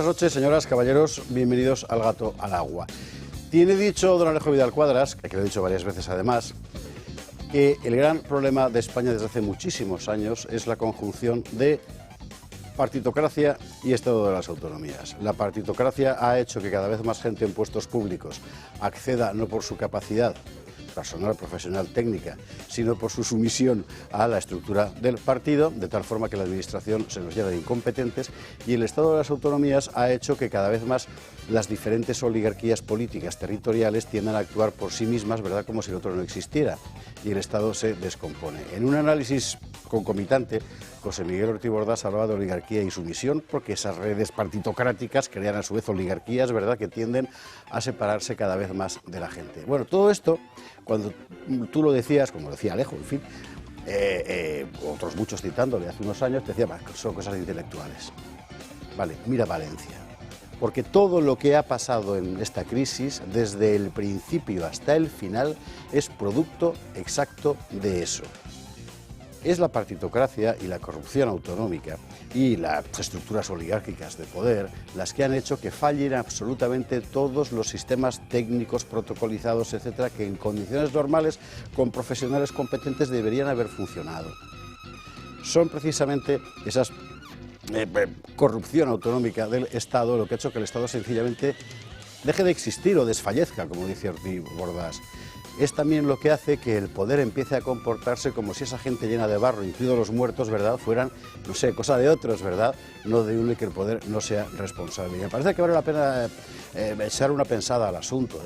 noches, señoras, caballeros, bienvenidos al Gato al Agua. Tiene dicho don Alejo Vidal Quadras, que lo he dicho varias veces además, que el gran problema de España desde hace muchísimos años es la conjunción de partitocracia y Estado de las autonomías. La partitocracia ha hecho que cada vez más gente en puestos públicos acceda no por su capacidad personal, profesional, técnica, sino por su sumisión a la estructura del partido, de tal forma que la administración se nos llena de incompetentes, y el Estado de las autonomías ha hecho que cada vez más las diferentes oligarquías políticas territoriales tiendan a actuar por sí mismas, ¿verdad?, como si el otro no existiera, y el Estado se descompone. En un análisis concomitante, José Miguel Ortiz Bordas hablaba de oligarquía y sumisión, porque esas redes partitocráticas crean a su vez oligarquías, ¿verdad?, que tienden a separarse cada vez más de la gente. Bueno, todo esto, cuando tú lo decías, como decía Alejo, en fin, otros muchos citándole hace unos años, te decían, son cosas intelectuales. Vale, mira Valencia. Porque todo lo que ha pasado en esta crisis, desde el principio hasta el final, es producto exacto de eso. Es la partitocracia y la corrupción autonómica y las estructuras oligárquicas de poder las que han hecho que fallen absolutamente todos los sistemas técnicos, protocolizados, etcétera, que en condiciones normales, con profesionales competentes, deberían haber funcionado. Son precisamente esas corrupción autonómica del Estado lo que ha hecho que el Estado sencillamente deje de existir o desfallezca, como dice Ortiz Bordas. Es también lo que hace que el poder empiece a comportarse como si esa gente llena de barro, incluidos los muertos, ¿verdad?, fueran, no sé, cosa de otros, ¿verdad?, no de uno, y que el poder no sea responsable. Y me parece que vale la pena echar una pensada al asunto,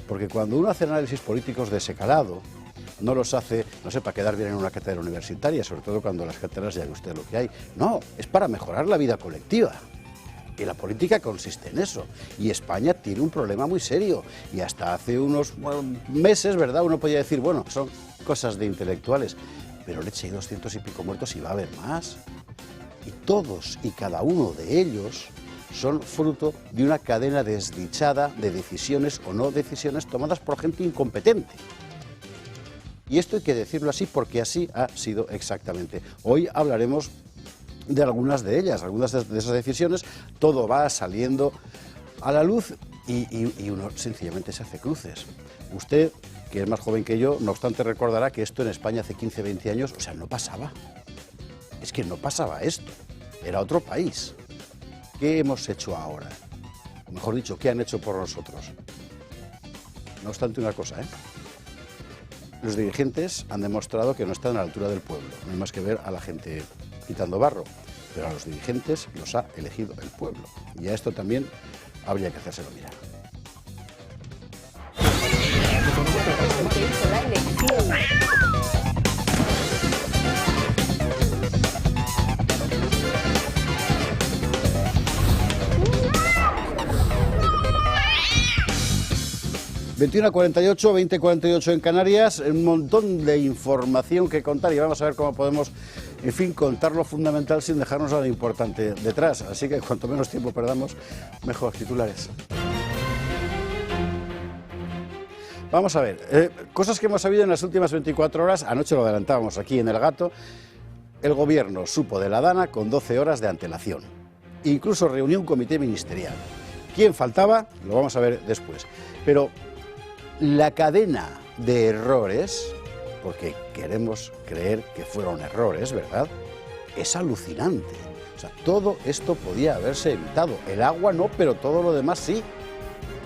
porque cuando uno hace análisis políticos de ese calado, no los hace, no sé, para quedar bien en una cátedra universitaria, sobre todo cuando las cátedras ya ve usted lo que hay. No, es para mejorar la vida colectiva. Y la política consiste en eso. Y España tiene un problema muy serio. Y hasta hace unos meses, ¿verdad?, uno podía decir, bueno, son cosas de intelectuales. Pero leche, hay 200 y pico muertos y va a haber más. Y todos y cada uno de ellos son fruto de una cadena desdichada de decisiones o no decisiones tomadas por gente incompetente. Y esto hay que decirlo así porque así ha sido exactamente. Hoy hablaremos de algunas de ellas, algunas de esas decisiones. Todo va saliendo a la luz y uno sencillamente se hace cruces. Usted, que es más joven que yo, no obstante recordará que esto en España hace 15, 20 años, o sea, no pasaba. Es que no pasaba esto, era otro país. ¿Qué hemos hecho ahora? O mejor dicho, ¿qué han hecho por nosotros? No obstante una cosa, los dirigentes han demostrado que no están a la altura del pueblo. No hay más que ver a la gente quitando barro, pero a los dirigentes los ha elegido el pueblo. Y a esto también habría que hacérselo mirar. ...21:48, 20:48 en Canarias... ...un montón de información que contar... ...y vamos a ver cómo podemos, en fin, contar lo fundamental... ...sin dejarnos a lo importante detrás... ...así que cuanto menos tiempo perdamos, mejor. Titulares. Vamos a ver, cosas que hemos sabido en las últimas 24 horas... ...anoche lo adelantábamos aquí en El Gato... ...el gobierno supo de la Dana con 12 horas de antelación... ...incluso reunió un comité ministerial... ¿Quién faltaba? Lo vamos a ver después... Pero la cadena de errores, porque queremos creer que fueron errores, ¿verdad?, es alucinante. O sea, todo esto podía haberse evitado. El agua no, pero todo lo demás sí.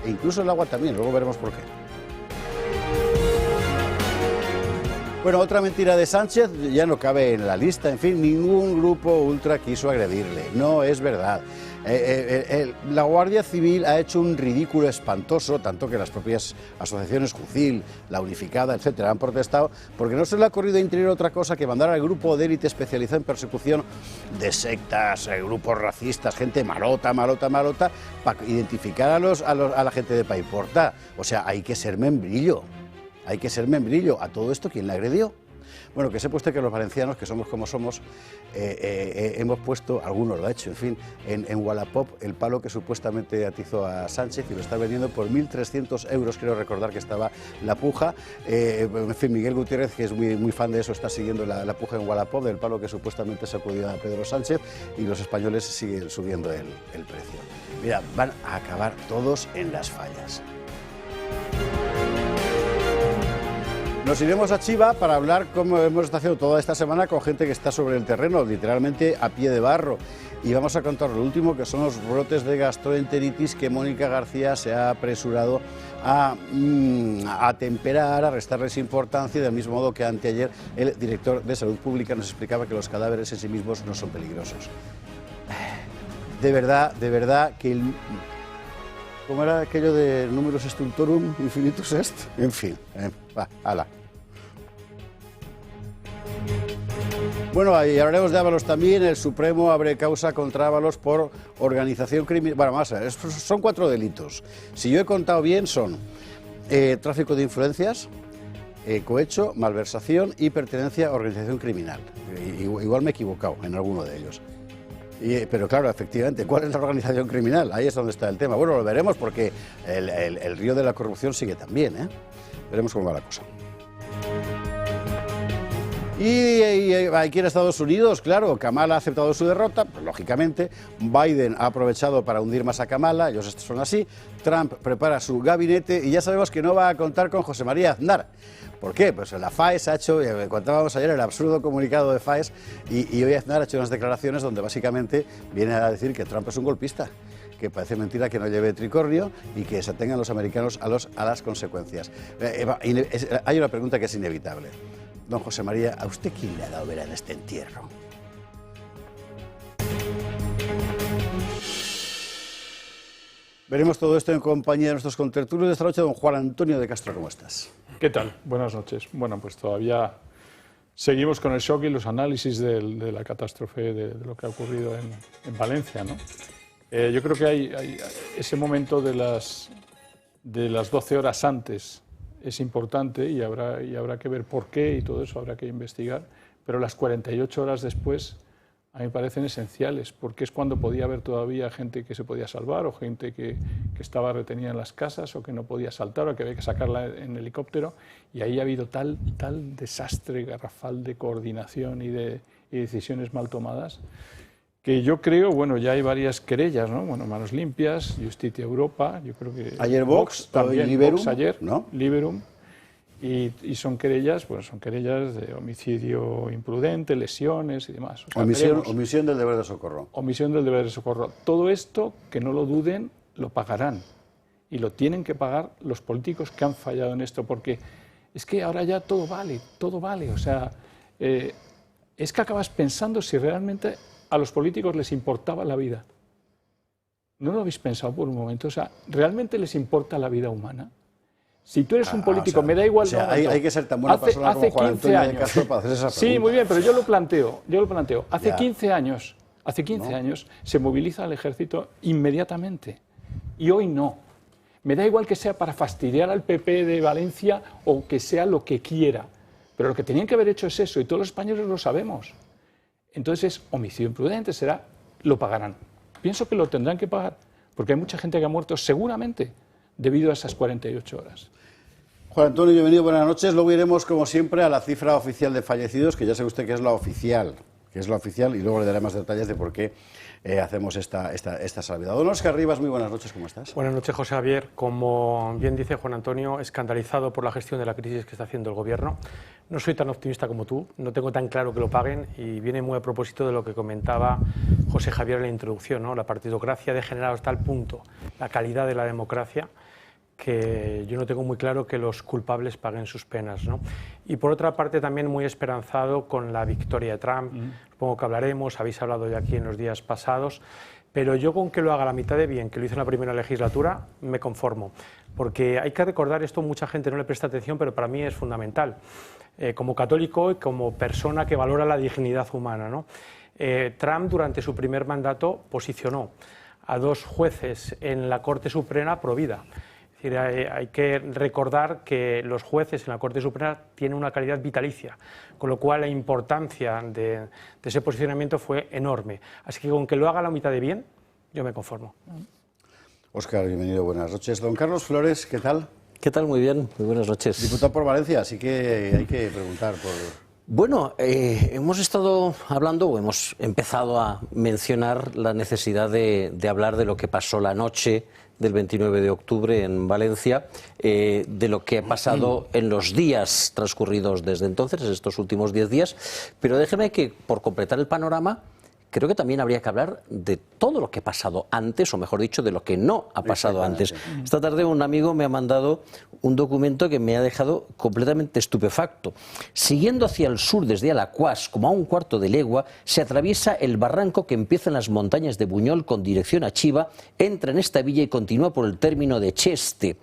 E incluso el agua también, luego veremos por qué. Bueno, otra mentira de Sánchez ya no cabe en la lista. En fin, ningún grupo ultra quiso agredirle. No es verdad. La Guardia Civil ha hecho un ridículo espantoso, tanto que las propias asociaciones Jucil, la Unificada, etcétera, han protestado, porque no se le ha ocurrido Interior otra cosa que mandar al grupo de élite especializado en persecución de sectas, grupos racistas, gente malota, para identificar a la gente de Paiporta. O sea, hay que ser membrillo. Hay que ser membrillo. ¿A todo esto quién le agredió? Bueno, que sepa usted que los valencianos, que somos como somos, hemos puesto, algunos lo ha hecho, en fin, en Wallapop el palo que supuestamente atizó a Sánchez y lo está vendiendo por 1.300 euros, creo recordar que estaba la puja. En fin, Miguel Gutiérrez, que es muy fan de eso, está siguiendo la puja en Wallapop del palo que supuestamente sacudió a Pedro Sánchez, y los españoles siguen subiendo el precio. Mira, van a acabar todos en las fallas. Nos iremos a Chiva para hablar, como hemos estado haciendo toda esta semana, con gente que está sobre el terreno, literalmente a pie de barro. Y vamos a contar lo último, que son los brotes de gastroenteritis que Mónica García se ha apresurado a atemperar, a restarles importancia, del mismo modo que anteayer el director de Salud Pública nos explicaba que los cadáveres en sí mismos no son peligrosos. De verdad que ¿cómo era aquello de numerus stultorum infinitus est? En fin, va, ala. Bueno, y hablaremos de Ábalos también. El Supremo abre causa contra Ábalos por organización criminal. Bueno, vamos a ver, son 4 delitos. Si yo he contado bien, son tráfico de influencias, cohecho, malversación y pertenencia a organización criminal. Igual me he equivocado en alguno de ellos. Pero claro, efectivamente, ¿cuál es la organización criminal? Ahí es donde está el tema. Bueno, lo veremos porque el río de la corrupción sigue también, ¿eh? Veremos cómo va la cosa. Y aquí en Estados Unidos, claro, Kamala ha aceptado su derrota, pues, lógicamente. Biden ha aprovechado para hundir más a Kamala, ellos son así. Trump prepara su gabinete y ya sabemos que no va a contar con José María Aznar. ¿Por qué? Pues la FAES ha hecho, contábamos ayer el absurdo comunicado de FAES, y hoy Aznar ha hecho unas declaraciones donde básicamente viene a decir que Trump es un golpista, que parece mentira que no lleve tricornio y que se atengan los americanos a las consecuencias. Hay una pregunta que es inevitable. Don José María, ¿a usted quién le ha dado ver en este entierro? Veremos todo esto en compañía de nuestros contertulios de esta noche. Don Juan Antonio de Castro, ¿cómo estás? ¿Qué tal? Buenas noches. Bueno, pues todavía seguimos con el shock y los análisis de la catástrofe, de lo que ha ocurrido en Valencia, ¿no? Yo creo que hay ese momento de las 12 horas antes es importante y habrá que ver por qué y todo eso habrá que investigar, pero las 48 horas después a mí me parecen esenciales, porque es cuando podía haber todavía gente que se podía salvar o gente que estaba retenida en las casas o que no podía saltar o que había que sacarla en helicóptero, y ahí ha habido tal desastre garrafal de coordinación y decisiones mal tomadas, que yo creo, bueno, ya hay varias querellas, ¿no? Bueno, Manos Limpias, Justitia Europa, yo creo que... Ayer Vox, también Liberum, Vox ayer, ¿no? Liberum, y son querellas, pues son querellas de homicidio imprudente, lesiones y demás. O sea, omisión del deber de socorro. Omisión del deber de socorro. Todo esto, que no lo duden, lo pagarán. Y lo tienen que pagar los políticos que han fallado en esto, porque es que ahora ya todo vale. O sea, es que acabas pensando si realmente a los políticos les importaba la vida. ¿No lo habéis pensado por un momento? O sea, ¿realmente les importa la vida humana? Si tú eres un político, me da igual... O sea, hay que ser tan buena persona como Juan Antonio de Castro para hacer esa pregunta. Sí, muy bien, pero yo lo planteo. Hace 15 años se moviliza el ejército inmediatamente. Y hoy no. Me da igual que sea para fastidiar al PP de Valencia o que sea lo que quiera. Pero lo que tenían que haber hecho es eso, y todos los españoles lo sabemos. Entonces, homicidio imprudente lo pagarán. Pienso que lo tendrán que pagar, porque hay mucha gente que ha muerto seguramente debido a esas 48 horas. Juan Antonio, bienvenido, buenas noches. Luego iremos, como siempre, a la cifra oficial de fallecidos, que ya sabe usted que es la oficial, y luego le daré más detalles de por qué hacemos esta salvedad. Don Óscar Rivas, muy buenas noches, ¿cómo estás? Buenas noches, José Javier. Como bien dice Juan Antonio, escandalizado por la gestión de la crisis que está haciendo el Gobierno. No soy tan optimista como tú, no tengo tan claro que lo paguen, y viene muy a propósito de lo que comentaba José Javier en la introducción, ¿no? La partidocracia ha degenerado hasta el punto, la calidad de la democracia, que yo no tengo muy claro que los culpables paguen sus penas, ¿no? Y por otra parte también muy esperanzado con la victoria de Trump. Supongo que hablaremos, habéis hablado ya aquí en los días pasados, pero yo con que lo haga la mitad de bien que lo hizo en la primera legislatura me conformo, porque hay que recordar esto, mucha gente no le presta atención, pero para mí es fundamental, como católico y como persona que valora la dignidad humana, ¿no? Trump durante su primer mandato posicionó a 2 jueces en la Corte Suprema pro vida. Es decir, hay que recordar que los jueces en la Corte Suprema tienen una calidad vitalicia, con lo cual la importancia de ese posicionamiento fue enorme. Así que con que lo haga la mitad de bien, yo me conformo. Óscar, bienvenido, buenas noches. Don Carlos Flores, ¿qué tal? ¿Qué tal? Muy bien, muy buenas noches. Diputado por Valencia, así que hay que preguntar Bueno, hemos estado hablando, o hemos empezado a mencionar la necesidad de hablar de lo que pasó la noche del 29 de octubre en Valencia, de lo que ha pasado en los días transcurridos desde entonces, estos últimos 10 días, pero déjeme que, por completar el panorama, creo que también habría que hablar de todo lo que ha pasado antes, o mejor dicho, de lo que no ha pasado antes. Esta tarde un amigo me ha mandado un documento que me ha dejado completamente estupefacto. Siguiendo hacia el sur desde Alacuás, como a un cuarto de legua, se atraviesa el barranco que empieza en las montañas de Buñol con dirección a Chiva, entra en esta villa y continúa por el término de Cheste.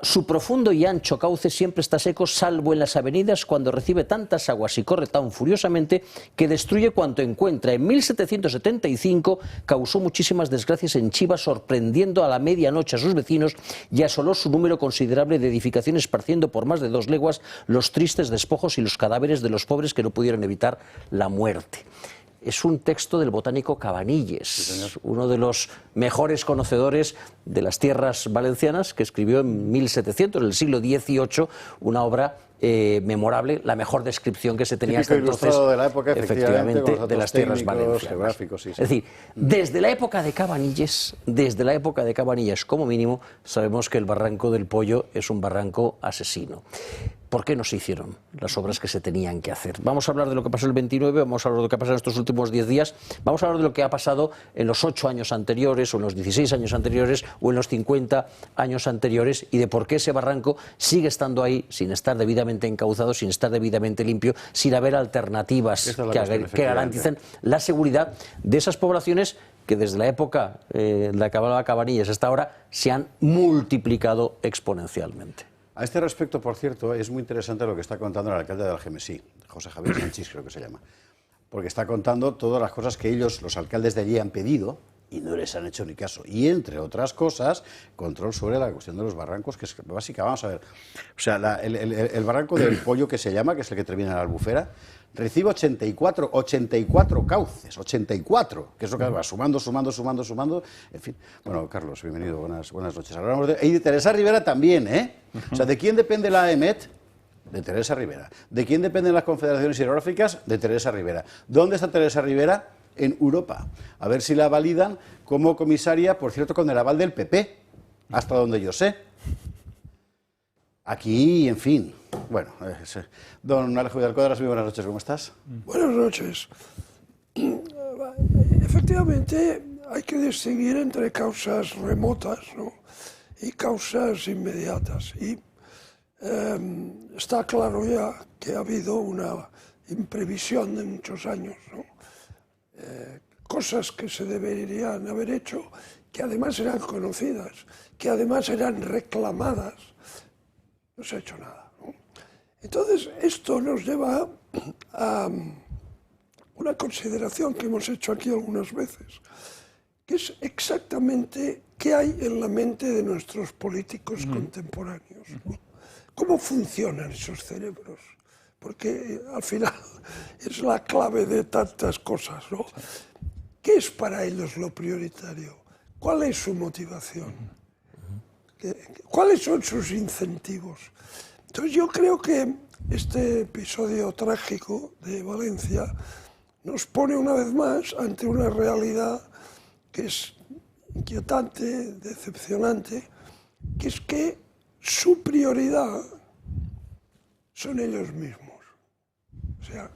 Su profundo y ancho cauce siempre está seco, salvo en las avenidas cuando recibe tantas aguas y corre tan furiosamente que destruye cuanto encuentra. En 1775 causó muchísimas desgracias en Chiva, sorprendiendo a la medianoche a sus vecinos y asoló su número considerable de edificaciones, esparciendo por más de 2 leguas los tristes despojos y los cadáveres de los pobres que no pudieron evitar la muerte. Es un texto del botánico Cabanilles, sí, uno de los mejores conocedores de las tierras valencianas, que escribió en 1700, en el siglo XVIII, una obra memorable, la mejor descripción que se tenía hasta entonces, de la época, efectivamente, de las tierras valencianas. Sí. Es decir, desde la época de Cabanilles, como mínimo, sabemos que el Barranco del Pollo es un barranco asesino. ¿Por qué no se hicieron las obras que se tenían que hacer? Vamos a hablar de lo que pasó el 29, vamos a hablar de lo que ha pasado en estos últimos 10 días, vamos a hablar de lo que ha pasado en los 8 años anteriores, o en los 16 años anteriores, o en los 50 años anteriores, y de por qué ese barranco sigue estando ahí sin estar debidamente encauzado, sin estar debidamente limpio, sin haber alternativas que garanticen la seguridad de esas poblaciones que desde la época de la que hablaba Cabanilles hasta ahora se han multiplicado exponencialmente. A este respecto, por cierto, es muy interesante lo que está contando el alcalde de Algemesí, José Javier Sanchís, creo que se llama, porque está contando todas las cosas que ellos, los alcaldes de allí, han pedido y no les han hecho ni caso. Y, entre otras cosas, control sobre la cuestión de los barrancos, que es básica. Vamos a ver, o sea, el barranco del Pollo, que se llama, que es el que termina en la Albufera, recibe 84 cauces, 84, que es lo que va sumando, en fin. Bueno, Carlos, bienvenido, buenas noches. Hablamos y de Teresa Rivera también, ¿eh? O sea, ¿de quién depende la AEMET? De Teresa Rivera. ¿De quién dependen las confederaciones hidrográficas? De Teresa Rivera. ¿Dónde está Teresa Rivera? En Europa. A ver si la validan como comisaria, por cierto, con el aval del PP, hasta donde yo sé. Aquí, en fin. Bueno, don Alejo Vidal Cuadras, muy buenas noches, ¿cómo estás? Buenas noches. Efectivamente, hay que distinguir entre causas remotas, ¿no?, y causas inmediatas. Y está claro ya que ha habido una imprevisión de muchos años, ¿no? Cosas que se deberían haber hecho, que además eran conocidas, que además eran reclamadas. No se ha hecho nada, ¿no? Entonces, esto nos lleva a una consideración que hemos hecho aquí algunas veces, que es exactamente qué hay en la mente de nuestros políticos contemporáneos, ¿no? ¿Cómo funcionan esos cerebros? Porque al final es la clave de tantas cosas, ¿no? ¿Qué es para ellos lo prioritario? ¿Cuál es su motivación? ¿Cuáles son sus incentivos? Entonces yo creo que este episodio trágico de Valencia nos pone una vez más ante una realidad que es inquietante, decepcionante, que es que su prioridad son ellos mismos. O sea,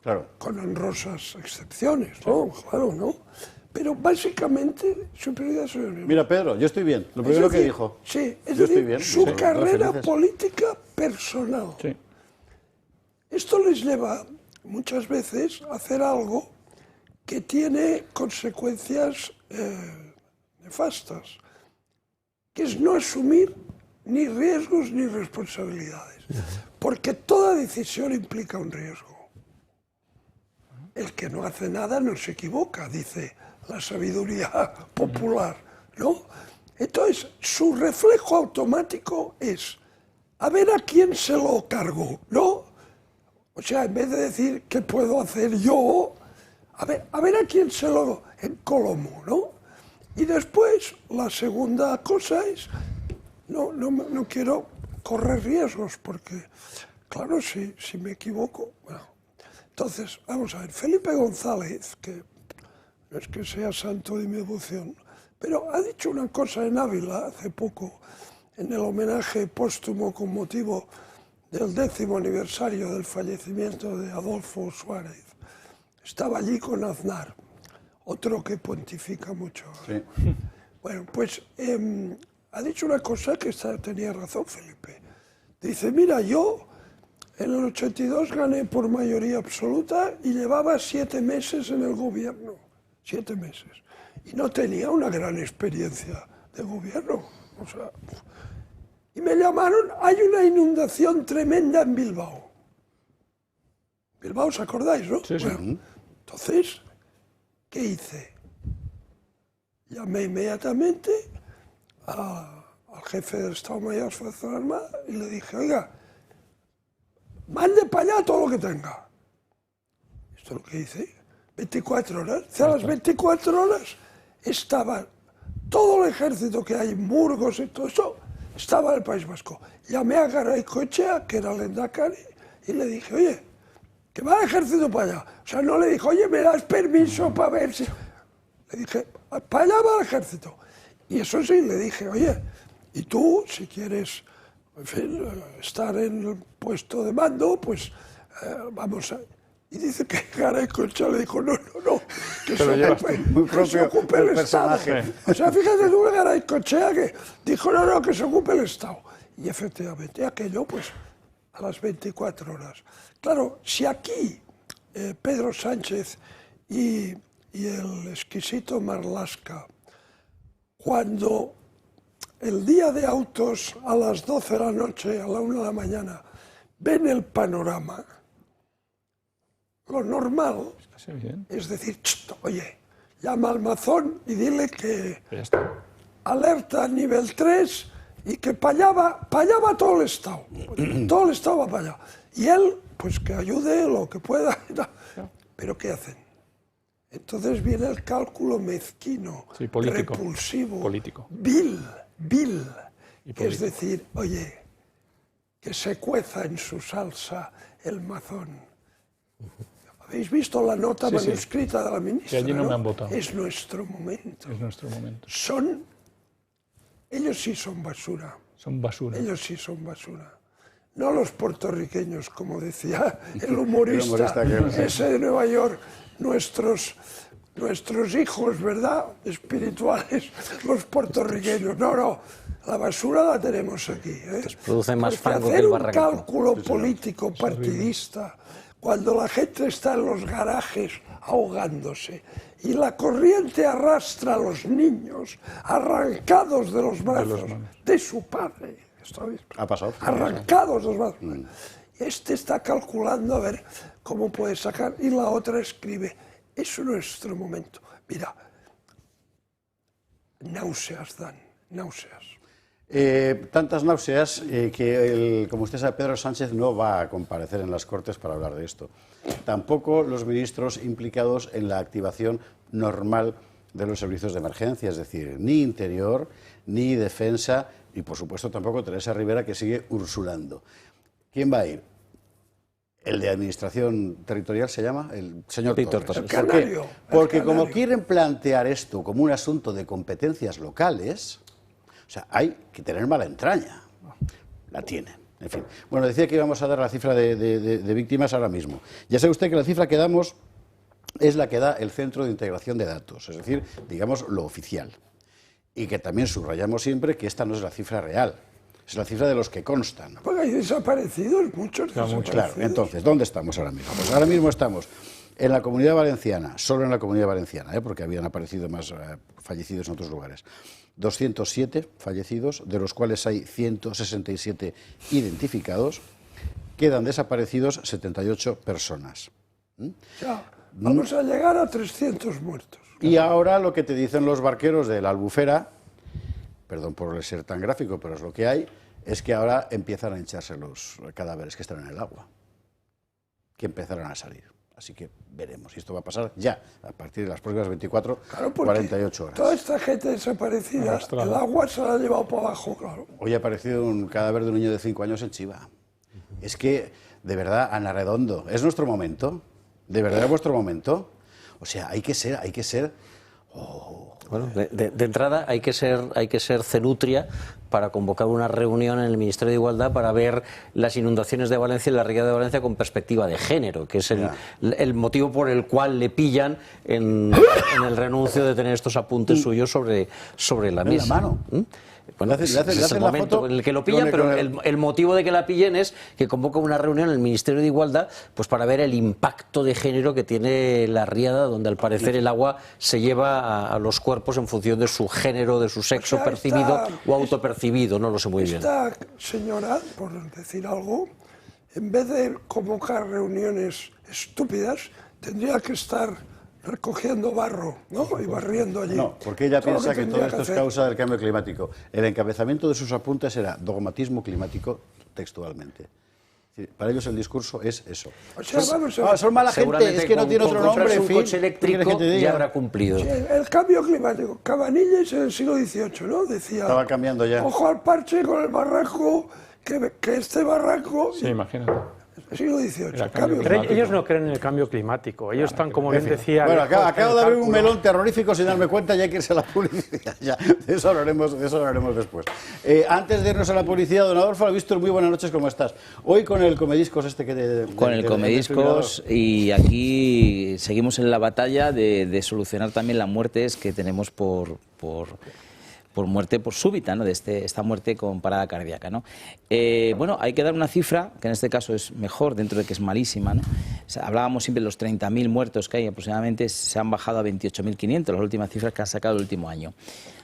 claro, con honrosas excepciones, ¿no? Claro, ¿no? Pero básicamente su prioridad son ellos mismos. Mira, Pedro, yo estoy bien, lo primero que dijo. Sí, es yo decir, estoy bien, su sí, carrera política personal. Sí. Esto les lleva muchas veces a hacer algo que tiene consecuencias nefastas, que es no asumir ni riesgos ni responsabilidades, porque toda decisión implica un riesgo. El que no hace nada no se equivoca, dice la sabiduría popular, ¿no? Entonces, su reflejo automático es a ver a quién se lo cargo, ¿no? O sea, en vez de decir qué puedo hacer yo, a ver a quién se lo encolomo, ¿no? Y después, la segunda cosa es, no quiero correr riesgos, porque, claro, si me equivoco. Bueno, entonces, vamos a ver, Felipe González, que no es que sea santo de mi devoción, pero ha dicho una cosa en Ávila hace poco, en el homenaje póstumo con motivo del 10º aniversario del fallecimiento de Adolfo Suárez. Estaba allí con Aznar, otro que pontifica mucho. Sí. Bueno, pues ha dicho una cosa que tenía razón Felipe. Dice, mira, yo en el 82 gané por mayoría absoluta y llevaba 7 meses en el gobierno. 7 meses. Y no tenía una gran experiencia de gobierno. O sea, y me llamaron, hay una inundación tremenda en Bilbao. Bilbao, ¿os acordáis, no? Sí, sí. Bueno, entonces, ¿qué hice? Llamé inmediatamente al jefe del Estado Mayor de las Fuerzas Armadas y le dije, oiga, mande para allá todo lo que tenga. Esto es lo que hice. 24 horas. A las 24 horas estaba todo el ejército que hay en Burgos y todo eso, estaba en el País Vasco. Llamé a Garaycoechea, que era el Lehendakari, y le dije, oye, que va el ejército para allá. O sea, no le dije, oye, ¿me das permiso para ver si...? Le dije, para allá va el ejército. Y eso sí, le dije, oye, y tú, si quieres, en fin, estar en el puesto de mando, pues vamos a... Y dice que Garaycoechea le dijo, no, que se ocupe el Estado. O sea, fíjate tú, Garaycoechea, que dijo, no, que se ocupe el Estado. Y efectivamente, aquello, pues, a las 24 horas. Claro, si aquí Pedro Sánchez y el exquisito Marlaska, cuando el día de autos a las 12 de la noche, a la 1 de la mañana, ven el panorama, lo normal es decir, oye, llama al Mazón y dile que alerta nivel 3 y que para allá va todo el Estado. Todo el Estado va para allá. Y él, pues que ayude lo que pueda. Pero ¿qué hacen? Entonces viene el cálculo mezquino, sí, político, repulsivo, político. vil. Y Es decir, oye, que se cueza en su salsa el Mazón. ¿Habéis visto la nota manuscrita de la ministra? Que allí no me han votado. Es nuestro momento. Es nuestro momento. Ellos sí son basura. Son basura. Ellos sí son basura. No los puertorriqueños, como decía el humorista ese de Nueva York, nuestros hijos, ¿verdad?, espirituales, los puertorriqueños. No, la basura la tenemos aquí. Producen más porque fango que hacer el un Barranco. cálculo político partidista cuando la gente está en los garajes ahogándose y la corriente arrastra a los niños arrancados de los brazos de su padre. Ha pasado. Arrancados de los brazos. Este está calculando a ver cómo puede sacar y la otra escribe, es nuestro momento. Mira, náuseas dan, náuseas. Tantas náuseas que, como usted sabe, Pedro Sánchez no va a comparecer en las Cortes para hablar de esto. Tampoco los ministros implicados en la activación normal de los servicios de emergencia, es decir, ni Interior, ni Defensa, y por supuesto tampoco Teresa Rivera, que sigue ursulando. ¿Quién va a ir? El de Administración Territorial se llama el señor Víctor Torres. Torres. ¿Por qué? Porque como quieren plantear esto como un asunto de competencias locales, o sea, hay que tener mala entraña. La tienen. En fin. Bueno, decía que íbamos a dar la cifra de víctimas ahora mismo. Ya sabe usted que la cifra que damos es la que da el Centro de Integración de Datos, es decir, digamos, lo oficial. Y que también subrayamos siempre que esta no es la cifra real, es la cifra de los que constan. Porque hay desaparecidos, muchos desaparecidos. Claro, entonces, ¿dónde estamos ahora mismo? Pues ahora mismo estamos en la Comunidad Valenciana, solo en la Comunidad Valenciana, porque habían aparecido más fallecidos en otros lugares. 207 fallecidos, de los cuales hay 167 identificados. Quedan desaparecidos 78 personas. Ya, vamos a llegar a 300 muertos. Y ahora lo que te dicen los barqueros de la Albufera, perdón por ser tan gráfico, pero es lo que hay, es que ahora empiezan a hincharse los cadáveres que están en el agua, que empezarán a salir. Así que veremos. Y esto va a pasar ya, a partir de las próximas 24, 48 horas. Toda esta gente desaparecida, el agua se la ha llevado para abajo, claro. Hoy ha aparecido un cadáver de un niño de 5 años en Chiva. Es que, de verdad, Ana Redondo, ¿es nuestro momento? ¿De verdad es vuestro momento? O sea, hay que ser... Bueno, de entrada hay que ser cenutria para convocar una reunión en el Ministerio de Igualdad para ver las inundaciones de Valencia y la riada de Valencia con perspectiva de género, que es el motivo por el cual le pillan en el renuncio de tener estos apuntes suyos sobre la mesa. La mano. Bueno, es el momento en el que lo pillan, pero el motivo de que la pillen es que convoca una reunión en el Ministerio de Igualdad pues para ver el impacto de género que tiene la riada, donde al parecer el agua se lleva a los cuerpos en función de su género, de su sexo percibido o autopercibido, no lo sé muy bien. Esta señora, por decir algo, en vez de convocar reuniones estúpidas, tendría que estar recogiendo barro, ¿no? Y barriendo allí. No, porque ella piensa que todo esto es causa del cambio climático. El encabezamiento de sus apuntes era dogmatismo climático textualmente. Para ellos el discurso es eso. O sea, vamos a ver. Son mala gente, es que no tiene otro nombre. Un coche eléctrico ya habrá cumplido. Sí, el cambio climático. Cabanillas en el siglo XVIII, ¿no? Decía. Estaba cambiando ya. Ojo al parche con el barranco, que este barranco. Sí, imagínate. Siglo XVIII. Pero ellos no creen en el cambio climático. Ellos están, como bien decía... Bueno, acabo de abrir un melón terrorífico sin darme cuenta, ya hay que irse a la publicidad. Ya, de eso hablaremos después. Antes de irnos a la publicidad, don Adolfo Víctor, muy buenas noches, ¿cómo estás? Hoy con el Comediscos Con el Comediscos, y aquí seguimos en la batalla de solucionar también las muertes que tenemos por muerte por súbita, ¿no? De esta muerte con parada cardíaca, ¿no? Bueno, hay que dar una cifra, que en este caso es mejor, dentro de que es malísima, ¿no? O sea, hablábamos siempre de los 30.000 muertos que hay, aproximadamente se han bajado a 28.500, las últimas cifras que han sacado el último año.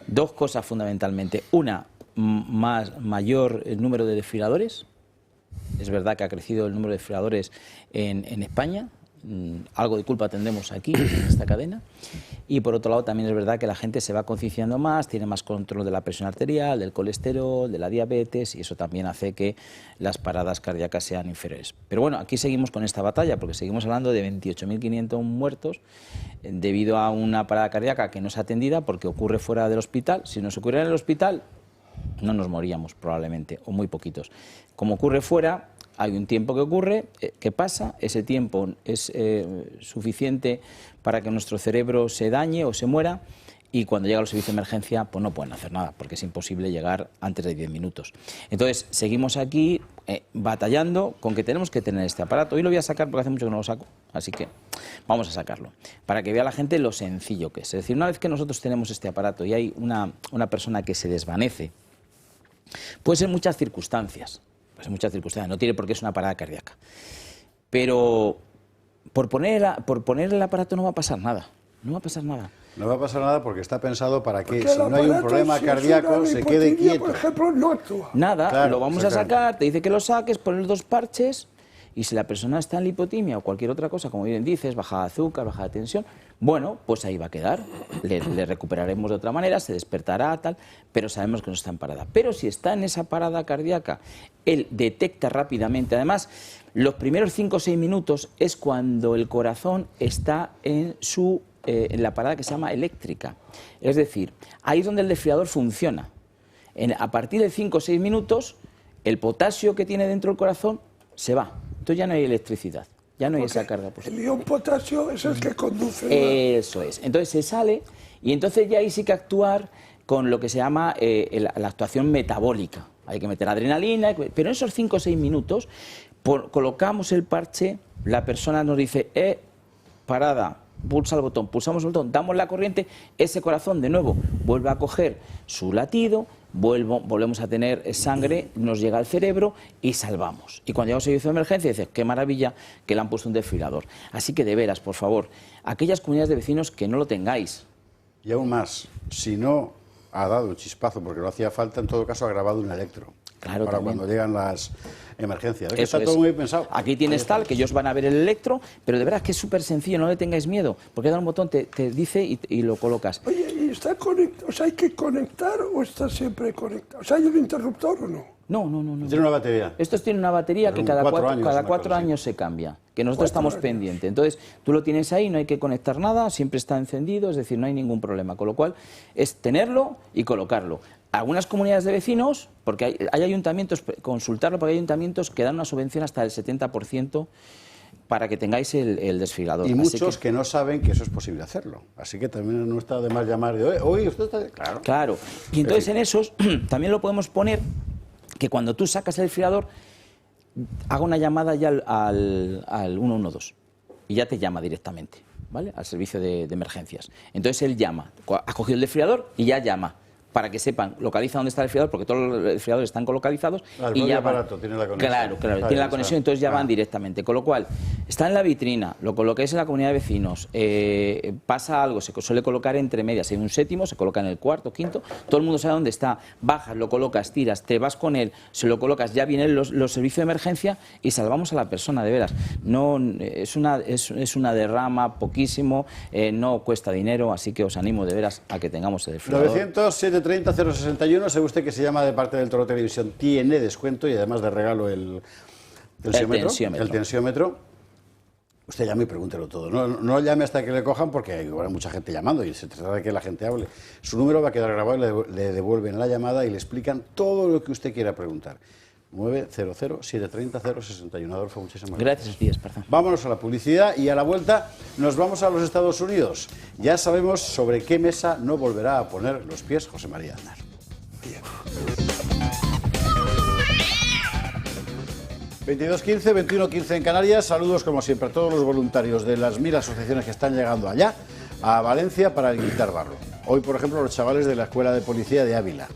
Dos cosas fundamentalmente. Una, mayor número de desfibriladores. Es verdad que ha crecido el número de desfibriladores en España. Algo de culpa tendremos aquí, en esta cadena. Y por otro lado también es verdad que la gente se va concienciando más, tiene más control de la presión arterial, del colesterol, de la diabetes, y eso también hace que las paradas cardíacas sean inferiores. Pero bueno, aquí seguimos con esta batalla, porque seguimos hablando de 28.500 muertos debido a una parada cardíaca que no es atendida porque ocurre fuera del hospital. Si nos ocurriera en el hospital, no nos moríamos probablemente, o muy poquitos. Como ocurre fuera, hay un tiempo que ocurre, que pasa, ese tiempo es suficiente para que nuestro cerebro se dañe o se muera, y cuando llega al servicio de emergencia pues no pueden hacer nada, porque es imposible llegar antes de 10 minutos. Entonces seguimos aquí batallando con que tenemos que tener este aparato. Hoy lo voy a sacar porque hace mucho que no lo saco, así que vamos a sacarlo, para que vea la gente lo sencillo que es. Es decir, una vez que nosotros tenemos este aparato y hay una persona que se desvanece, puede ser muchas circunstancias. En muchas circunstancias, no tiene por qué ser una parada cardíaca. Pero por poner el aparato no va a pasar nada. No va a pasar nada. No va a pasar nada porque está pensado para que si no hay un problema cardíaco se quede quieto. Por ejemplo, no actúa. Nada, claro, lo vamos a sacar, te dice que lo saques, poner 2 parches, y si la persona está en lipotimia o cualquier otra cosa, como bien dices, bajada de azúcar, bajada de tensión, bueno, pues ahí va a quedar. Le recuperaremos de otra manera, se despertará, tal, pero sabemos que no está en parada. Pero si está en esa parada cardíaca, él detecta rápidamente. Además, los primeros 5 o 6 minutos es cuando el corazón está en la parada que se llama eléctrica. Es decir, ahí es donde el desfibrilador funciona. A partir de 5 o 6 minutos, el potasio que tiene dentro del corazón se va. Entonces ya no hay electricidad, ya no hay esa carga positiva. El ion potasio es el que conduce. Eso es. Entonces se sale, y entonces ya hay sí que actuar con lo que se llama la actuación metabólica. Hay que meter adrenalina, pero en esos 5 o 6 minutos colocamos el parche, la persona nos dice, parada, pulsa el botón, pulsamos el botón, damos la corriente, ese corazón de nuevo vuelve a coger su latido, volvemos a tener sangre, nos llega al cerebro y salvamos. Y cuando llega al servicio de emergencia dices, qué maravilla que le han puesto un desfibrilador. Así que de veras, por favor, aquellas comunidades de vecinos que no lo tengáis. Y aún más, si no ha dado un chispazo porque no hacía falta, en todo caso ha grabado un electro. Claro, para también. Cuando llegan las emergencias. Eso está todo muy pensado. Aquí tienes tal, que ellos van a ver el electro, pero de verdad que es súper sencillo, no le tengáis miedo, porque da un botón, te dice y lo colocas. Oye, ¿y está conectado? O sea, ¿hay que conectar o está siempre conectado? O sea, ¿hay un interruptor o no? No. Tiene una batería. Estos tienen una batería que cada 4 años se cambia, que nosotros estamos pendientes. Entonces, tú lo tienes ahí, no hay que conectar nada, siempre está encendido, es decir, no hay ningún problema. Con lo cual, es tenerlo y colocarlo. Algunas comunidades de vecinos, porque hay ayuntamientos, consultarlo, porque hay ayuntamientos que dan una subvención hasta del 70% para que tengáis el desfibrilador. Y muchos que no saben que eso es posible hacerlo. Así que también no está de más llamar de, oye, usted está... Claro. Claro. Y entonces en esos también lo podemos poner que cuando tú sacas el desfibrilador, haga una llamada ya al 112 y ya te llama directamente, ¿vale? Al servicio de emergencias. Entonces él llama, ha cogido el desfibrilador y ya llama, para que sepan, localiza dónde está el desfibrilador, porque todos los desfibriladores están colocalizados. Y ya aparato tiene la conexión. Claro, tiene la conexión, entonces ya van directamente. Con lo cual, está en la vitrina, lo colocáis en la comunidad de vecinos, pasa algo, se suele colocar entre medias, en un séptimo, se coloca en el cuarto, quinto, todo el mundo sabe dónde está, bajas, lo colocas, tiras, te vas con él, se lo colocas, ya vienen los servicios de emergencia y salvamos a la persona, de veras. No, es una derrama poquísimo, no cuesta dinero, así que os animo de veras a que tengamos el desfibrilador. 900-730-061, sabe usted que se llama de parte del Toro Televisión, tiene descuento y además de regalo el tensiómetro. Usted llame y pregúntelo todo. No llame hasta que le cojan porque hay mucha gente llamando y se trata de que la gente hable. Su número va a quedar grabado y le devuelven la llamada y le explican todo lo que usted quiera preguntar. 900-730-061. Adolfo, muchísimas gracias. Gracias, Díaz, perdón. Vámonos a la publicidad y a la vuelta nos vamos a los Estados Unidos. Ya sabemos sobre qué mesa no volverá a poner los pies José María Aznar. Bien. 22:15, 21:15 en Canarias. Saludos como siempre a todos los voluntarios de las 1000 asociaciones que están llegando allá, a Valencia, para quitar barro. Hoy, por ejemplo, los chavales de la Escuela de Policía de Ávila.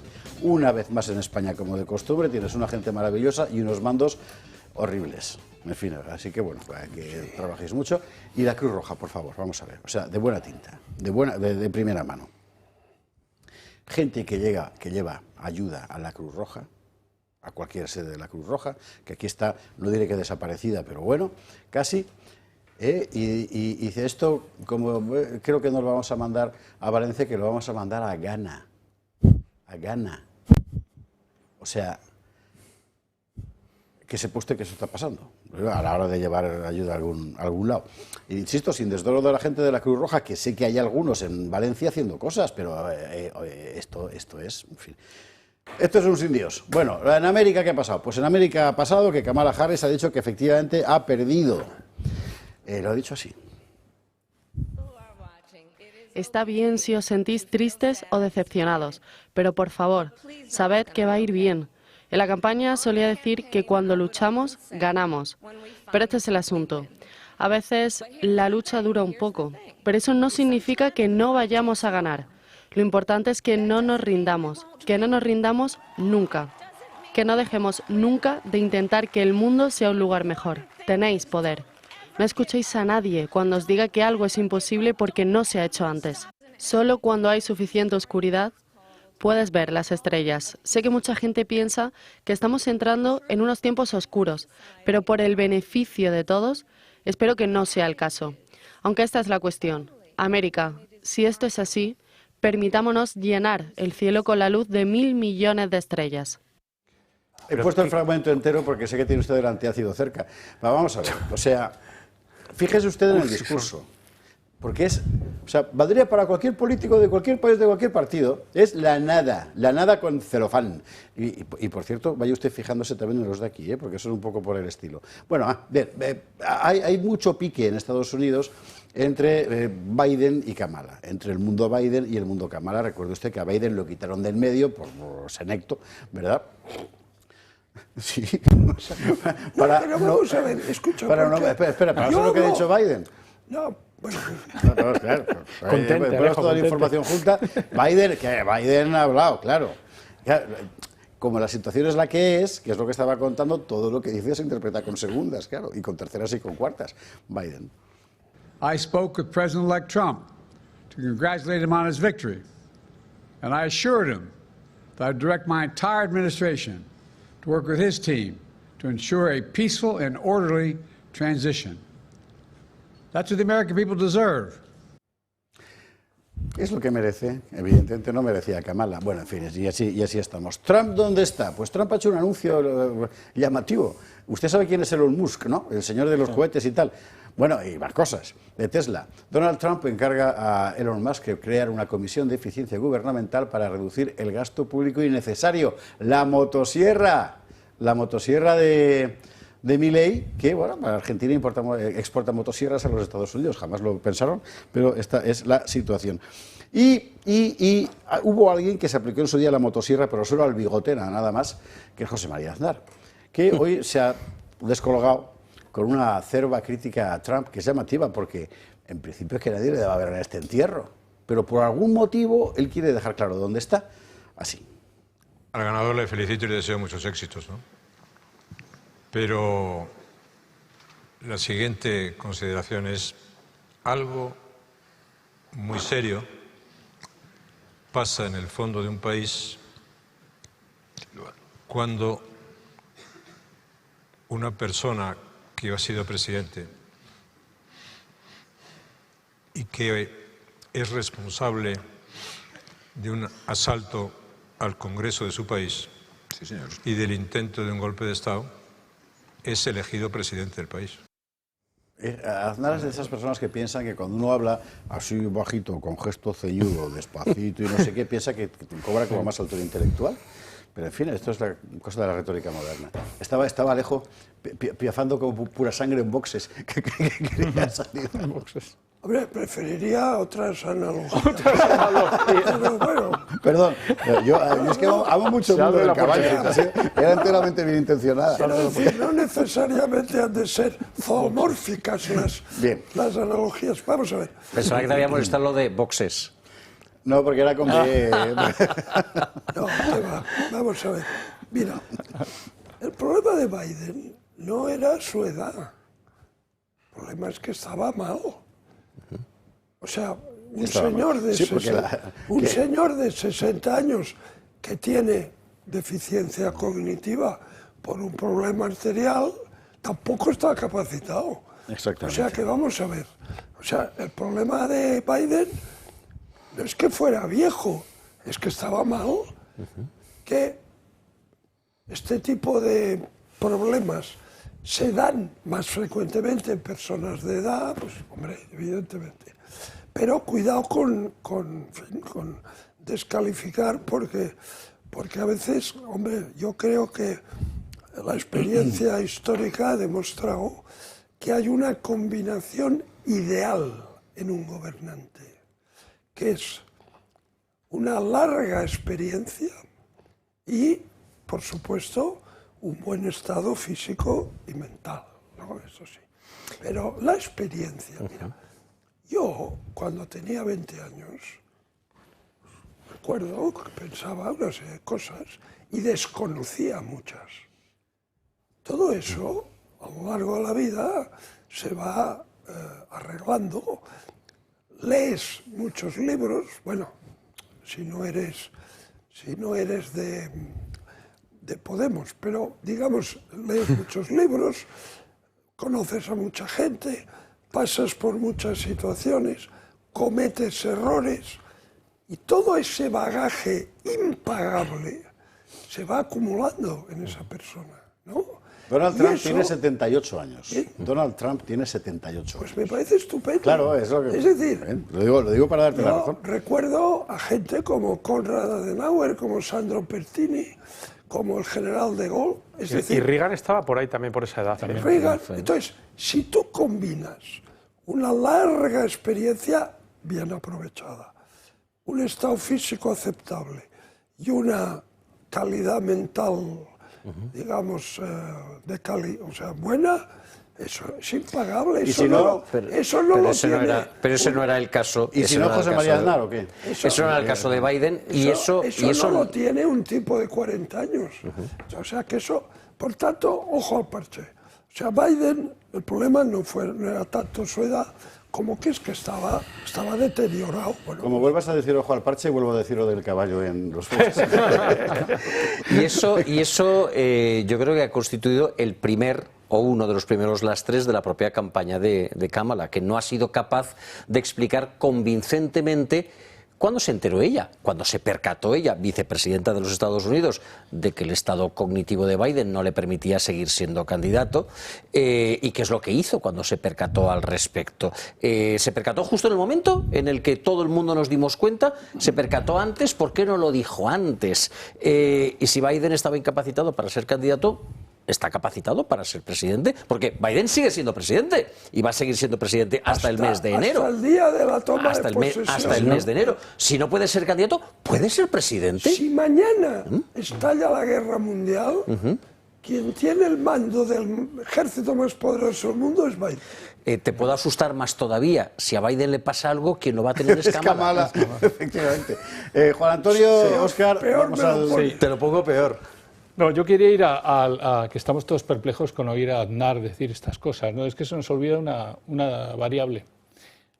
Una vez más en España, como de costumbre, tienes una gente maravillosa y unos mandos horribles. En fin, así que bueno, para que trabajéis mucho. Y la Cruz Roja, por favor, vamos a ver. O sea, de buena tinta, de primera mano. Gente que lleva ayuda a la Cruz Roja, a cualquier sede de la Cruz Roja, que aquí está, no diré que desaparecida, pero bueno, casi. Y dice esto, como creo que nos lo vamos a mandar a Valencia, que lo vamos a mandar a Ghana. A Ghana. O sea, que sepa usted que eso está pasando a la hora de llevar ayuda a algún lado. Y insisto, sin desdoro de la gente de la Cruz Roja, que sé que hay algunos en Valencia haciendo cosas, pero esto es, en fin. Esto es un sin Dios. Bueno, ¿en América qué ha pasado? Pues en América ha pasado que Kamala Harris ha dicho que efectivamente ha perdido. Lo ha dicho así. Está bien si os sentís tristes o decepcionados, pero por favor, sabed que va a ir bien. En la campaña solía decir que cuando luchamos, ganamos. Pero este es el asunto. A veces la lucha dura un poco, pero eso no significa que no vayamos a ganar. Lo importante es que no nos rindamos nunca. Que no dejemos nunca de intentar que el mundo sea un lugar mejor. Tenéis poder. No escuchéis a nadie cuando os diga que algo es imposible porque no se ha hecho antes. Solo cuando hay suficiente oscuridad puedes ver las estrellas. Sé que mucha gente piensa que estamos entrando en unos tiempos oscuros, pero por el beneficio de todos, espero que no sea el caso. Aunque esta es la cuestión. América, si esto es así, permitámonos llenar el cielo con la luz de 1000 millones de estrellas. He puesto el fragmento entero porque sé que tiene usted el antiácido cerca. Pero vamos a ver, o sea, fíjese usted en el discurso, porque valdría para cualquier político de cualquier país, de cualquier partido, es la nada con celofán. Y por cierto, vaya usted fijándose también en los de aquí, porque eso es un poco por el estilo. Bueno, hay mucho pique en Estados Unidos entre Biden y Kamala, entre el mundo Biden y el mundo Kamala. Recuerde usted que a Biden lo quitaron del medio por senecto, ¿verdad? Sí. Pero vamos a ver, escucha. Espera, para eso lo que ha dicho Biden. No, bueno. No, claro. Ponemos toda la información junta. Biden ha hablado, claro. Como la situación es la que es lo que estaba contando, todo lo que dice se interpreta con segundas, claro, y con terceras y con cuartas. Biden. I spoke with President-elect Trump to congratulate him on his victory, and I assured him that I'd direct my entire administration to work with his team to ensure a peaceful and orderly transition. That's what the American people deserve. Es lo que merece, evidentemente no merecía Kamala. Bueno, en fin, y así estamos. ¿Trump dónde está? Pues Trump ha hecho un anuncio llamativo. Usted sabe quién es Elon Musk, ¿no? El señor de los cohetes y tal. Bueno, y más cosas, de Tesla. Donald Trump encarga a Elon Musk de crear una comisión de eficiencia gubernamental para reducir el gasto público innecesario. La motosierra de Milei, que bueno, para Argentina exporta motosierras a los Estados Unidos, jamás lo pensaron, pero esta es la situación. Y hubo alguien que se aplicó en su día la motosierra, pero solo al bigotera, nada más, que es José María Aznar, que hoy se ha descolgado con una acerba crítica a Trump, que es llamativa, porque en principio es que nadie le va a ver en este entierro, pero por algún motivo él quiere dejar claro dónde está, así. Al ganador le felicito y le deseo muchos éxitos, ¿no? Pero la siguiente consideración es: algo muy serio pasa en el fondo de un país cuando una persona que ha sido presidente y que es responsable de un asalto al Congreso de su país y del intento de un golpe de Estado es elegido presidente del país. Aznar es de esas personas que piensan que cuando uno habla así bajito, con gesto ceñudo, despacito y no sé qué, piensa que cobra como más altura intelectual. Pero en fin, esto es la cosa de la retórica moderna. Estaba Alejo piafando como pura sangre en boxes, que quería salir de boxes. Hombre, preferiría otras analogías. Pero bueno. Perdón, yo es que amo mucho el mundo del caballo. Era enteramente bien intencionada. Quiero decir, no necesariamente han de ser zoomórficas las analogías. Vamos a ver. Pensaba que te había molestado lo de boxes. No, porque era como que... No, te va. Vamos a ver. Mira, el problema de Biden no era su edad. El problema es que estaba mal. O sea, un señor de 60 años que tiene deficiencia cognitiva por un problema arterial tampoco está capacitado. Exactamente. O sea que vamos a ver. O sea, el problema de Biden no es que fuera viejo, es que estaba mal. Que este tipo de problemas se dan más frecuentemente en personas de edad, pues hombre, evidentemente. Pero cuidado con descalificar porque a veces, hombre, yo creo que la experiencia histórica ha demostrado que hay una combinación ideal en un gobernante, que es una larga experiencia y, por supuesto, un buen estado físico y mental, ¿no? Eso sí. Pero la experiencia, mira, yo cuando tenía 20 años, recuerdo que pensaba una serie de cosas y desconocía muchas. Todo eso, a lo largo de la vida, se va arreglando. Lees muchos libros, bueno, si no eres de Podemos, pero digamos, lees muchos libros, conoces a mucha gente, pasas por muchas situaciones, cometes errores y todo ese bagaje impagable se va acumulando en esa persona, ¿no? Donald Trump tiene 78 años. ¿Eh? Donald Trump tiene 78 años. Pues me parece estupendo. Claro, es lo que... Es decir... Bien, lo digo para darte la razón. Recuerdo a gente como Konrad Adenauer, como Sandro Pertini, como el general de Gaulle. Es decir, y Reagan estaba por ahí también, por esa edad. También. Reagan. Entonces, si tú combinas una larga experiencia bien aprovechada, un estado físico aceptable y una calidad mental, digamos, o sea, buena, eso es impagable. Eso pero ese no era el caso. ¿Y si no, José María Aznar o qué? Eso no era el caso de Biden. Eso no lo tiene un tipo de 40 años. O sea, que eso, por tanto, ojo al parche. O sea, Biden, el problema no era tanto su edad, como que es que estaba deteriorado. Bueno, como vuelvas a decir ojo al parche, vuelvo a decir lo del caballo en los juegos. y eso yo creo que ha constituido el primer o uno de los primeros lastres de la propia campaña de Kamala, que no ha sido capaz de explicar convincentemente ¿Cuándo se enteró ella? Cuando se percató ella, vicepresidenta de los Estados Unidos, de que el estado cognitivo de Biden no le permitía seguir siendo candidato. ¿Y qué es lo que hizo cuando se percató al respecto? ¿Se percató justo en el momento en el que todo el mundo nos dimos cuenta? ¿Se percató antes? ¿Por qué no lo dijo antes? Y si Biden estaba incapacitado para ser candidato, está capacitado para ser presidente, porque Biden sigue siendo presidente y va a seguir siendo presidente hasta el mes de enero. Hasta el día de la toma de posesión. Hasta el mes de enero. Si no puede ser candidato, ¿puede ser presidente? Si mañana estalla la guerra mundial, quien tiene el mando del ejército más poderoso del mundo es Biden. Te puedo asustar más todavía. Si a Biden le pasa algo, quien lo va a tener es Kamala. Efectivamente. Juan Antonio, Óscar, te lo pongo peor. No, yo quería ir a que estamos todos perplejos con oír a Aznar decir estas cosas, ¿no? Es que se nos olvida una variable.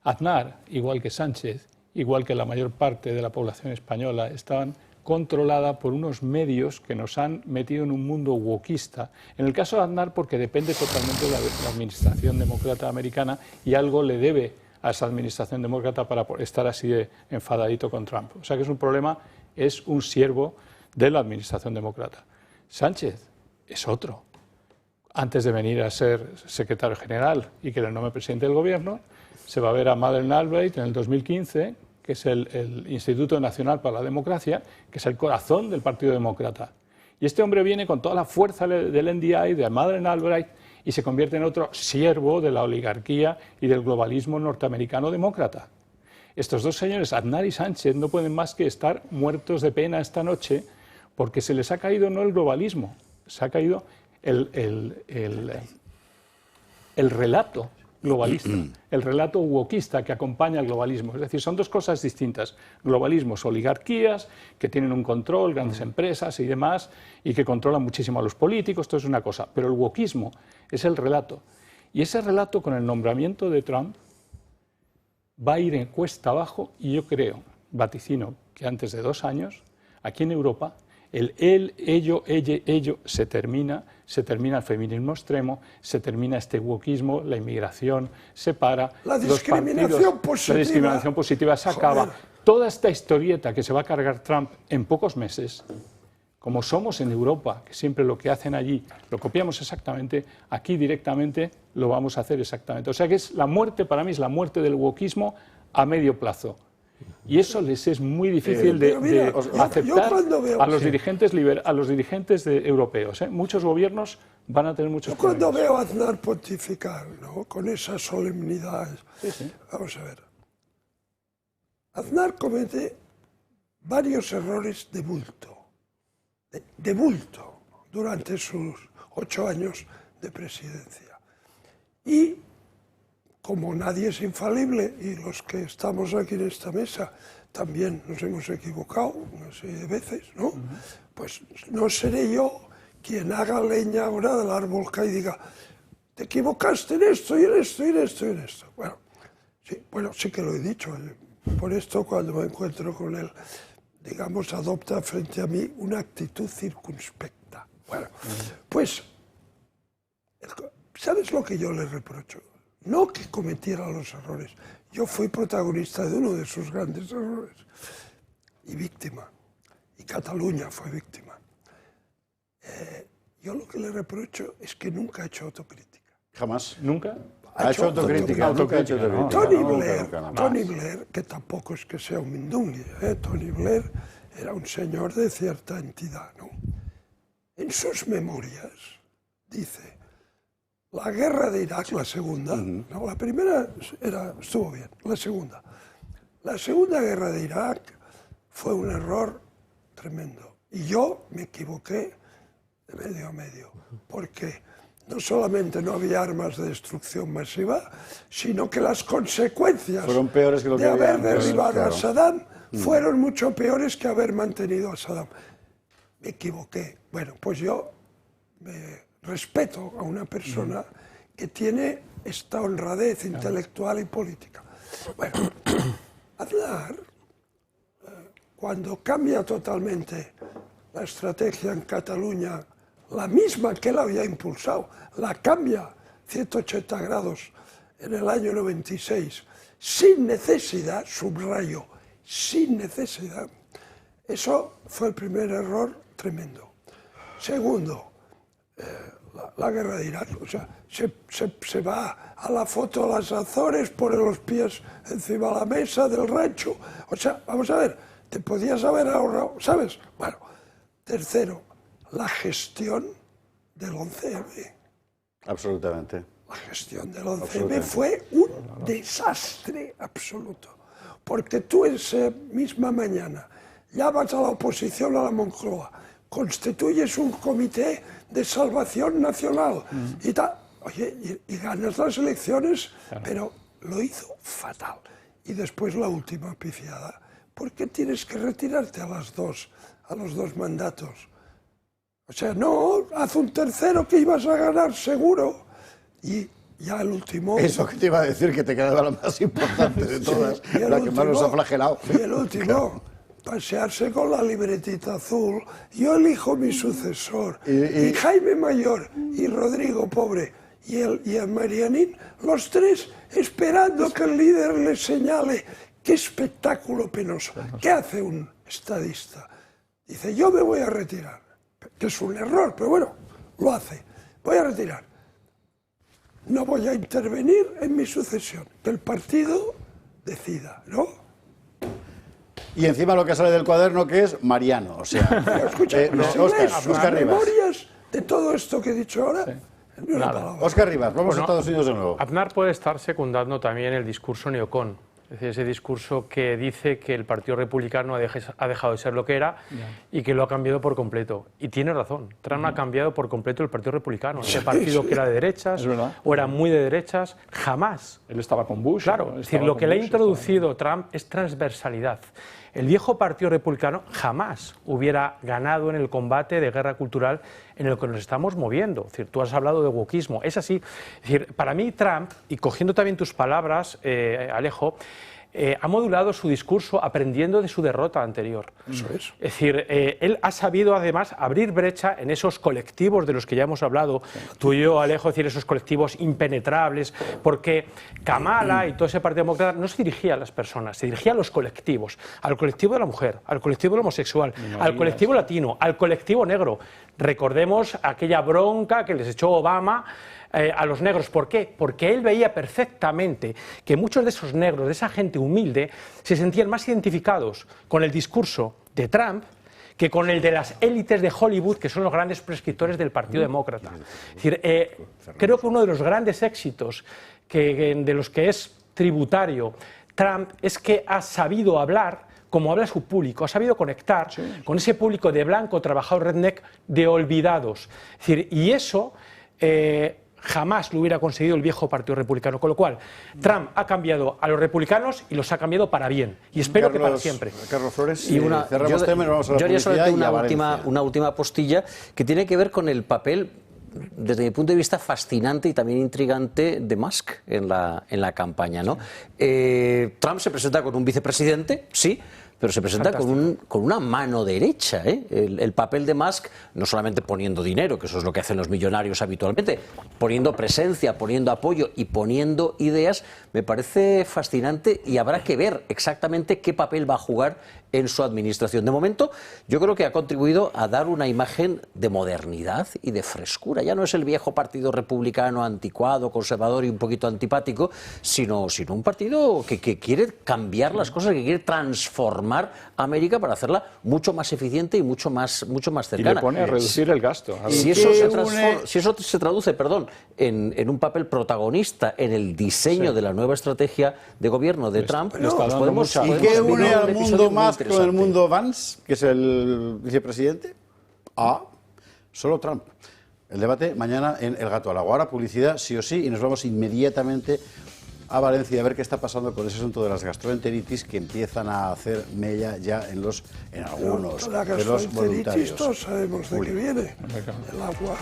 Aznar, igual que Sánchez, igual que la mayor parte de la población española, estaban controlada por unos medios que nos han metido en un mundo wokista. En el caso de Aznar, porque depende totalmente de la administración demócrata americana y algo le debe a esa administración demócrata para estar así de enfadadito con Trump. O sea que es un problema, es un siervo de la administración demócrata. Sánchez es otro. Antes de venir a ser secretario general y que le nombre presidente del gobierno, se va a ver a Madeleine Albright en el 2015, que es el Instituto Nacional para la Democracia, que es el corazón del Partido Demócrata. Y este hombre viene con toda la fuerza del NDI, de Madeleine Albright, y se convierte en otro siervo de la oligarquía y del globalismo norteamericano demócrata. Estos dos señores, Aznar y Sánchez, no pueden más que estar muertos de pena esta noche, porque se les ha caído no el globalismo, se ha caído el relato globalista, el relato wokista que acompaña al globalismo. Es decir, son dos cosas distintas. Globalismos, oligarquías, que tienen un control, grandes empresas y demás, y que controlan muchísimo a los políticos, esto es una cosa. Pero el wokismo es el relato. Y ese relato, con el nombramiento de Trump, va a ir en cuesta abajo, y yo creo, vaticino, que antes de 2 años, aquí en Europa, el él, ello se termina el feminismo extremo, se termina este wokismo, la inmigración se para, la discriminación positiva. La discriminación positiva se acaba. Toda esta historieta que se va a cargar Trump en pocos meses, como somos en Europa, que siempre lo que hacen allí lo copiamos exactamente, aquí directamente lo vamos a hacer exactamente. O sea que es la muerte, para mí es la muerte del wokismo a medio plazo. Y eso les es muy difícil de aceptar a los dirigentes europeos. Muchos gobiernos van a tener muchos problemas. Cuando veo a Aznar pontificar, ¿no?, con esas solemnidades, vamos a ver. Aznar comete varios errores de bulto, durante sus 8 años de presidencia. Y como nadie es infalible, y los que estamos aquí en esta mesa también nos hemos equivocado una serie de veces, ¿no? Pues no seré yo quien haga leña ahora del árbol que y diga, te equivocaste en esto y en esto y en esto y en esto. Bueno, sí que lo he dicho. Por esto, cuando me encuentro con él, digamos, adopta frente a mí una actitud circunspecta. Bueno, pues, ¿sabes lo que yo le reprocho? No que cometiera los errores. Yo fui protagonista de uno de sus grandes errores y víctima. Y Cataluña fue víctima. Yo lo que le reprocho es que nunca ha hecho autocrítica. Jamás. ¿Nunca? Ha hecho autocrítica. Tony Blair, que tampoco es que sea un mindungui, Tony Blair era un señor de cierta entidad, ¿no? En sus memorias dice: la guerra de Irak, la segunda, no, la primera estuvo bien, la segunda guerra de Irak fue un error tremendo. Y yo me equivoqué de medio a medio, porque no solamente no había armas de destrucción masiva, sino que las consecuencias fueron peores que lo que de haber había antes, derribado claro. a Saddam fueron mucho peores que haber mantenido a Saddam. Me equivoqué. Bueno, pues yo respeto a una persona que tiene esta honradez intelectual y política. Bueno, Aznar, cuando cambia totalmente la estrategia en Cataluña, la misma que él había impulsado, la cambia 180 grados en el año 96, sin necesidad, subrayo, sin necesidad. Eso fue el primer error tremendo. Segundo, la guerra de Irak, o sea, se va a la foto a las Azores, pone los pies encima de la mesa del rancho. O sea, vamos a ver, te podías haber ahorrado, ¿sabes? Bueno, tercero, la gestión del 11M. Absolutamente. La gestión del 11M fue un desastre absoluto. Porque tú esa misma mañana llamas a la oposición a la Moncloa, constituyes un comité de salvación nacional y tal. Oye, y ganas las elecciones, pero lo hizo fatal. Y después la última pifiada. ¿Por qué tienes que retirarte a los dos mandatos? O sea, no, haz un tercero que ibas a ganar seguro. Y ya el último... Eso que te iba a decir, que te quedaba la más importante de todas, sí, la que más nos ha flagelado. Y el último, pasearse con la libretita azul. Yo elijo mi sucesor. Y Jaime Mayor y Rodrigo Pobre y el Marianín, los tres esperando que el líder les señale. ¡Qué espectáculo penoso! ¿Qué hace un estadista? Dice, yo me voy a retirar. Que es un error, pero bueno, lo hace. Voy a retirar. No voy a intervenir en mi sucesión. Que el partido decida, ¿no? Y encima lo que sale del cuaderno, que es Mariano. O sea, escucha, Óscar Rivas. Memorias de todo esto que he dicho ahora. Sí. Óscar Rivas, vamos a Estados Unidos de nuevo. Aznar puede estar secundando también el discurso neocon. Es decir, ese discurso que dice que el Partido Republicano ha dejado de ser lo que era y que lo ha cambiado por completo. Y tiene razón, Trump ha cambiado por completo el Partido Republicano. Ese partido que era de derechas o era muy de derechas, jamás. Él estaba con Bush. Claro, es decir, lo que le ha introducido Trump es transversalidad. El viejo Partido Republicano jamás hubiera ganado en el combate de guerra cultural en el que nos estamos moviendo. Es decir, tú has hablado de wokismo, es así. Es decir, para mí Trump, y cogiendo también tus palabras, Alejo, ha modulado su discurso aprendiendo de su derrota anterior. Eso es. Es decir, él ha sabido además abrir brecha en esos colectivos de los que ya hemos hablado, tú y yo, Alejo, es decir, esos colectivos impenetrables, porque Kamala y todo ese Partido Demócrata no se dirigía a las personas, se dirigía a los colectivos, al colectivo de la mujer, al colectivo del homosexual, al colectivo latino, al colectivo negro. Recordemos aquella bronca que les echó Obama a los negros. ¿Por qué? Porque él veía perfectamente que muchos de esos negros, de esa gente humilde, se sentían más identificados con el discurso de Trump que con el de las élites de Hollywood, que son los grandes prescriptores del Partido Demócrata. Es decir, creo que uno de los grandes éxitos de los que es tributario Trump es que ha sabido hablar como habla su público, ha sabido conectar con ese público de blanco, trabajador redneck, de olvidados. Es decir, y eso jamás lo hubiera conseguido el viejo Partido Republicano. Con lo cual, Trump ha cambiado a los republicanos y los ha cambiado para bien. Y espero que para siempre. Carlos Flores, y cerramos tema y vamos a la publicidad y a Valencia. Una última postilla que tiene que ver con el papel, desde mi punto de vista, fascinante y también intrigante de Musk en la campaña, ¿no? Trump se presenta con un vicepresidente, sí, pero se presenta con una mano derecha. El papel de Musk, no solamente poniendo dinero, que eso es lo que hacen los millonarios habitualmente, poniendo presencia, poniendo apoyo y poniendo ideas, me parece fascinante y habrá que ver exactamente qué papel va a jugar en su administración. De momento, yo creo que ha contribuido a dar una imagen de modernidad y de frescura. Ya no es el viejo partido republicano anticuado, conservador y un poquito antipático, sino un partido que quiere cambiar las cosas, que quiere transformar América para hacerla mucho más eficiente y mucho más cercana. Y le pone a reducir el gasto. Si eso se traduce, en un papel protagonista en el diseño de la nueva estrategia de gobierno de Trump, ¿y qué une al mundo más con el mundo Vance, que es el vicepresidente? Solo Trump. El debate mañana en El Gato al Agua. Ahora publicidad, sí o sí, y nos vamos inmediatamente a Valencia a ver qué está pasando con ese asunto de las gastroenteritis que empiezan a hacer mella ya en algunos de los voluntarios. Todos sabemos de qué viene. El agua.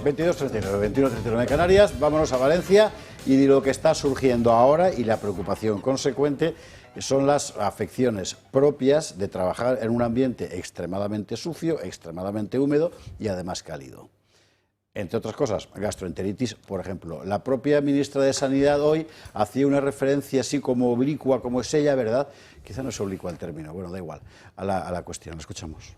22:39, 21:39 en Canarias. Vámonos a Valencia y de lo que está surgiendo ahora y la preocupación consecuente son las afecciones propias de trabajar en un ambiente extremadamente sucio, extremadamente húmedo y además cálido. entre otras cosas, gastroenteritis, por ejemplo. La propia ministra de Sanidad hoy hacía una referencia así como oblicua, como es ella, ¿verdad? Quizá no es oblicua el término, bueno, da igual, a la cuestión. La escuchamos.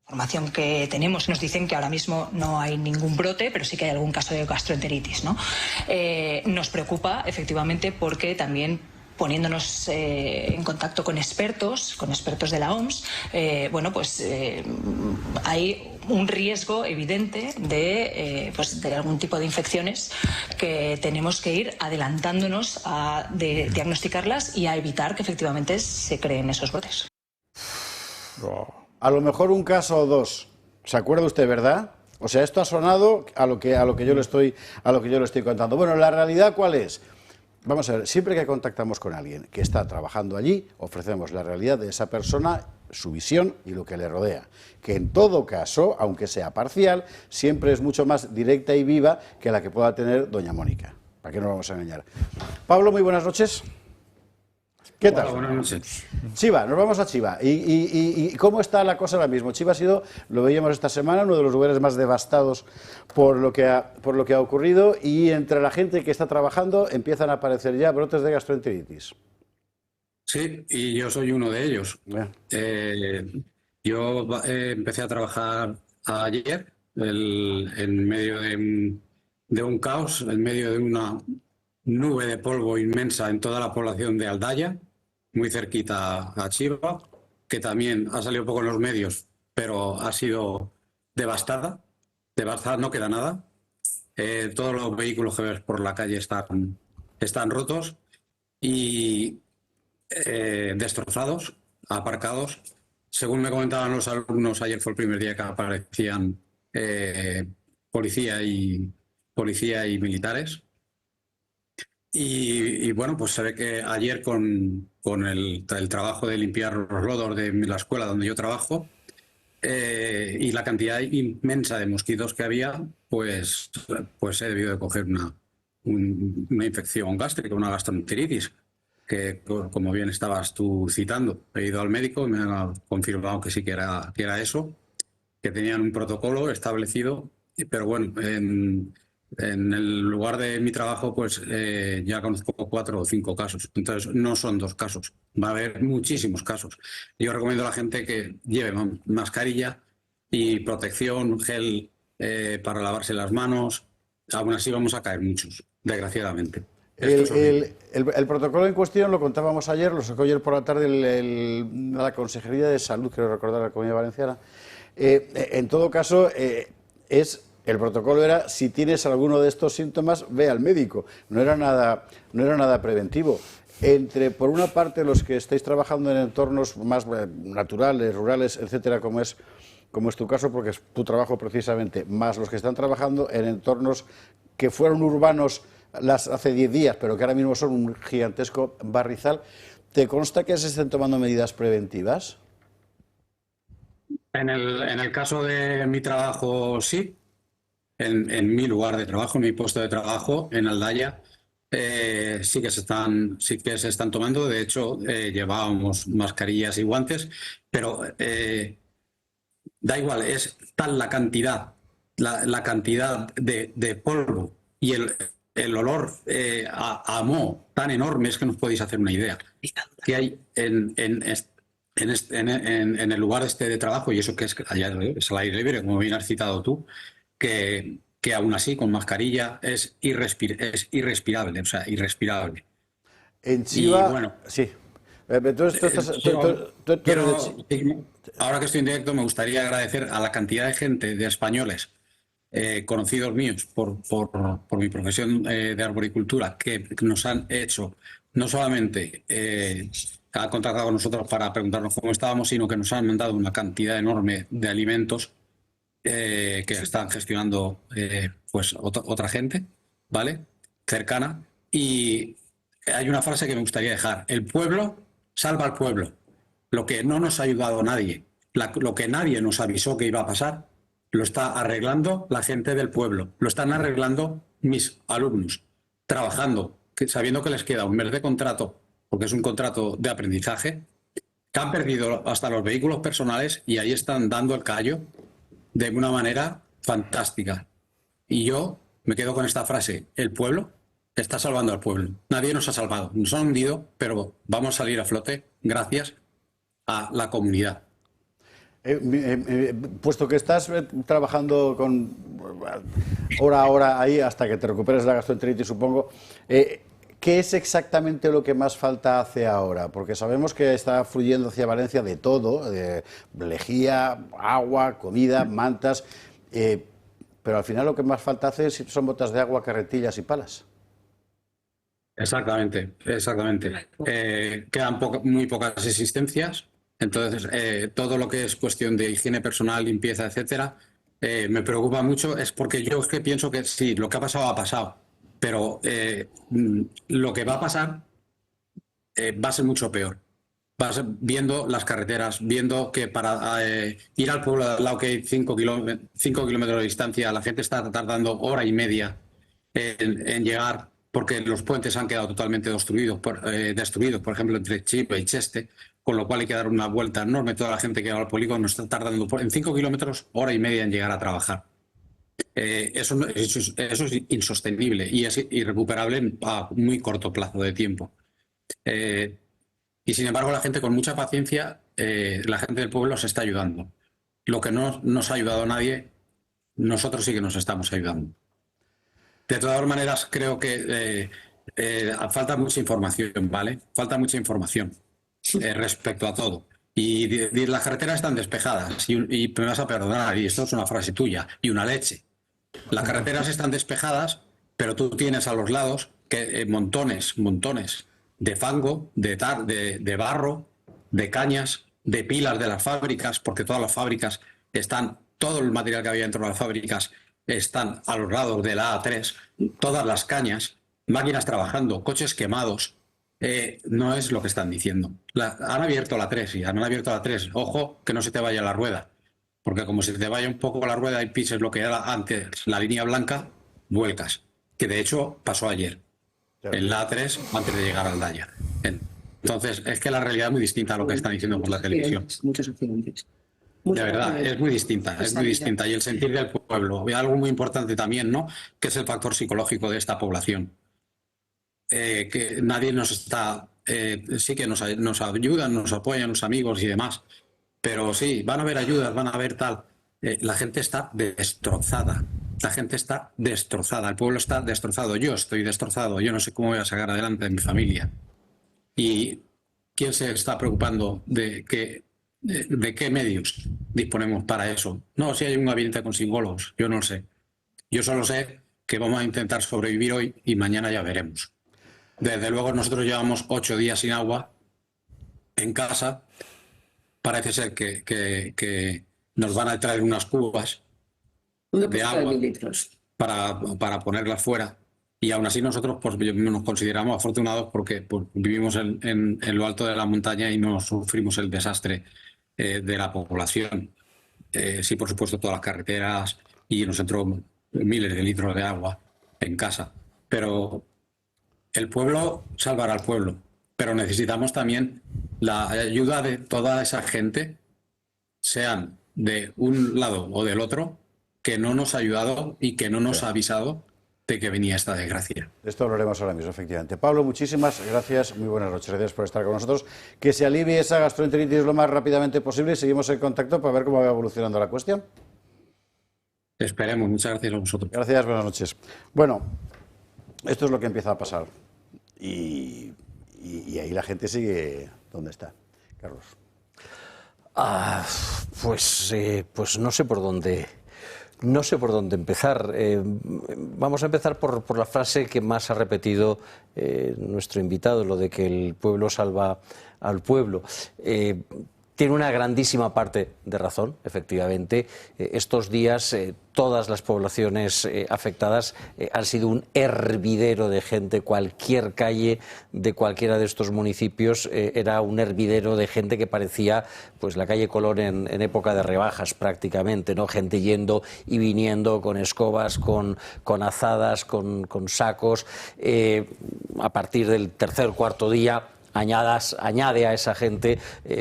La información que tenemos nos dicen que ahora mismo no hay ningún brote, pero sí que hay algún caso de gastroenteritis, ¿no? Nos preocupa, efectivamente, porque también poniéndonos en contacto con expertos de la OMS, bueno, pues hay un riesgo evidente de algún tipo de infecciones que tenemos que ir adelantándonos a diagnosticarlas y a evitar que efectivamente se creen esos brotes. A lo mejor un caso o dos. ¿Se acuerda usted, verdad? O sea, esto ha sonado a lo que yo le estoy contando. Bueno, la realidad, ¿cuál es? Vamos a ver, siempre que contactamos con alguien que está trabajando allí, ofrecemos la realidad de esa persona, su visión y lo que le rodea, que en todo caso, aunque sea parcial, siempre es mucho más directa y viva que la que pueda tener doña Mónica. ¿Para qué nos vamos a engañar? Pablo, muy buenas noches. ¿Qué tal? Hola, buenas noches. Chiva, nos vamos a Chiva. ¿Y cómo está la cosa ahora mismo? Chiva ha sido, lo veíamos esta semana, uno de los lugares más devastados por lo que ha ocurrido, y entre la gente que está trabajando empiezan a aparecer ya brotes de gastroenteritis. Sí, y yo soy uno de ellos. Yo empecé a trabajar ayer en medio de un caos, en medio de una nube de polvo inmensa en toda la población de Aldaya, muy cerquita a Chiva, que también ha salido poco en los medios, pero ha sido devastada, no queda nada. Todos los vehículos que ves por la calle están rotos y destrozados, aparcados. Según me comentaban los alumnos, ayer fue el primer día que aparecían policía y militares. Y bueno, pues se ve que ayer con el trabajo de limpiar los lodos de la escuela donde yo trabajo y la cantidad inmensa de mosquitos que había, pues he debido de coger una infección gástrica, una gastroenteritis, que como bien estabas tú citando. He ido al médico y me han confirmado que sí que era eso, que tenían un protocolo establecido, pero bueno, en el lugar de mi trabajo, pues ya conozco 4 o 5 casos. Entonces, no son 2 casos. Va a haber muchísimos casos. Yo recomiendo a la gente que lleve mascarilla y protección, gel para lavarse las manos. Aún así vamos a caer muchos, desgraciadamente. El protocolo en cuestión lo contábamos ayer, lo sacó ayer por la tarde la Consejería de Salud, creo recordar, la Comunidad Valenciana. En todo caso, el protocolo era, si tienes alguno de estos síntomas, ve al médico. No era nada preventivo. Por una parte, los que estáis trabajando en entornos más naturales, rurales, etcétera, como es tu caso, porque es tu trabajo precisamente, más los que están trabajando en entornos que fueron urbanos hace 10 días, pero que ahora mismo son un gigantesco barrizal, ¿te consta que se estén tomando medidas preventivas? En el caso de mi trabajo, sí. En mi lugar de trabajo, en mi puesto de trabajo, en Aldaya, sí que se están tomando. De hecho, llevábamos mascarillas y guantes, pero da igual, es tal la cantidad de polvo y el olor a moho tan enorme, es que no os podéis hacer una idea, que hay en el lugar de trabajo, y eso que es al aire libre, como bien has citado tú, que aún así con mascarilla es irrespirable, o sea, irrespirable. En Chiva, y bueno, sí. Entonces, ahora que estoy en directo, me gustaría agradecer a la cantidad de gente, de españoles, conocidos míos por mi profesión de arboricultura, que nos han hecho, no solamente han contactado con nosotros para preguntarnos cómo estábamos, sino que nos han mandado una cantidad enorme de alimentos que están gestionando pues otra gente, ¿vale? Cercana. Y hay una frase que me gustaría dejar: el pueblo salva al pueblo. Lo que no nos ha ayudado nadie, lo que nadie nos avisó que iba a pasar, lo está arreglando la gente del pueblo, lo están arreglando mis alumnos, trabajando, sabiendo que les queda un mes de contrato, porque es un contrato de aprendizaje, que han perdido hasta los vehículos personales y ahí están dando el callo de una manera fantástica. Y yo me quedo con esta frase: el pueblo está salvando al pueblo. Nadie nos ha salvado, nos han hundido, pero vamos a salir a flote gracias a la comunidad. Puesto que estás trabajando con hora a hora ahí hasta que te recuperes de la gastroenteritis, supongo, ¿qué es exactamente lo que más falta hace ahora? Porque sabemos que está fluyendo hacia Valencia de todo, de lejía, agua, comida, mantas, pero al final lo que más falta hace son botas de agua, carretillas y palas. Exactamente, exactamente. Quedan muy pocas existencias, entonces todo lo que es cuestión de higiene personal, limpieza, etcétera, me preocupa mucho. Es porque yo es que pienso que sí, lo que ha pasado, pero lo que va a pasar va a ser mucho peor. Vas viendo las carreteras, viendo que para ir al pueblo de al lado, que hay 5 kilómetros de distancia, la gente está tardando hora y media en llegar, porque los puentes han quedado totalmente destruidos, por ejemplo, entre Chiva y Cheste, con lo cual hay que dar una vuelta enorme. Toda la gente que va al polígono está tardando en 5 kilómetros hora y media en llegar a trabajar. Eso es insostenible y es irrecuperable a muy corto plazo de tiempo. Y sin embargo, la gente con mucha paciencia, la gente del pueblo se está ayudando. Lo que no nos ha ayudado a nadie, nosotros sí que nos estamos ayudando. De todas maneras, creo que falta mucha información, ¿vale? Falta mucha información respecto a todo. Y las carreteras están despejadas, y me vas a perdonar, y esto es una frase tuya, y una leche. Las carreteras están despejadas, pero tú tienes a los lados montones de fango, de barro, de cañas, de pilas de las fábricas, porque todas las fábricas todo el material que había dentro de las fábricas están a los lados de la A3, todas las cañas, máquinas trabajando, coches quemados. No es lo que están diciendo. Han abierto la 3 y han abierto la 3. Ojo, que no se te vaya la rueda, porque como se te vaya un poco la rueda y pises lo que era antes la línea blanca, vuelcas, que de hecho pasó ayer en la A3 antes de llegar al Daya. Entonces, es que la realidad es muy distinta a lo que están diciendo por la televisión. Muchos accidentes. De verdad, es muy distinta, es muy distinta. Y el sentir del pueblo, y algo muy importante también, ¿no?, que es el factor psicológico de esta población. Que nadie nos está... sí que nos ayudan, nos apoyan los amigos y demás, pero sí, van a haber ayudas, van a haber tal. La gente está destrozada. La gente está destrozada, el pueblo está destrozado, yo estoy destrozado, yo no sé cómo voy a sacar adelante a mi familia. ¿Y quién se está preocupando de qué medios disponemos para eso? No, si hay un gabinete con psicólogos, yo no lo sé. Yo solo sé que vamos a intentar sobrevivir hoy y mañana ya veremos. Desde luego nosotros llevamos 8 días sin agua en casa. Parece ser que nos van a traer unas cubas de agua para ponerlas fuera, y aún así nosotros pues nos consideramos afortunados porque vivimos en lo alto de la montaña y no sufrimos el desastre de la población. Sí, por supuesto, todas las carreteras, y nos entró miles de litros de agua en casa, pero el pueblo salvará al pueblo, pero necesitamos también la ayuda de toda esa gente, sean de un lado o del otro, que no nos ha ayudado y que no nos ha avisado de que venía esta desgracia. De esto hablaremos ahora mismo, efectivamente. Pablo, muchísimas gracias, muy buenas noches, gracias por estar con nosotros. Que se alivie esa gastroenteritis lo más rápidamente posible y seguimos en contacto para ver cómo va evolucionando la cuestión. Esperemos, muchas gracias a vosotros. Gracias, buenas noches. Bueno, esto es lo que empieza a pasar y ahí la gente sigue donde está. Carlos. Pues no sé por dónde... No sé por dónde empezar. Vamos a empezar por la frase que más ha repetido nuestro invitado, lo de que el pueblo salva al pueblo. Tiene una grandísima parte de razón, efectivamente. Estos días todas las poblaciones afectadas han sido un hervidero de gente. Cualquier calle de cualquiera de estos municipios era un hervidero de gente que parecía pues la calle Colón en época de rebajas prácticamente, ¿no? Gente yendo y viniendo con escobas, con azadas, con sacos. A partir del tercer o cuarto día añade a esa gente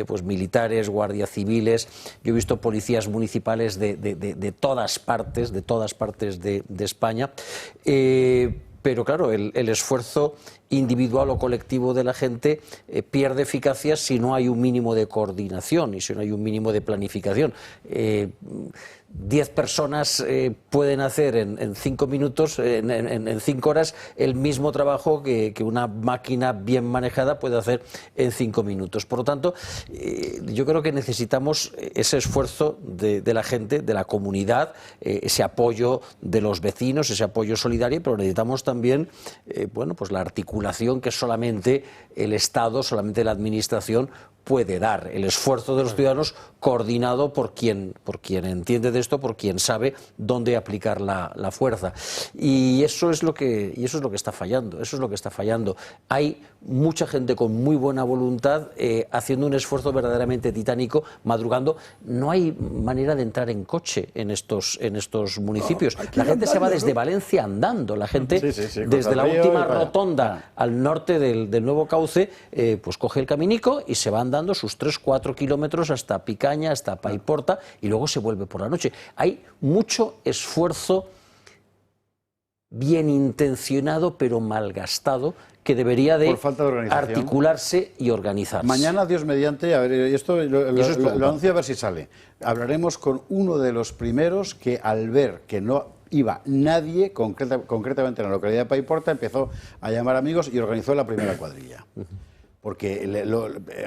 pues militares, guardias civiles. Yo he visto policías municipales de todas partes de España. Pero claro, el esfuerzo individual o colectivo de la gente pierde eficacia si no hay un mínimo de coordinación y si no hay un mínimo de planificación. 10 personas pueden hacer en 5 minutos, en 5 horas, el mismo trabajo que una máquina bien manejada puede hacer en 5 minutos. Por lo tanto, yo creo que necesitamos ese esfuerzo de la gente, de la comunidad, ese apoyo de los vecinos, ese apoyo solidario, pero necesitamos también bueno, pues la articulación que solamente el Estado, solamente la Administración puede dar, el esfuerzo de los ciudadanos coordinado por quien entiende de esto, por quien sabe dónde aplicar la fuerza. Y eso es lo que está fallando, Hay mucha gente con muy buena voluntad haciendo un esfuerzo verdaderamente titánico, madrugando. No hay manera de entrar en coche en estos municipios. La gente se va desde Valencia andando, la gente desde la última rotonda al norte del nuevo cauce, pues coge el caminico y se va andando sus 3-4 kilómetros hasta Picaña, hasta Paiporta, y luego se vuelve por la noche. Hay mucho esfuerzo bien intencionado pero malgastado que debería de articularse y organizarse. Mañana, Dios mediante, a ver, esto lo anuncio a ver si sale. Hablaremos con uno de los primeros que, al ver que no iba nadie, concretamente en la localidad de Paiporta, empezó a llamar amigos y organizó la primera cuadrilla. Porque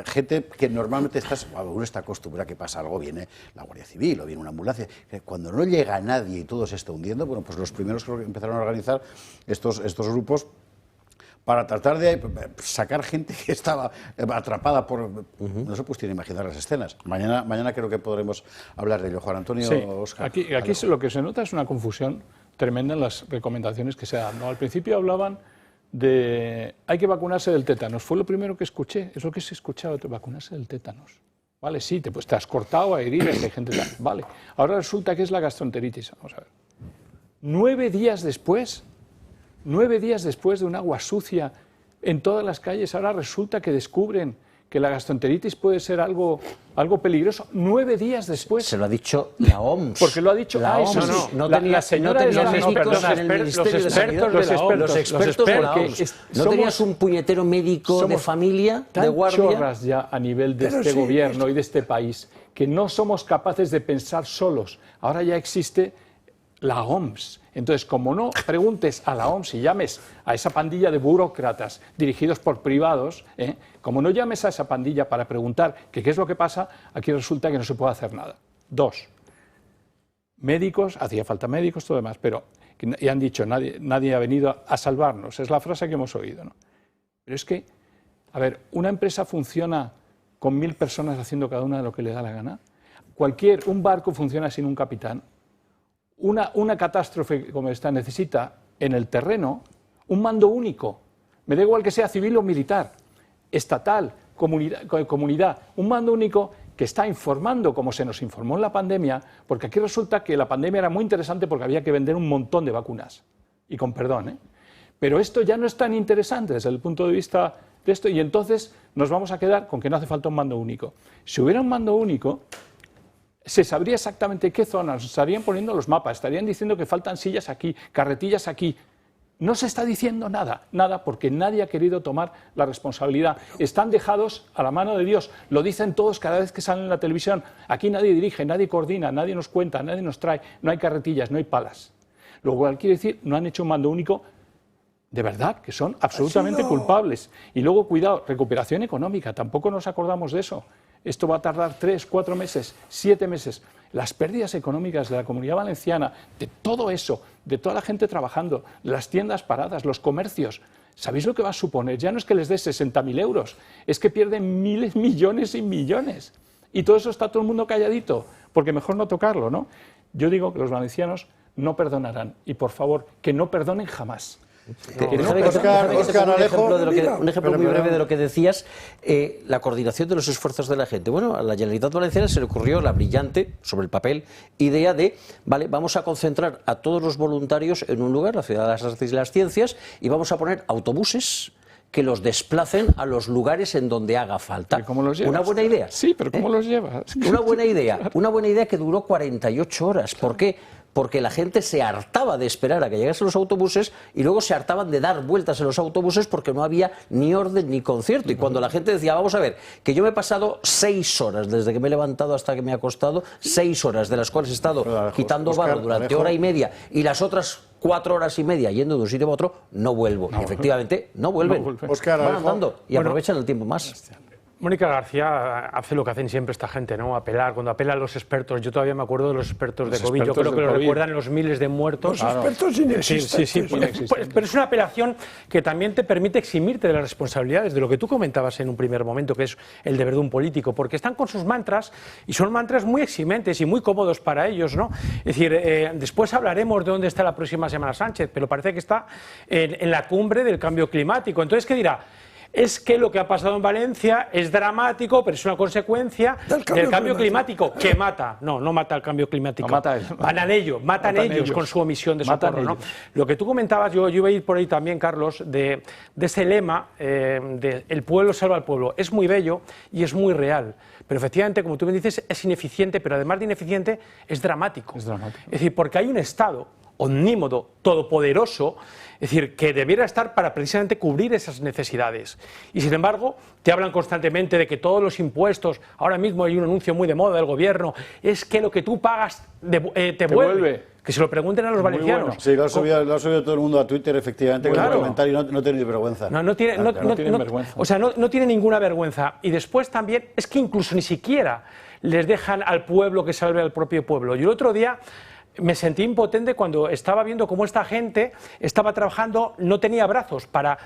gente que normalmente uno está acostumbrado a que pasa algo, viene la Guardia Civil o viene una ambulancia. Cuando no llega nadie y todo se está hundiendo, bueno, pues los primeros creo que empezaron a organizar estos grupos para tratar de sacar gente que estaba atrapada por... No se pueden imaginar las escenas. Mañana creo que podremos hablar de ello. Juan Antonio, sí. Óscar. Aquí lo que se nota es una confusión tremenda en las recomendaciones que se dan, ¿no? Al principio hablaban de hay que vacunarse del tétanos. Fue lo primero que escuché, es lo que se escuchaba, vacunarse del tétanos. Vale, sí, te has cortado a heridas, hay gente tal. Vale, ahora resulta que es la gastroenteritis. Vamos a ver. 9 días después de un agua sucia en todas las calles, ahora resulta que descubren que la gastroenteritis puede ser algo peligroso. 9 días después. Se lo ha dicho la OMS. Porque lo ha dicho la OMS. La señora de los expertos de la OMS. ¿No tenías un puñetero médico de familia, de guardia? Somos chorras ya a nivel de este gobierno y de este país, que no somos capaces de pensar solos. Ahora ya existe la OMS. Entonces, como no preguntes a la OMS y llames a esa pandilla de burócratas dirigidos por privados, como no llames a esa pandilla para preguntar qué es lo que pasa, aquí resulta que no se puede hacer nada. 2. Médicos, hacía falta médicos, todo demás, pero y han dicho, nadie ha venido a salvarnos, es la frase que hemos oído, ¿no? Pero es que, a ver, ¿una empresa funciona con 1000 personas haciendo cada una lo que le da la gana? Un barco funciona sin un capitán. Una catástrofe como esta necesita en el terreno un mando único. Me da igual que sea civil o militar, estatal, comunidad. Un mando único que está informando, como se nos informó en la pandemia, porque aquí resulta que la pandemia era muy interesante porque había que vender un montón de vacunas. Y con perdón, Pero esto ya no es tan interesante desde el punto de vista de esto, y entonces nos vamos a quedar con que no hace falta un mando único. Si hubiera un mando único, se sabría exactamente qué zonas, estarían poniendo los mapas, estarían diciendo que faltan sillas aquí, carretillas aquí. No se está diciendo nada porque nadie ha querido tomar la responsabilidad. Están dejados a la mano de Dios. Lo dicen todos cada vez que salen en la televisión. Aquí nadie dirige, nadie coordina, nadie nos cuenta, nadie nos trae. No hay carretillas, no hay palas. Lo cual quiere decir, no han hecho un mando único de verdad, que son absolutamente culpables. Y luego, cuidado, recuperación económica, tampoco nos acordamos de eso. Esto va a tardar 3, 4 meses, 7 meses. Las pérdidas económicas de la Comunidad Valenciana, de todo eso, de toda la gente trabajando, las tiendas paradas, los comercios, ¿sabéis lo que va a suponer? Ya no es que les dé 60.000 euros, es que pierden miles, millones y millones. Y todo eso está todo el mundo calladito, porque mejor no tocarlo, ¿no? Yo digo que los valencianos no perdonarán, y por favor, que no perdonen jamás. Un ejemplo muy breve de lo que decías, la coordinación de los esfuerzos de la gente. Bueno, a la Generalitat Valenciana se le ocurrió la brillante, sobre el papel, idea de, vale, vamos a concentrar a todos los voluntarios en un lugar, la Ciudad de las Artes y las Ciencias, y vamos a poner autobuses que los desplacen a los lugares en donde haga falta. ¿Cómo los llevas? Una buena idea. Sí, pero ¿cómo los llevas? Una buena idea que duró 48 horas. ¿Por qué? Porque la gente se hartaba de esperar a que llegasen los autobuses y luego se hartaban de dar vueltas en los autobuses porque no había ni orden ni concierto. Y cuando la gente decía, vamos a ver, que yo me he pasado 6 horas, desde que me he levantado hasta que me he acostado, 6 horas, de las cuales he estado quitando barro durante hora y media, y las otras 4 horas y media yendo de un sitio a otro, no vuelvo. Y efectivamente, no vuelven. Van andando y aprovechan el tiempo más. Mónica García hace lo que hacen siempre esta gente, ¿no? Apelar, cuando apelan los expertos. Yo todavía me acuerdo de los expertos de COVID. Yo creo que lo recuerdan los miles de muertos. Los expertos inexistentes. Sí, pero es una apelación que también te permite eximirte de las responsabilidades, de lo que tú comentabas en un primer momento, que es el deber de un político, porque están con sus mantras y son mantras muy eximentes y muy cómodos para ellos, ¿no? Es decir, después hablaremos de dónde está la próxima semana Sánchez, pero parece que está en la cumbre del cambio climático. Entonces, ¿qué dirá? Es que lo que ha pasado en Valencia es dramático, pero es una consecuencia del cambio climático que mata. No mata el cambio climático. No mata matan ellos con su omisión de socorro, ¿no? Lo que tú comentabas, yo iba a ir por ahí también, Carlos, de ese lema de el pueblo salva al pueblo. Es muy bello y es muy real. Pero efectivamente, como tú me dices, es ineficiente, pero además de ineficiente, es dramático. Es decir, porque hay un Estado omnímodo, todopoderoso, es decir, que debiera estar para precisamente cubrir esas necesidades. Y sin embargo, te hablan constantemente de que todos los impuestos, ahora mismo hay un anuncio muy de moda del gobierno, es que lo que tú pagas te vuelve. Que se lo pregunten a los valencianos. Bueno. Sí, lo ha subido todo el mundo a Twitter, efectivamente, con el comentario, no tiene vergüenza. No tiene vergüenza. O sea, no tiene ninguna vergüenza. Y después también, es que incluso ni siquiera les dejan al pueblo que salve al propio pueblo. Yo el otro día me sentí impotente cuando estaba viendo cómo esta gente estaba trabajando, no tenía brazos para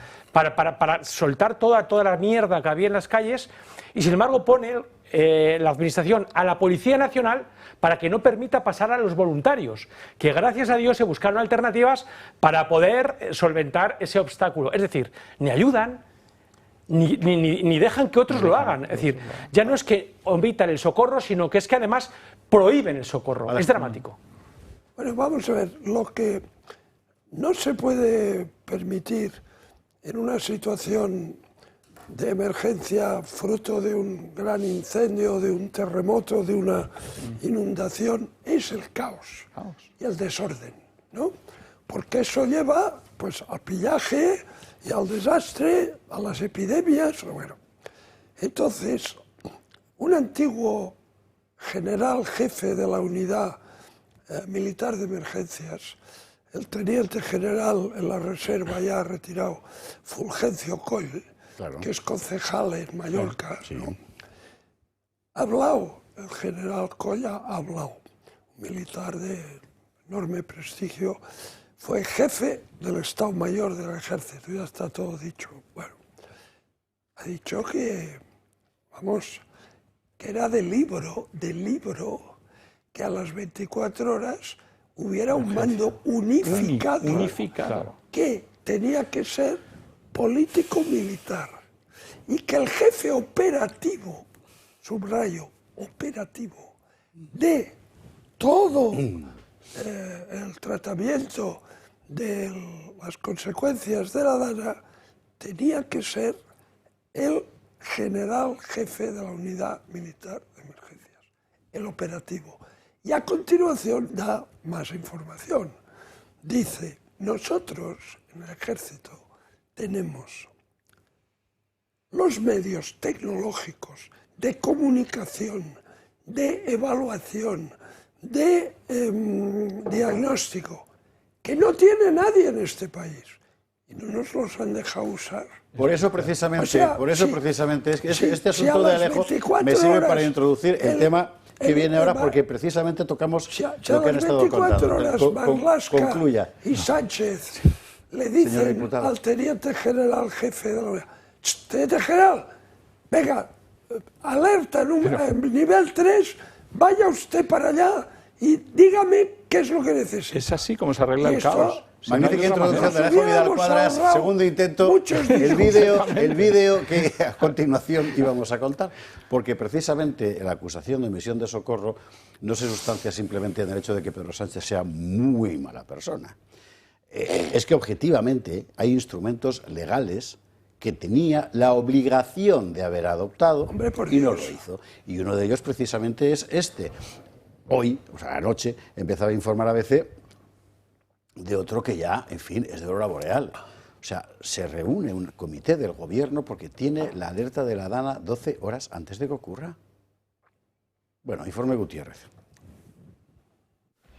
soltar toda la mierda que había en las calles, y sin embargo pone la administración a la Policía Nacional para que no permita pasar a los voluntarios, que gracias a Dios se buscaron alternativas para poder solventar ese obstáculo. Es decir, ni ayudan, ni dejan que otros lo hagan. Es decir, ya no es que omitan el socorro, sino que es que además prohíben el socorro. Es dramático. Bueno, vamos a ver, lo que no se puede permitir en una situación de emergencia fruto de un gran incendio, de un terremoto, de una inundación, es el caos y el desorden, ¿no? Porque eso lleva, pues, al pillaje y al desastre, a las epidemias, bueno. Entonces, un antiguo general jefe de la unidad militar de emergencias, el teniente general en la reserva ya retirado, Fulgencio Coll, que es concejal en Mallorca, ¿no? Ha hablado, el general Coll ha hablado, un militar de enorme prestigio, fue jefe del Estado Mayor del Ejército, ya está todo dicho. Bueno, ha dicho que, vamos, que era de libro, que a las 24 horas hubiera un mando unificado, que tenía que ser político-militar, y que el jefe operativo, subrayo, operativo, de todo el tratamiento de las consecuencias de la dana, tenía que ser el general jefe de la unidad militar de emergencias, el operativo. Y a continuación da más información. Dice, nosotros en el ejército tenemos los medios tecnológicos de comunicación, de evaluación, de diagnóstico, que no tiene nadie en este país. Y no nos los han dejado usar. Por eso precisamente, es que este asunto de Alejo me sirve para introducir el tema que viene ahora, porque precisamente tocamos lo que han estado contando. Concluya. Y Sánchez le dice al teniente general jefe de la unidad, teniente general, venga, alerta nivel 3, vaya usted para allá y dígame qué es lo que necesita. Es así como se arregla el caos. Magnífica introducción de Alejo Vidal Cuadras, segundo intento, el vídeo que a continuación íbamos a contar, porque precisamente la acusación de omisión de socorro no se sustancia simplemente en el hecho de que Pedro Sánchez sea muy mala persona. Es que objetivamente hay instrumentos legales que tenía la obligación de haber adoptado, Hombre, por y no Dios. lo hizo. Y uno de ellos precisamente es este. Hoy, o sea, anoche, empezaba a informar ABC de otro que ya, en fin, es de aurora boreal. O sea, se reúne un comité del gobierno porque tiene la alerta de la DANA 12 horas antes de que ocurra. Bueno, informe Gutiérrez.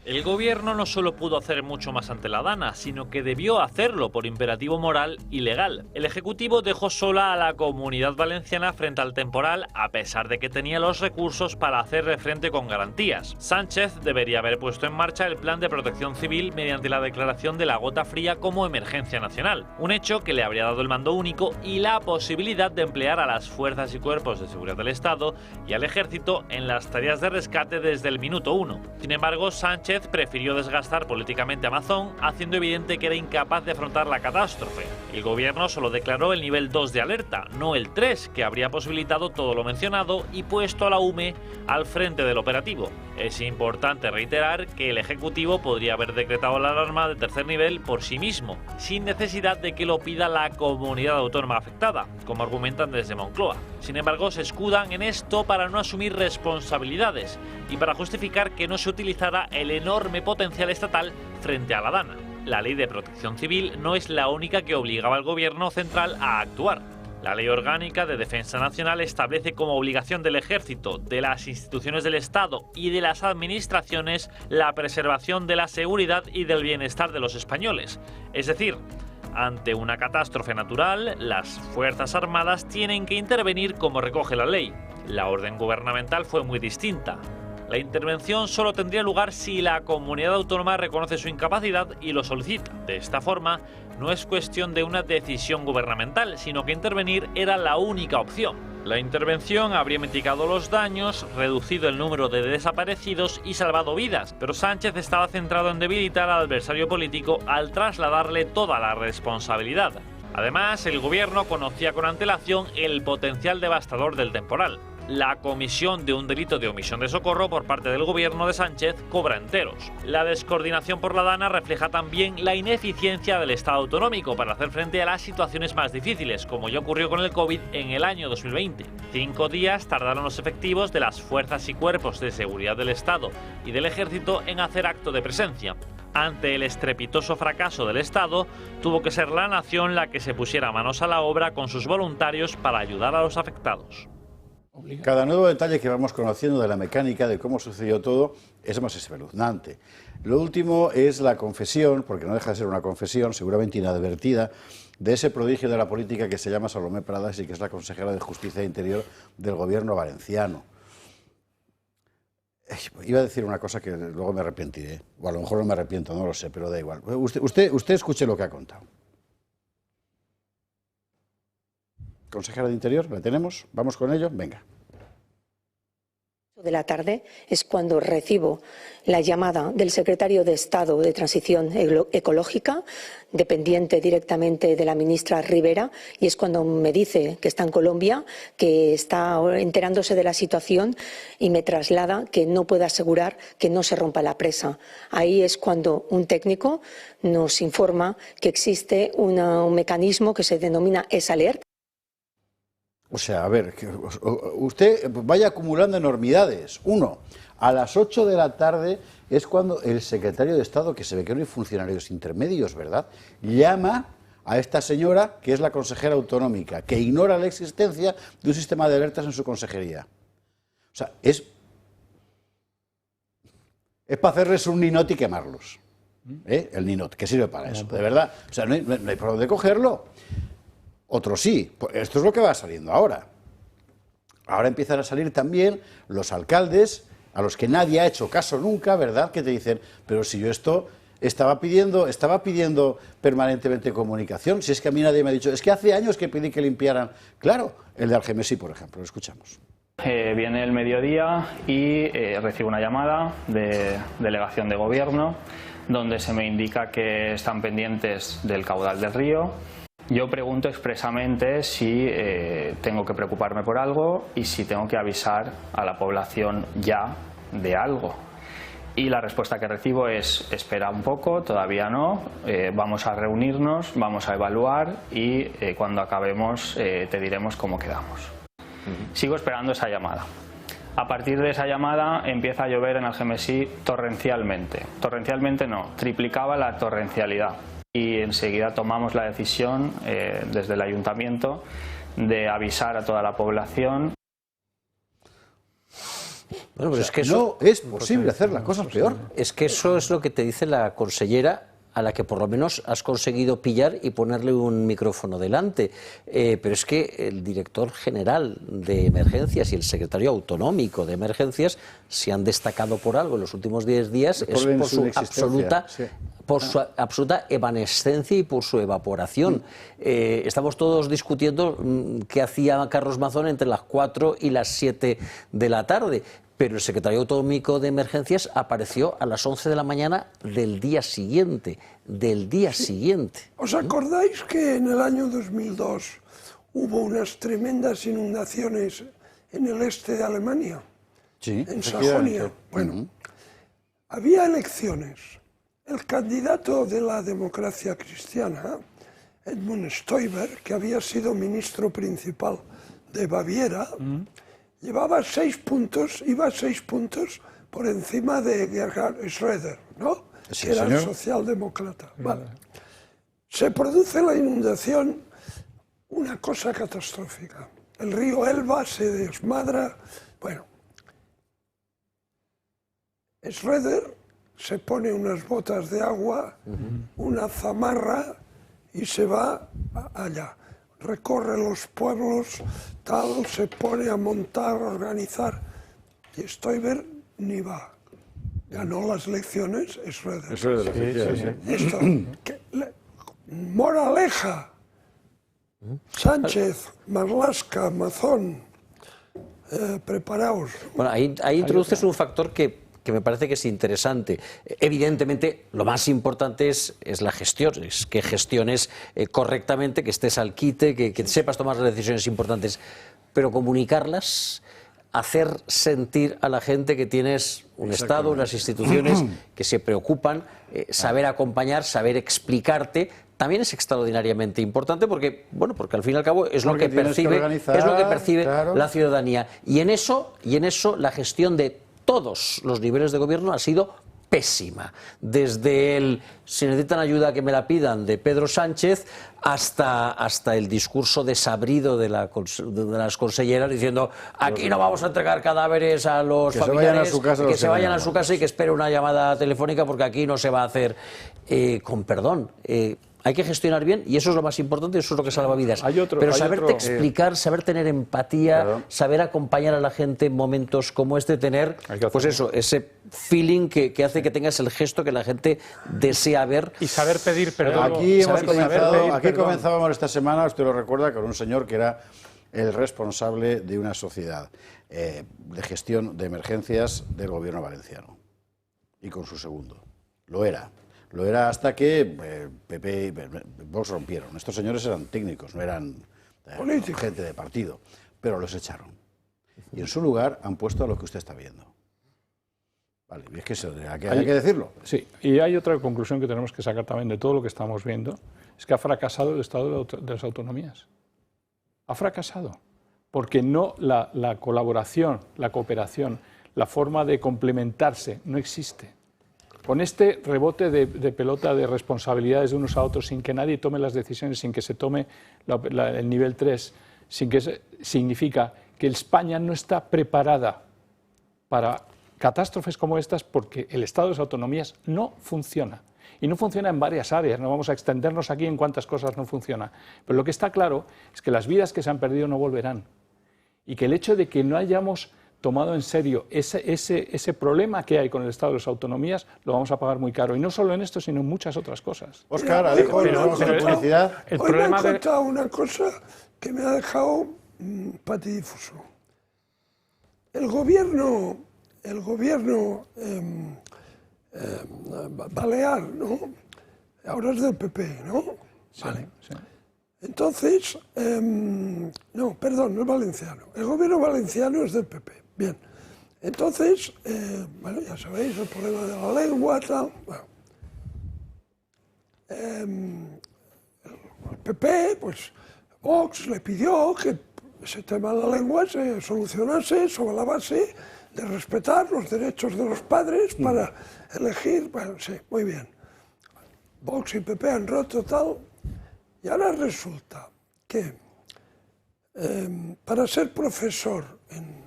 El gobierno no solo pudo hacer mucho más ante la DANA, sino que debió hacerlo por imperativo moral y legal. El Ejecutivo dejó sola a la Comunidad Valenciana frente al temporal, a pesar de que tenía los recursos para hacerle frente con garantías. Sánchez debería haber puesto en marcha el plan de protección civil mediante la declaración de la gota fría como emergencia nacional, un hecho que le habría dado el mando único y la posibilidad de emplear a las fuerzas y cuerpos de seguridad del Estado y al Ejército en las tareas de rescate desde el minuto 1. Sin embargo, Sánchez prefirió desgastar políticamente a Mazón, haciendo evidente que era incapaz de afrontar la catástrofe. El gobierno solo declaró el nivel 2 de alerta, no el 3, que habría posibilitado todo lo mencionado y puesto a la UME al frente del operativo. Es importante reiterar que el Ejecutivo podría haber decretado la alarma de tercer nivel por sí mismo, sin necesidad de que lo pida la comunidad autónoma afectada, como argumentan desde Moncloa. Sin embargo, se escudan en esto para no asumir responsabilidades y para justificar que no se utilizara el enorme potencial estatal frente a la DANA. La Ley de Protección Civil no es la única que obligaba al Gobierno central a actuar. La Ley Orgánica de Defensa Nacional establece como obligación del Ejército, de las instituciones del Estado y de las administraciones la preservación de la seguridad y del bienestar de los españoles. Es decir, ante una catástrofe natural, las Fuerzas Armadas tienen que intervenir como recoge la ley. La orden gubernamental fue muy distinta. La intervención solo tendría lugar si la comunidad autónoma reconoce su incapacidad y lo solicita. De esta forma, no es cuestión de una decisión gubernamental, sino que intervenir era la única opción. La intervención habría mitigado los daños, reducido el número de desaparecidos y salvado vidas, pero Sánchez estaba centrado en debilitar al adversario político al trasladarle toda la responsabilidad. Además, el gobierno conocía con antelación el potencial devastador del temporal. La comisión de un delito de omisión de socorro por parte del gobierno de Sánchez cobra enteros. La descoordinación por la DANA refleja también la ineficiencia del Estado autonómico para hacer frente a las situaciones más difíciles, como ya ocurrió con el COVID en el año 2020. 5 días tardaron los efectivos de las fuerzas y cuerpos de seguridad del Estado y del Ejército en hacer acto de presencia. Ante el estrepitoso fracaso del Estado, tuvo que ser la nación la que se pusiera manos a la obra con sus voluntarios para ayudar a los afectados. Cada nuevo detalle que vamos conociendo de la mecánica, de cómo sucedió todo, es más espeluznante. Lo último es la confesión, porque no deja de ser una confesión, seguramente inadvertida, de ese prodigio de la política que se llama Salomé Pradas y que es la consejera de Justicia e Interior del gobierno valenciano. Iba a decir una cosa que luego me arrepentiré, o a lo mejor no me arrepiento, no lo sé, pero da igual. Usted escuche lo que ha contado. Consejera de Interior, ¿la tenemos? ¿Vamos con ello? Venga. De la tarde es cuando recibo la llamada del secretario de Estado de Transición Ecológica, dependiente directamente de la ministra Rivera, y es cuando me dice que está en Colombia, que está enterándose de la situación y me traslada que no puede asegurar que no se rompa la presa. Ahí es cuando un técnico nos informa que existe un mecanismo que se denomina ESALERT. O sea, a ver, que usted vaya acumulando enormidades. Uno, a las 8 de la tarde es cuando el secretario de Estado, que se ve que no hay funcionarios intermedios, ¿verdad?, llama a esta señora, que es la consejera autonómica, que ignora la existencia de un sistema de alertas en su consejería. O sea, es para hacerles un ninot y quemarlos. El ninot, que sirve para eso, de verdad. O sea, no hay por dónde cogerlo. Otros sí, esto es lo que va saliendo ahora. Ahora empiezan a salir también los alcaldes, a los que nadie ha hecho caso nunca, ¿verdad?, que te dicen, pero si yo esto estaba pidiendo permanentemente comunicación, si es que a mí nadie me ha dicho, es que hace años que pedí que limpiaran. Claro, el de Algemesí, por ejemplo, lo escuchamos. Viene el mediodía y recibo una llamada de delegación de gobierno donde se me indica que están pendientes del caudal del río. Yo pregunto expresamente si tengo que preocuparme por algo y si tengo que avisar a la población ya de algo. Y la respuesta que recibo es: espera un poco, todavía no, vamos a reunirnos, vamos a evaluar y cuando acabemos te diremos cómo quedamos. Sigo esperando esa llamada. A partir de esa llamada empieza a llover en Algemesí torrencialmente. Torrencialmente no, triplicaba la torrencialidad. Y enseguida tomamos la decisión desde el ayuntamiento de avisar a toda la población. Bueno, pero es que no es posible hacer las cosas peor. Es que eso es lo que te dice la consellera, a la que por lo menos has conseguido pillar y ponerle un micrófono delante. Pero es que el director general de emergencias y el secretario autonómico de emergencias se han destacado por algo en los últimos 10 días, es por su absoluta evanescencia y por su evaporación. Estamos todos discutiendo qué hacía Carlos Mazón entre las 4 y las 7 de la tarde. Pero el secretario autonómico de emergencias apareció a las 11 de la mañana del día siguiente. ¿Os acordáis que en el año 2002 hubo unas tremendas inundaciones en el este de Alemania? Sí, en Sajonia. Bueno, había elecciones. El candidato de la democracia cristiana, Edmund Stoiber, que había sido ministro principal de Baviera, llevaba 6 puntos, iba 6 puntos por encima de Gerhard Schröder, ¿no? Sí, que era señor. socialdemócrata. Vale. Se produce la inundación, una cosa catastrófica. El río Elba se desmadra. Bueno, Schröder se pone unas botas de agua, una zamarra y se va allá. Recorre los pueblos, tal, se pone a montar, a organizar. Y Stoiber ni va. Ganó las elecciones Schröder. Esto, moraleja. Sánchez, Marlaska, Mazón, preparaos. Bueno, ahí introduces un factor que me parece que es interesante. Evidentemente, lo más importante es la gestión, es que gestiones correctamente, que estés al quite, que sepas tomar las decisiones importantes, pero comunicarlas, hacer sentir a la gente que tienes un Estado, unas instituciones que se preocupan, saber acompañar, saber explicarte, también es extraordinariamente importante porque, bueno, porque al fin y al cabo es lo que percibe claro, la ciudadanía. Y en eso la gestión de todos los niveles de gobierno ha sido pésima. Desde el si necesitan ayuda que me la pidan de Pedro Sánchez hasta el discurso desabrido de las conselleras diciendo aquí no vamos a entregar cadáveres a los familiares, que se vayan a su casa y que espere una llamada telefónica porque aquí no se va a hacer con perdón. Hay que gestionar bien y eso es lo más importante y eso es lo que salva vidas. Pero saberte explicar, saber tener empatía, saber acompañar a la gente en momentos como este, tener pues eso, ese feeling que hace que tengas el gesto que la gente desea ver. Y saber pedir perdón. Aquí comenzábamos esta semana, usted lo recuerda, con un señor que era el responsable de una sociedad de gestión de emergencias del gobierno valenciano. Y con su segundo. Lo era hasta que PP y Vox rompieron. Estos señores eran técnicos, no eran gente de partido, pero los echaron. Y en su lugar han puesto a lo que usted está viendo. Vale, y es que eso hay que decirlo. Sí, y hay otra conclusión que tenemos que sacar también de todo lo que estamos viendo, es que ha fracasado el Estado de las autonomías. Ha fracasado, porque no la colaboración, la cooperación, la forma de complementarse no existe. Con este rebote de pelota de responsabilidades de unos a otros sin que nadie tome las decisiones, sin que se tome el nivel 3, significa que España no está preparada para catástrofes como estas porque el Estado de las autonomías no funciona. Y no funciona en varias áreas, no vamos a extendernos aquí en cuántas cosas no funciona. Pero lo que está claro es que las vidas que se han perdido no volverán. Y que el hecho de que no hayamos tomado en serio ese problema que hay con el Estado de las autonomías, lo vamos a pagar muy caro. Y no solo en esto, sino en muchas otras cosas. Óscar, Alejo, publicidad. Hoy me han contado una cosa que me ha dejado patidifuso. El gobierno balear, ¿no? Ahora es del PP, ¿no? Sí, vale. Sí. Entonces, no, perdón, no es valenciano. El gobierno valenciano es del PP. Bien. Entonces, bueno, ya sabéis, el problema de la lengua, tal. Bueno. El PP, pues Vox le pidió que ese tema de la lengua se solucionase sobre la base de respetar los derechos de los padres para elegir. Bueno, sí, muy bien. Vox y PP han roto tal. Y ahora resulta que para ser profesor en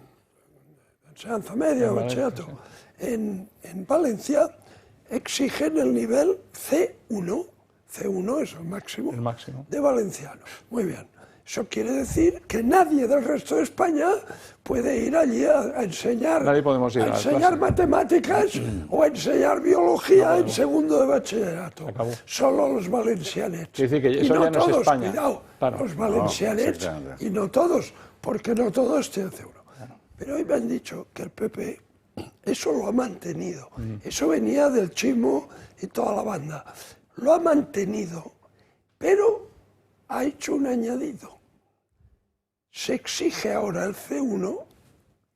enseñanza media o bachillerato en Valencia exigen el nivel C1. C1 es el máximo de valenciano. Muy bien. Eso quiere decir que nadie del resto de España puede ir allí a enseñar, matemáticas o a enseñar biología en segundo de bachillerato. Solo los valencianets. Decir que y eso no ya no todos, es España. cuidado, Claro. los valencianets y no todos, porque no todos tienen C1. Pero hoy me han dicho que el PP eso lo ha mantenido. Eso venía del Chimo y toda la banda. Lo ha mantenido, pero ha hecho un añadido. Se exige ahora el C1,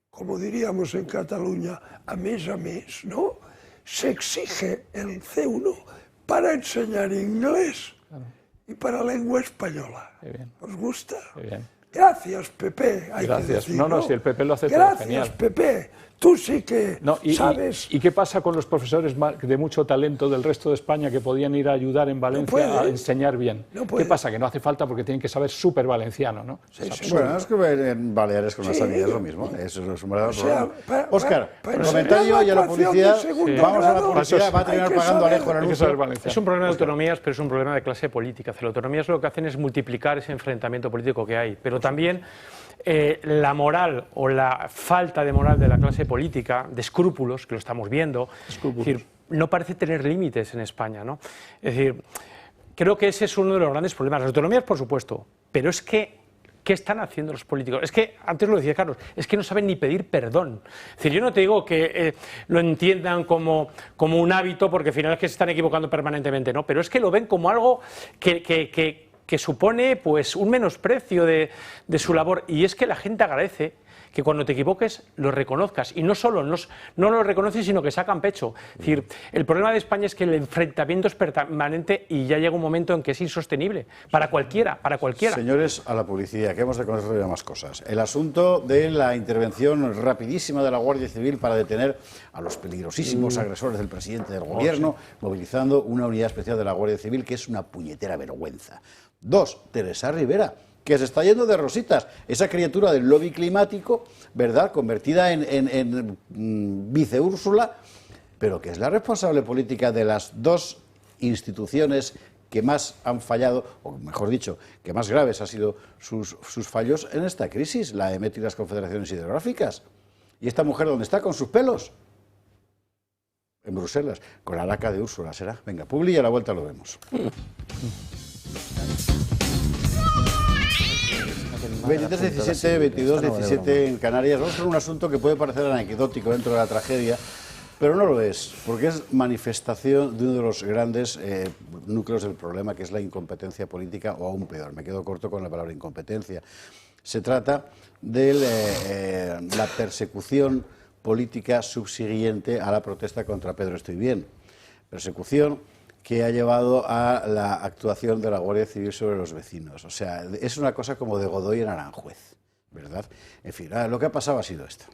como diríamos en Cataluña, a mes, ¿no? Se exige el C1 para enseñar inglés y para lengua española. ¿Os gusta? Gracias, PP. Hay que decir, no, si el PP lo hace Gracias, todo genial. PP. Tú sí que sabes. ¿Y qué pasa con los profesores de mucho talento del resto de España que podían ir a ayudar en Valencia a enseñar bien? ¿Qué pasa? Que no hace falta porque tienen que saber súper valenciano, ¿no? Bueno, es que en Baleares con la sanidad es lo mismo. Eso es un verdadero problema. Óscar, comentario y a la publicidad. Vamos a la publicidad, va a terminar pagando Alejo el anuncio. Es un problema de autonomías, pero es un problema de clase política. Las autonomías lo que hacen es multiplicar ese enfrentamiento político que hay, pero también la moral o la falta de moral de la clase política, de escrúpulos, que lo estamos viendo, es decir, no parece tener límites en España, ¿no? Es decir, creo que ese es uno de los grandes problemas. Las autonomías, por supuesto, pero es que ¿qué están haciendo los políticos? Es que, antes lo decía Carlos, es que no saben ni pedir perdón. Es decir, yo no te digo que lo entiendan como un hábito, porque al final es que se están equivocando permanentemente, ¿no? Pero es que lo ven como algo que supone pues un menosprecio de su labor, y es que la gente agradece que cuando te equivoques lo reconozcas, y no solo no lo reconoces, sino que sacan pecho. Es decir, el problema de España es que el enfrentamiento es permanente y ya llega un momento en que es insostenible para cualquiera. Señores, a la publicidad, que hemos de conocer todavía más cosas. El asunto de la intervención rapidísima de la Guardia Civil para detener a los peligrosísimos agresores del presidente del gobierno, movilizando una unidad especial de la Guardia Civil, que es una puñetera vergüenza. 2, Teresa Rivera, que se está yendo de rositas, esa criatura del lobby climático, ¿verdad?, convertida en viceúrsula, pero que es la responsable política de las dos instituciones que más han fallado, o mejor dicho, que más graves han sido sus fallos en esta crisis, la EMET y las confederaciones hidrográficas. ¿Y esta mujer dónde está con sus pelos? En Bruselas, con la laca de Úrsula, será. Venga, Publi, y a la vuelta lo vemos. 23-17, 22-17 en Canarias. Vamos con un asunto que puede parecer anecdótico dentro de la tragedia, pero no lo es, porque es manifestación de uno de los grandes núcleos del problema, que es la incompetencia política, o aún peor, me quedo corto con la palabra incompetencia. Se trata de la persecución política subsiguiente a la protesta contra Pedro Estoy Bien. Persecución que ha llevado a la actuación de la Guardia Civil sobre los vecinos. O sea, es una cosa como de Godoy en Aranjuez, ¿verdad? En fin, lo que ha pasado ha sido esto.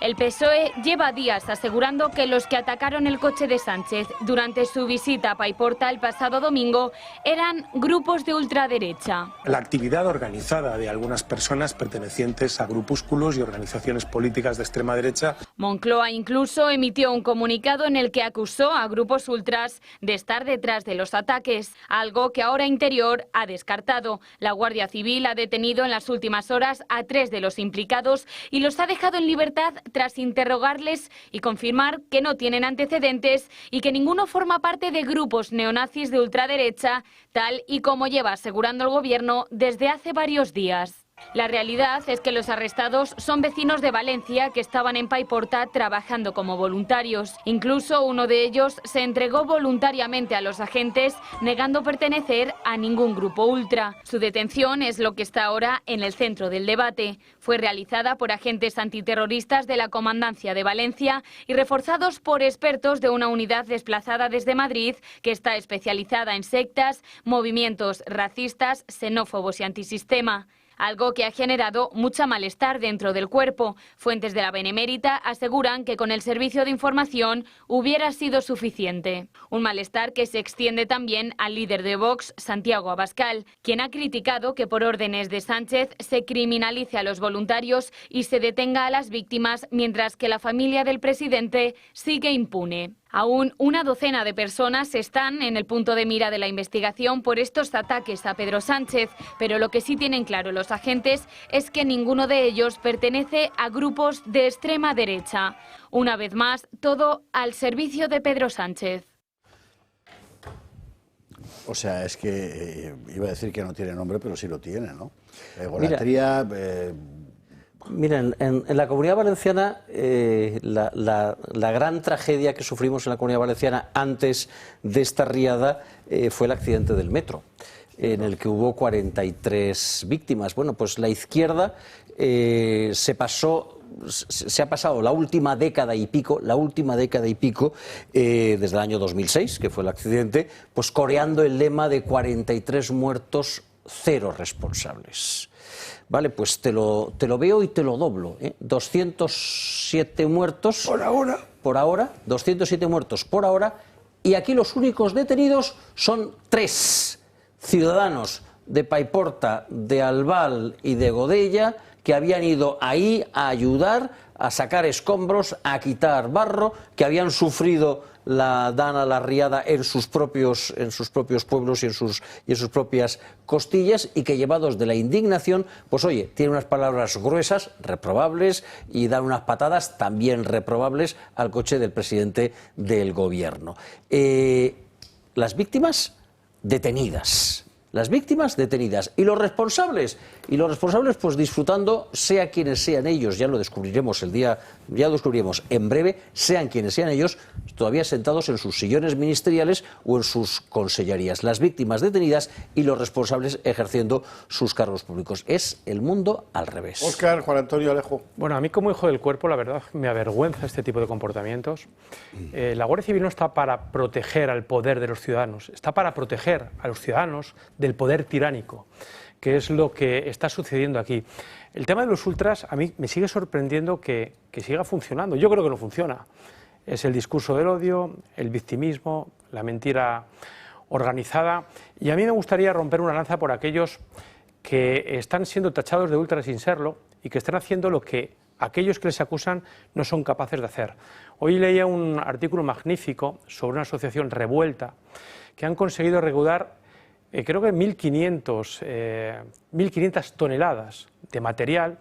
El PSOE lleva días asegurando que los que atacaron el coche de Sánchez durante su visita a Paiporta el pasado domingo eran grupos de ultraderecha. La actividad organizada de algunas personas pertenecientes a grupúsculos y organizaciones políticas de extrema derecha. Moncloa incluso emitió un comunicado en el que acusó a grupos ultras de estar detrás de los ataques, algo que ahora Interior ha descartado. La Guardia Civil ha detenido en las últimas horas a 3 de los implicados y los ha dejado en libertad tras interrogarles y confirmar que no tienen antecedentes y que ninguno forma parte de grupos neonazis de ultraderecha, tal y como lleva asegurando el gobierno desde hace varios días. La realidad es que los arrestados son vecinos de Valencia que estaban en Paiporta trabajando como voluntarios. Incluso uno de ellos se entregó voluntariamente a los agentes, negando pertenecer a ningún grupo ultra. Su detención es lo que está ahora en el centro del debate. Fue realizada por agentes antiterroristas de la Comandancia de Valencia y reforzados por expertos de una unidad desplazada desde Madrid que está especializada en sectas, movimientos racistas, xenófobos y antisistema. Algo que ha generado mucha malestar dentro del cuerpo. Fuentes de la Benemérita aseguran que con el servicio de información hubiera sido suficiente. Un malestar que se extiende también al líder de Vox, Santiago Abascal, quien ha criticado que por órdenes de Sánchez se criminalice a los voluntarios y se detenga a las víctimas, mientras que la familia del presidente sigue impune. Aún una docena de personas están en el punto de mira de la investigación por estos ataques a Pedro Sánchez, pero lo que sí tienen claro los agentes es que ninguno de ellos pertenece a grupos de extrema derecha. Una vez más, todo al servicio de Pedro Sánchez. O sea, es que iba a decir que no tiene nombre, pero sí lo tiene, ¿no? Egolatría... Mira, en la Comunidad Valenciana, la gran tragedia que sufrimos en la Comunidad Valenciana antes de esta riada fue el accidente del metro, en el que hubo 43 víctimas. Bueno, pues la izquierda se ha pasado la última década y pico, desde el año 2006, que fue el accidente, pues coreando el lema de 43 muertos, 0 responsables. Vale, pues te lo veo y te lo doblo, 207 muertos por ahora, 207 muertos por ahora, y aquí los únicos detenidos son 3 ciudadanos de Paiporta, de Albal y de Godella, que habían ido ahí a ayudar a sacar escombros, a quitar barro, que habían sufrido la dana, la riada en sus propios pueblos y en sus propias costillas, y que, llevados de la indignación, pues oye, tienen unas palabras gruesas, reprobables, y dan unas patadas también reprobables al coche del presidente del gobierno. Las víctimas detenidas. Y los responsables pues disfrutando, sea quienes sean ellos, ya lo descubriremos en breve, sean quienes sean ellos, todavía sentados en sus sillones ministeriales o en sus consellerías. Las víctimas detenidas y los responsables ejerciendo sus cargos públicos. Es el mundo al revés. Óscar, Juan Antonio, Alejo. Bueno, a mí como hijo del cuerpo, la verdad, me avergüenza este tipo de comportamientos. La Guardia Civil no está para proteger al poder de los ciudadanos, está para proteger a los ciudadanos del poder tiránico, que es lo que está sucediendo aquí. El tema de los ultras, a mí me sigue sorprendiendo que siga funcionando. Yo creo que no funciona. Es el discurso del odio, el victimismo, la mentira organizada. Y a mí me gustaría romper una lanza por aquellos que están siendo tachados de ultras sin serlo y que están haciendo lo que aquellos que les acusan no son capaces de hacer. Hoy leía un artículo magnífico sobre una asociación Revuelta que han conseguido recaudar creo que 1.500 toneladas de material,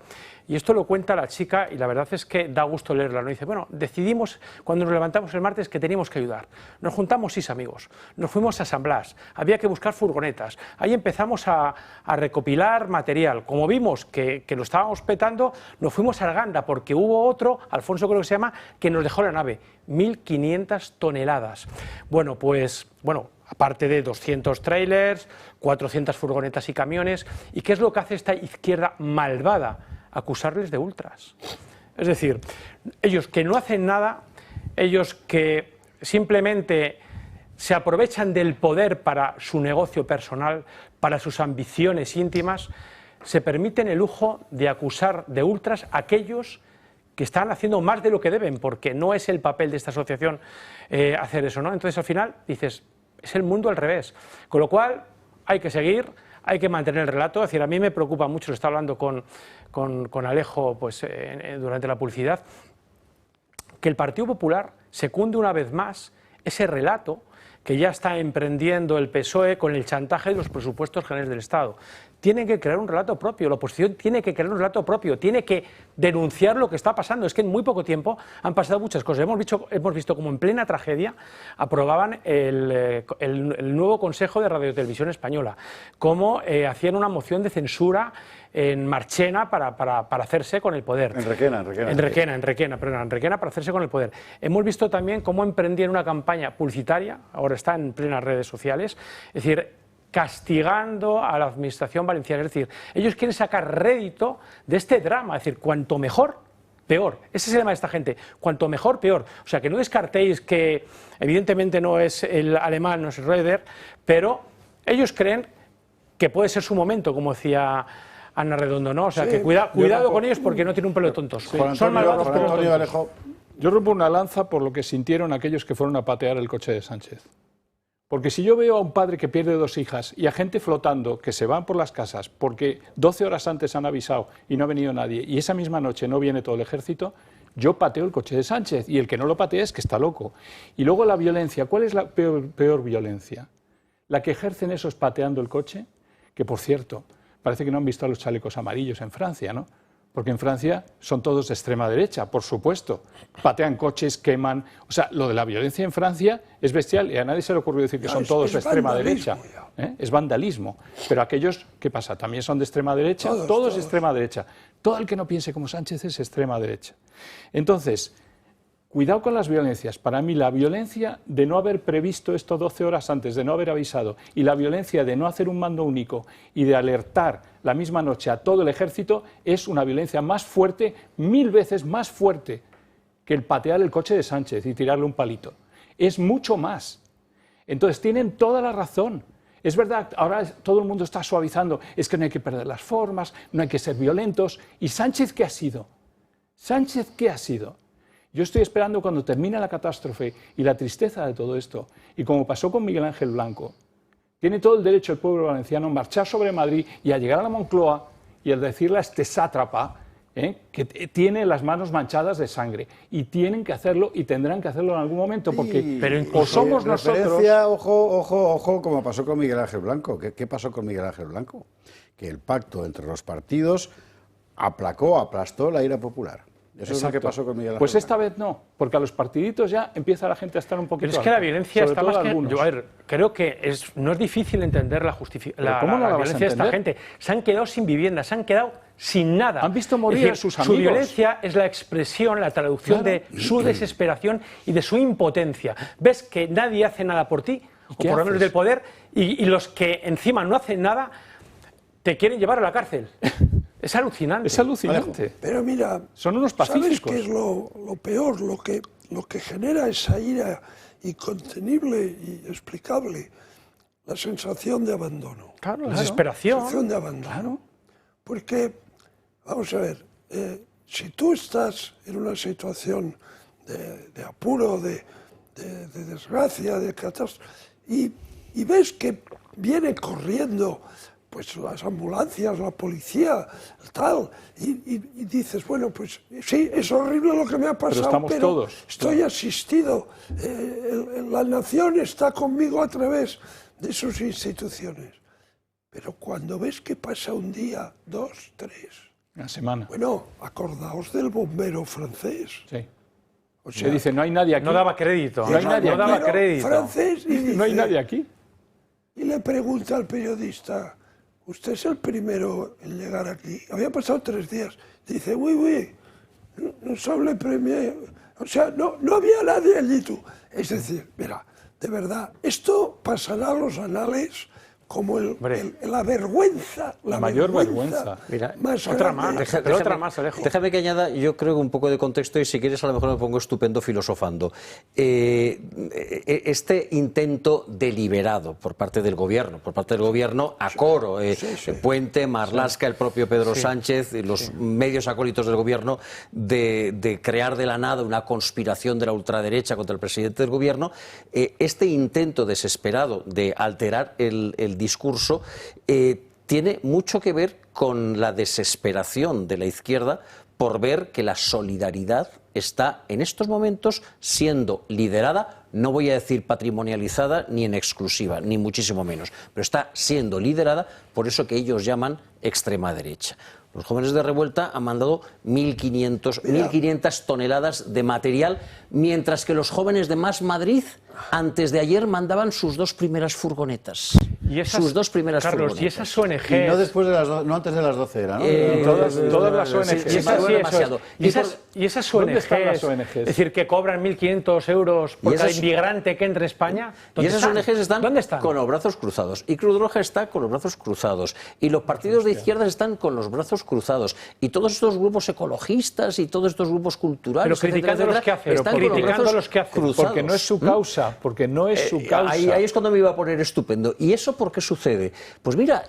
y esto lo cuenta la chica y la verdad es que da gusto leerla, ¿no? Dice, bueno, decidimos cuando nos levantamos el martes que teníamos que ayudar. Nos juntamos 6 amigos, nos fuimos a San Blas, había que buscar furgonetas, ahí empezamos a recopilar material. Como vimos que lo estábamos petando, nos fuimos a Arganda porque hubo otro, Alfonso creo que se llama, que nos dejó la nave, 1.500 toneladas. Bueno, pues, aparte de 200 trailers, 400 furgonetas y camiones. ¿Y qué es lo que hace esta izquierda malvada? Acusarles de ultras. Es decir, ellos que no hacen nada, ellos que simplemente se aprovechan del poder para su negocio personal, para sus ambiciones íntimas, se permiten el lujo de acusar de ultras a aquellos que están haciendo más de lo que deben, porque no es el papel de esta asociación hacer eso, ¿no? Entonces, al final, dices, es el mundo al revés. Con lo cual, hay que seguir, hay que mantener el relato. Es decir, a mí me preocupa mucho, lo estaba hablando con Alejo pues, durante la publicidad, que el Partido Popular secunde una vez más ese relato que ya está emprendiendo el PSOE con el chantaje de los presupuestos generales del Estado. tienen que crear un relato propio, la oposición tiene que crear un relato propio, tiene que denunciar lo que está pasando. Es que en muy poco tiempo han pasado muchas cosas. Hemos visto como en plena tragedia aprobaban el nuevo Consejo de Radiotelevisión Española, cómo hacían una moción de censura en Marchena para hacerse con el poder. En Requena para hacerse con el poder. Hemos visto también cómo emprendían una campaña publicitaria, ahora está en plenas redes sociales, es decir, castigando a la administración valenciana. Es decir, ellos quieren sacar rédito de este drama, es decir, cuanto mejor, peor. Ese es el lema de esta gente, cuanto mejor, peor. O sea, que no descartéis que evidentemente no es el alemán, no es Röder, pero ellos creen que puede ser su momento, como decía Ana Redondo, ¿no? O sea, que cuidado con ellos porque no tienen un pelo de tontos. Son malvados, pero tontos. Yo rompo una lanza por lo que sintieron aquellos que fueron a patear el coche de Sánchez. Porque si yo veo a un padre que pierde 2 hijas y a gente flotando que se van por las casas porque 12 horas antes han avisado y no ha venido nadie y esa misma noche no viene todo el ejército, yo pateo el coche de Sánchez y el que no lo patea es que está loco. Y luego la violencia, ¿cuál es la peor violencia? La que ejercen esos pateando el coche, que por cierto, parece que no han visto a los chalecos amarillos en Francia, ¿no? Porque en Francia son todos de extrema derecha, por supuesto. Patean coches, queman... O sea, lo de la violencia en Francia es bestial y a nadie se le ocurrió decir que son todos de extrema derecha. Es vandalismo. Pero aquellos, ¿qué pasa? ¿También son de extrema derecha? Todos de extrema derecha. Todo el que no piense como Sánchez es extrema derecha. Entonces, cuidado con las violencias. Para mí la violencia de no haber previsto esto 12 horas antes, de no haber avisado, y la violencia de no hacer un mando único y de alertar la misma noche a todo el ejército es una violencia más fuerte, 1000 veces más fuerte que el patear el coche de Sánchez y tirarle un palito. Es mucho más. Entonces tienen toda la razón. Es verdad, ahora todo el mundo está suavizando, es que no hay que perder las formas, no hay que ser violentos. ¿Y Sánchez qué ha sido? ¿Sánchez qué ha sido? Yo estoy esperando cuando termine la catástrofe y la tristeza de todo esto, y como pasó con Miguel Ángel Blanco, tiene todo el derecho el pueblo valenciano a marchar sobre Madrid y a llegar a la Moncloa y a decirle a este sátrapa que tiene las manos manchadas de sangre. Y tienen que hacerlo y tendrán que hacerlo en algún momento, porque o somos nosotros... Ojo, como pasó con Miguel Ángel Blanco. ¿Qué pasó con Miguel Ángel Blanco? Que el pacto entre los partidos aplastó la ira popular. Eso es lo que pasó con Miguel Ángel. Pues esta vez no, porque a los partiditos ya empieza la gente a estar un poquito... Pero es que la violencia está más que... Yo, a ver, creo que no es difícil entender la violencia de esta gente. Se han quedado sin vivienda, se han quedado sin nada. Han visto morir a sus amigos. Su violencia es la expresión, la traducción de su desesperación y de su impotencia. Ves que nadie hace nada por ti, o por lo menos del poder, y los que encima no hacen nada te quieren llevar a la cárcel. Es alucinante. Es alucinante. Pero mira, son unos pacíficos. ¿Sabes qué es lo peor? Lo que genera esa ira incontenible y explicable. La sensación de abandono. Claro, la desesperación. La sensación de abandono. Claro. Porque, vamos a ver, si tú estás en una situación de apuro, de desgracia, de catástrofe, y ves que viene corriendo pues las ambulancias, la policía, tal, y dices, bueno, pues sí, es horrible lo que me ha pasado, pero estoy asistido, la nación está conmigo a través de sus instituciones. Pero cuando ves que pasa un día, 2, 3... Una semana. Bueno, acordaos del bombero francés. Sí. O sea, dice, no hay nadie aquí. No daba crédito. No hay nadie aquí. No daba crédito. Francés, y dice, no hay nadie aquí. Y le pregunta al periodista, ¿usted es el primero en llegar aquí? Había pasado 3 días. Dice, oui, no sable premier. O sea, no había nadie allí tú. Es decir, mira, de verdad, esto pasará a los anales como la vergüenza, la mayor vergüenza. Mira, más otra más, Alejo. Déjame que añada, yo creo, un poco de contexto, y si quieres a lo mejor me pongo estupendo filosofando. Este intento deliberado por parte del gobierno a coro, Puente, Marlaska, el propio Pedro Sánchez, los medios acólitos del gobierno, de crear de la nada una conspiración de la ultraderecha contra el presidente del gobierno, este intento desesperado de alterar el discurso tiene mucho que ver con la desesperación de la izquierda por ver que la solidaridad está en estos momentos siendo liderada, no voy a decir patrimonializada ni en exclusiva, ni muchísimo menos, pero está siendo liderada por eso que ellos llaman extrema derecha. Los jóvenes de Revuelta han mandado 1.500 toneladas de material, mientras que los jóvenes de Más Madrid, antes de ayer, mandaban sus 2 primeras furgonetas. Sus 2 primeras Carlos, furgonetas. Y esas ONGs... Y no, después de las no antes de las 12 era, ¿no? Todas las ONGs. Y esas ONGs, es decir, que cobran 1.500 euros por cada inmigrante que entre a España, y esas ONGs están con los brazos cruzados. Y Cruz Roja está con los brazos cruzados. Y los partidos de izquierdas están con los brazos cruzados. Y todos estos grupos ecologistas y todos estos grupos culturales... Pero criticando los que hacen. Porque no es su causa. Porque no es su causa. Ahí es cuando me iba a poner estupendo. ¿Y eso por qué sucede? Pues mira,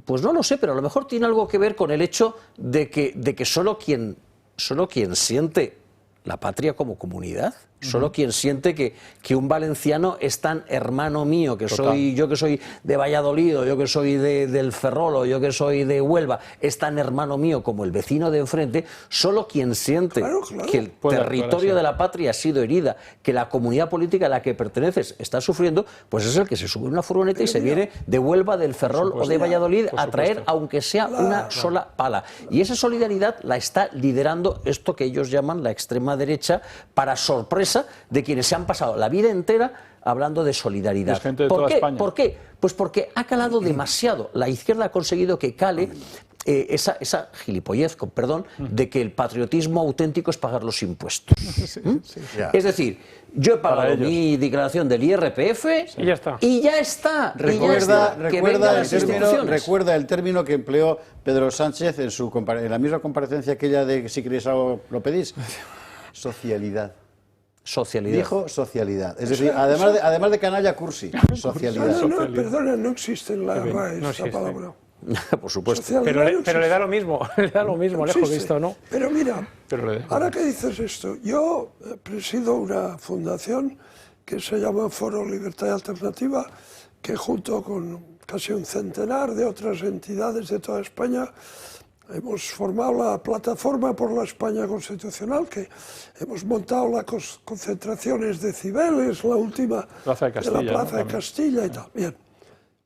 pues no lo sé, pero a lo mejor tiene algo que ver con el hecho de que solo quien siente la patria como comunidad, solo quien siente que un valenciano es tan hermano mío, que soy yo, que soy de Valladolid, o yo que soy del Ferrol, o yo que soy de Huelva, es tan hermano mío como el vecino de enfrente, solo quien siente que el territorio de la patria ha sido herida, que la comunidad política a la que perteneces está sufriendo, pues es el que se sube en una furgoneta y se viene de Huelva, del Ferrol o de Valladolid a traer, aunque sea una sola pala. Y esa solidaridad la está liderando esto que ellos llaman la extrema derecha, para sorpresa de quienes se han pasado la vida entera hablando de solidaridad. ¿Por qué? Pues porque ha calado demasiado. La izquierda ha conseguido que cale esa gilipollez, con perdón, de que el patriotismo auténtico es pagar los impuestos. Es decir, yo he pagado mi declaración del IRPF y ya está. Recuerda el término que empleó Pedro Sánchez en la misma comparecencia aquella de si queréis algo lo pedís. Socialidad. Dijo socialidad. Es decir, además de canalla, cursi. Socialidad. Perdona, no existe en la RAE esa palabra. Por supuesto. Pero le da lo mismo, lejos visto, ¿no? Pero mira, ahora que dices esto, yo presido una fundación que se llama Foro Libertad y Alternativa, que junto con casi un centenar de otras entidades de toda España hemos formado la Plataforma por la España Constitucional, que hemos montado las concentraciones de Cibeles, la última de la Plaza de Castilla y tal. Bien,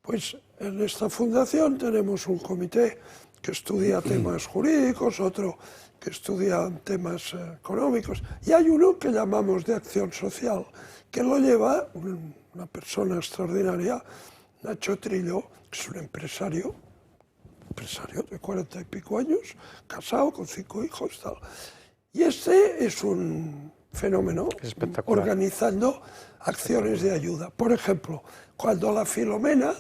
pues en esta fundación tenemos un comité que estudia temas jurídicos, otro que estudia temas económicos, y hay uno que llamamos de acción social, que lo lleva una persona extraordinaria, Nacho Trillo, que es un empresario de 40 y pico años, casado con 5 hijos, tal. Y este es un fenómeno organizando acciones de ayuda. Por ejemplo, cuando la Filomena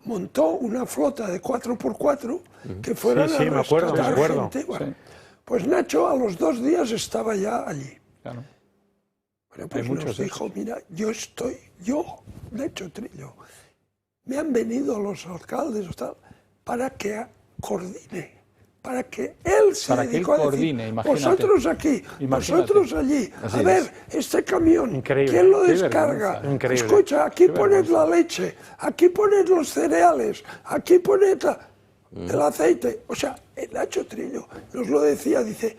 montó una flota de 4x4 que fueran a rescatar gente, bueno, pues Nacho a los 2 días estaba ya allí. Bueno, pues nos dijo, mira, Nacho Trillo, me han venido los alcaldes tal, para que coordine, para que él se dedique a decir, vosotros aquí, vosotros allí, a ver, este camión, ¿quién lo descarga? Escucha, aquí poned la leche, aquí poned los cereales, aquí poned el aceite. O sea, el Nacho Trillo nos lo decía, dice,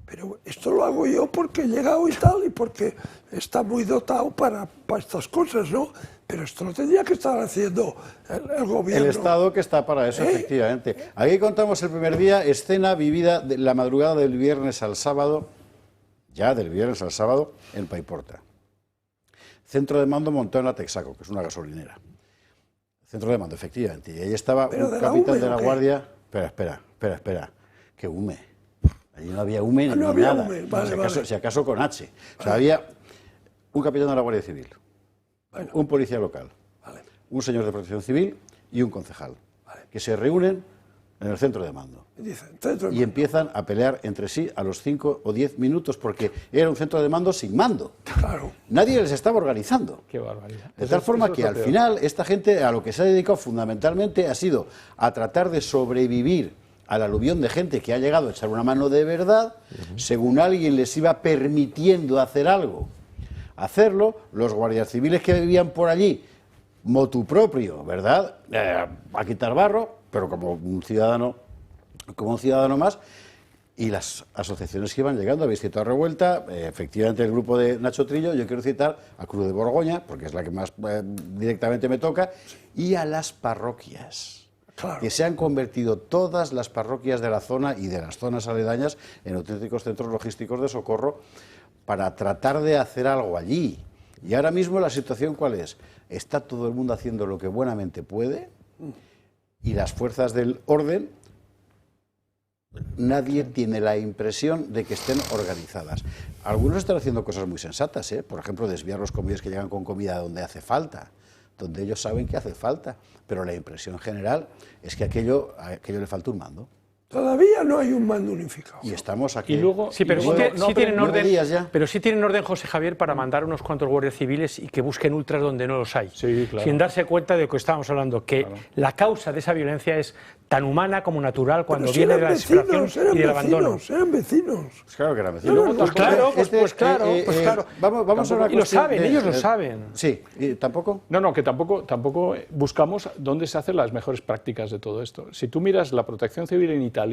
pero esto lo hago yo porque he llegado y tal, y porque está muy dotado para estas cosas, ¿no? Pero esto lo tendría que estar haciendo el gobierno. El Estado que está para eso, efectivamente. Aquí contamos el primer día, escena vivida de la madrugada del viernes al sábado, en Paiporta. Centro de mando montado en la Texaco, que es una gasolinera. Centro de mando, efectivamente. Y ahí estaba un capitán de la guardia. Espera, que hume. Allí no había hume ni nada. Si acaso con H. O sea, había un capitán de la Guardia Civil, un policía local, un señor de protección civil y un concejal, que se reúnen en el centro de mando y empiezan a pelear entre sí a los 5 o 10 minutos porque era un centro de mando sin mando. Nadie les estaba organizando. Qué barbaridad. De tal forma que al final esta gente a lo que se ha dedicado fundamentalmente ha sido a tratar de sobrevivir al aluvión de gente que ha llegado a echar una mano de verdad, según alguien les iba permitiendo hacer algo. Hacerlo, los guardias civiles que vivían por allí, motu propio, ¿verdad? A quitar barro, pero como un ciudadano más, y las asociaciones que iban llegando. Habéis citado Revuelta, efectivamente el grupo de Nacho Trillo, yo quiero citar a Cruz de Borgoña, porque es la que más directamente me toca, y a las parroquias, que se han convertido todas las parroquias de la zona y de las zonas aledañas en auténticos centros logísticos de socorro para tratar de hacer algo allí. Y ahora mismo la situación ¿cuál es? Está todo el mundo haciendo lo que buenamente puede y las fuerzas del orden, nadie tiene la impresión de que estén organizadas. Algunos están haciendo cosas muy sensatas, por ejemplo, desviar los convoyes que llegan con comida donde hace falta, donde ellos saben que hace falta, pero la impresión general es que aquello le falta un mando. Todavía no hay un mando unificado. Y estamos aquí. Y luego, sí, pero sí tienen orden, pero sí tienen orden, José Javier, para mandar unos cuantos guardias civiles y que busquen ultras donde no los hay. Sí, claro. Sin darse cuenta de lo que estábamos hablando, que la causa de esa violencia es tan humana como natural cuando viene de la desesperación y del abandono. Eran vecinos. Pues claro que eran vecinos. Pues claro. Vamos a una y lo saben, ellos lo saben. Sí, ¿y tampoco? No, que tampoco buscamos dónde se hacen las mejores prácticas de todo esto. Si tú miras la protección civil en Italia,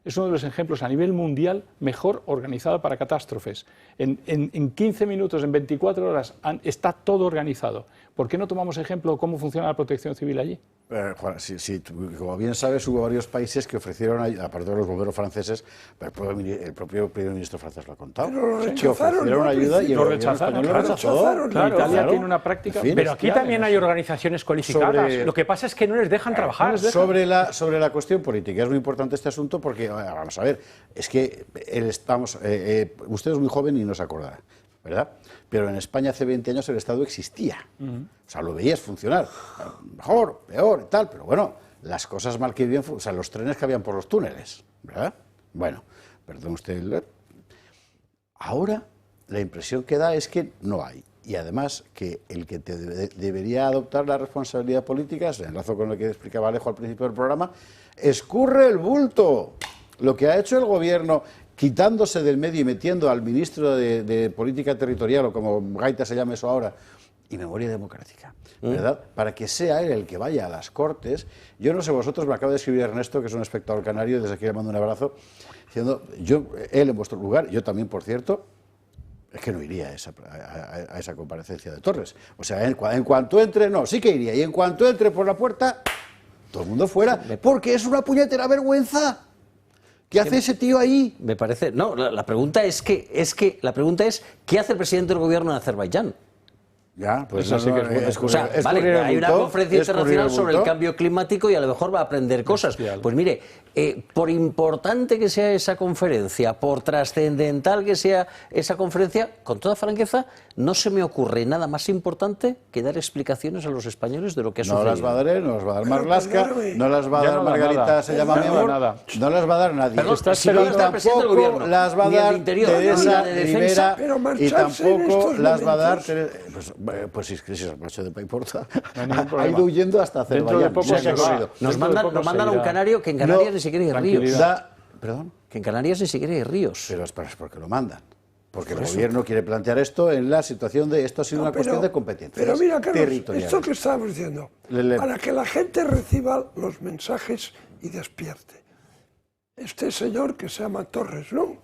es uno de los ejemplos a nivel mundial mejor organizada para catástrofes. En 15 minutos, en 24 horas, está todo organizado. ¿Por qué no tomamos ejemplo de cómo funciona la protección civil allí? Juan, como bien sabes, hubo varios países que ofrecieron, aparte de los bomberos franceses, el propio primer ministro francés lo ha contado, que ofrecieron ayuda y el gobierno español lo rechazó. Italia tiene una práctica... Pero aquí también hay organizaciones cualificadas. Lo que pasa es que no les dejan trabajar. Sobre la cuestión política, es muy importante este asunto porque, vamos a ver, es que usted es muy joven y no se acordará, ¿verdad? Pero en España hace 20 años el Estado existía. O sea, lo veías funcionar. Mejor, peor y tal, pero bueno, las cosas mal que bien, o sea, los trenes que habían por los túneles, ¿verdad? Bueno, perdón usted. Ahora la impresión que da es que no hay. Y además que el que debería adoptar la responsabilidad política, en enlazo con lo que explicaba Alejo al principio del programa, escurre el bulto. Lo que ha hecho el gobierno, quitándose del medio y metiendo al ministro de Política Territorial, o como gaita se llama eso ahora, y Memoria Democrática, ¿verdad? Para que sea él el que vaya a las Cortes. Yo no sé vosotros, me acaba de escribir Ernesto, que es un espectador canario, desde aquí le mando un abrazo, diciendo, él en vuestro lugar, yo también, por cierto, es que no iría a esa comparecencia de Torres. O sea, en cuanto entre, no, sí que iría, y en cuanto entre por la puerta, todo el mundo fuera, porque es una puñetera vergüenza. ¿Qué hace ese tío ahí? Me parece. No, la pregunta es ¿qué hace el presidente del gobierno de Azerbaiyán? Ya, pues eso sí que es vale, hay una conferencia internacional sobre el cambio climático y a lo mejor va a aprender cosas. Pues mire, por importante que sea esa conferencia, por trascendental que sea esa conferencia, con toda franqueza, no se me ocurre nada más importante que dar explicaciones a los españoles de lo que ha sucedido. No las va a dar él, no las va a dar Marlaska, no las va a dar Margarita, se llama mi amor, no las va a dar nadie. Y tampoco las va a dar Teresa Rivera y tampoco las va a dar... Pues si es que si el macho de pa importa, ha ido huyendo hasta Azerbaiyán. Nos mandan a un canario que en Canarias ni siquiera hay ríos. ¿Perdón? Que en Canarias ni siquiera hay ríos. Pero es porque lo mandan. Porque el gobierno quiere plantear esto en la situación de esto ha sido una cuestión de competencias territoriales. Pero mira, Carlos, esto que estábamos diciendo, para que la gente reciba los mensajes y despierte. Este señor que se llama Torres, ¿no?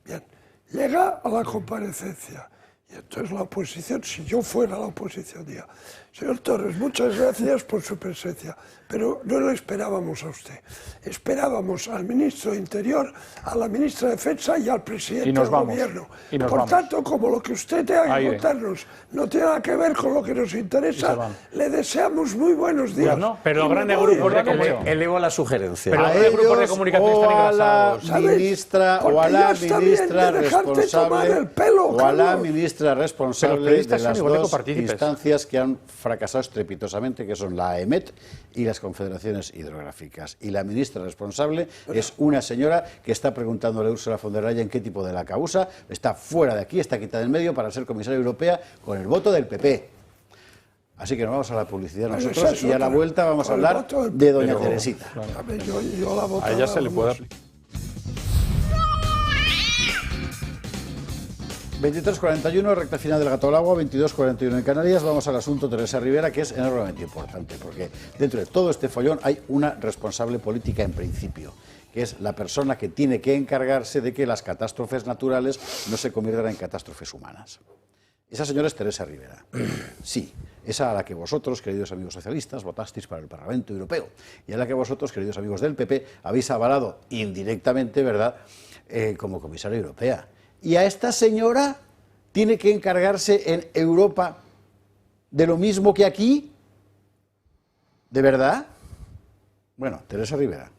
Bien, llega a la comparecencia. Y entonces la oposición, si yo fuera la oposición, diría, señor Torres, muchas gracias por su presencia, pero no lo esperábamos a usted. Esperábamos al ministro de Interior, a la ministra de Defensa y al presidente del gobierno. Por tanto, como lo que usted tenga que contarnos no tiene nada que ver con lo que nos interesa, le deseamos muy buenos días. No, pero los grandes grupos de comunicación... Elevo la sugerencia. Pero los grandes grupos de comunicación están engrasados. O a la ministra responsable, o a la ministra responsable de las dos instancias que han fracasado estrepitosamente, que son la AEMET y las confederaciones hidrográficas. Y la ministra responsable es una señora que está preguntándole a Ursula von der Leyen qué tipo de la causa, está fuera de aquí, está quitada del medio para ser comisaria europea con el voto del PP. Así que nos vamos a la publicidad nosotros y a la vuelta vamos a hablar de doña Teresita. A ella se le puede aplicar. 23:41, recta final del Gato al Agua, 22:41 en Canarias. Vamos al asunto Teresa Rivera, que es enormemente importante, porque dentro de todo este follón hay una responsable política en principio, que que es la persona que tiene que encargarse de que las catástrofes naturales no se conviertan en catástrofes humanas. Esa señora es Teresa Rivera. Sí, esa a la que vosotros, queridos amigos socialistas, votasteis para el Parlamento Europeo y a la que vosotros, queridos amigos del PP, habéis avalado indirectamente, ¿verdad?, como comisaria europea. Y a esta señora tiene que encargarse en Europa de lo mismo que aquí. ¿De verdad? Bueno, Teresa Rivera.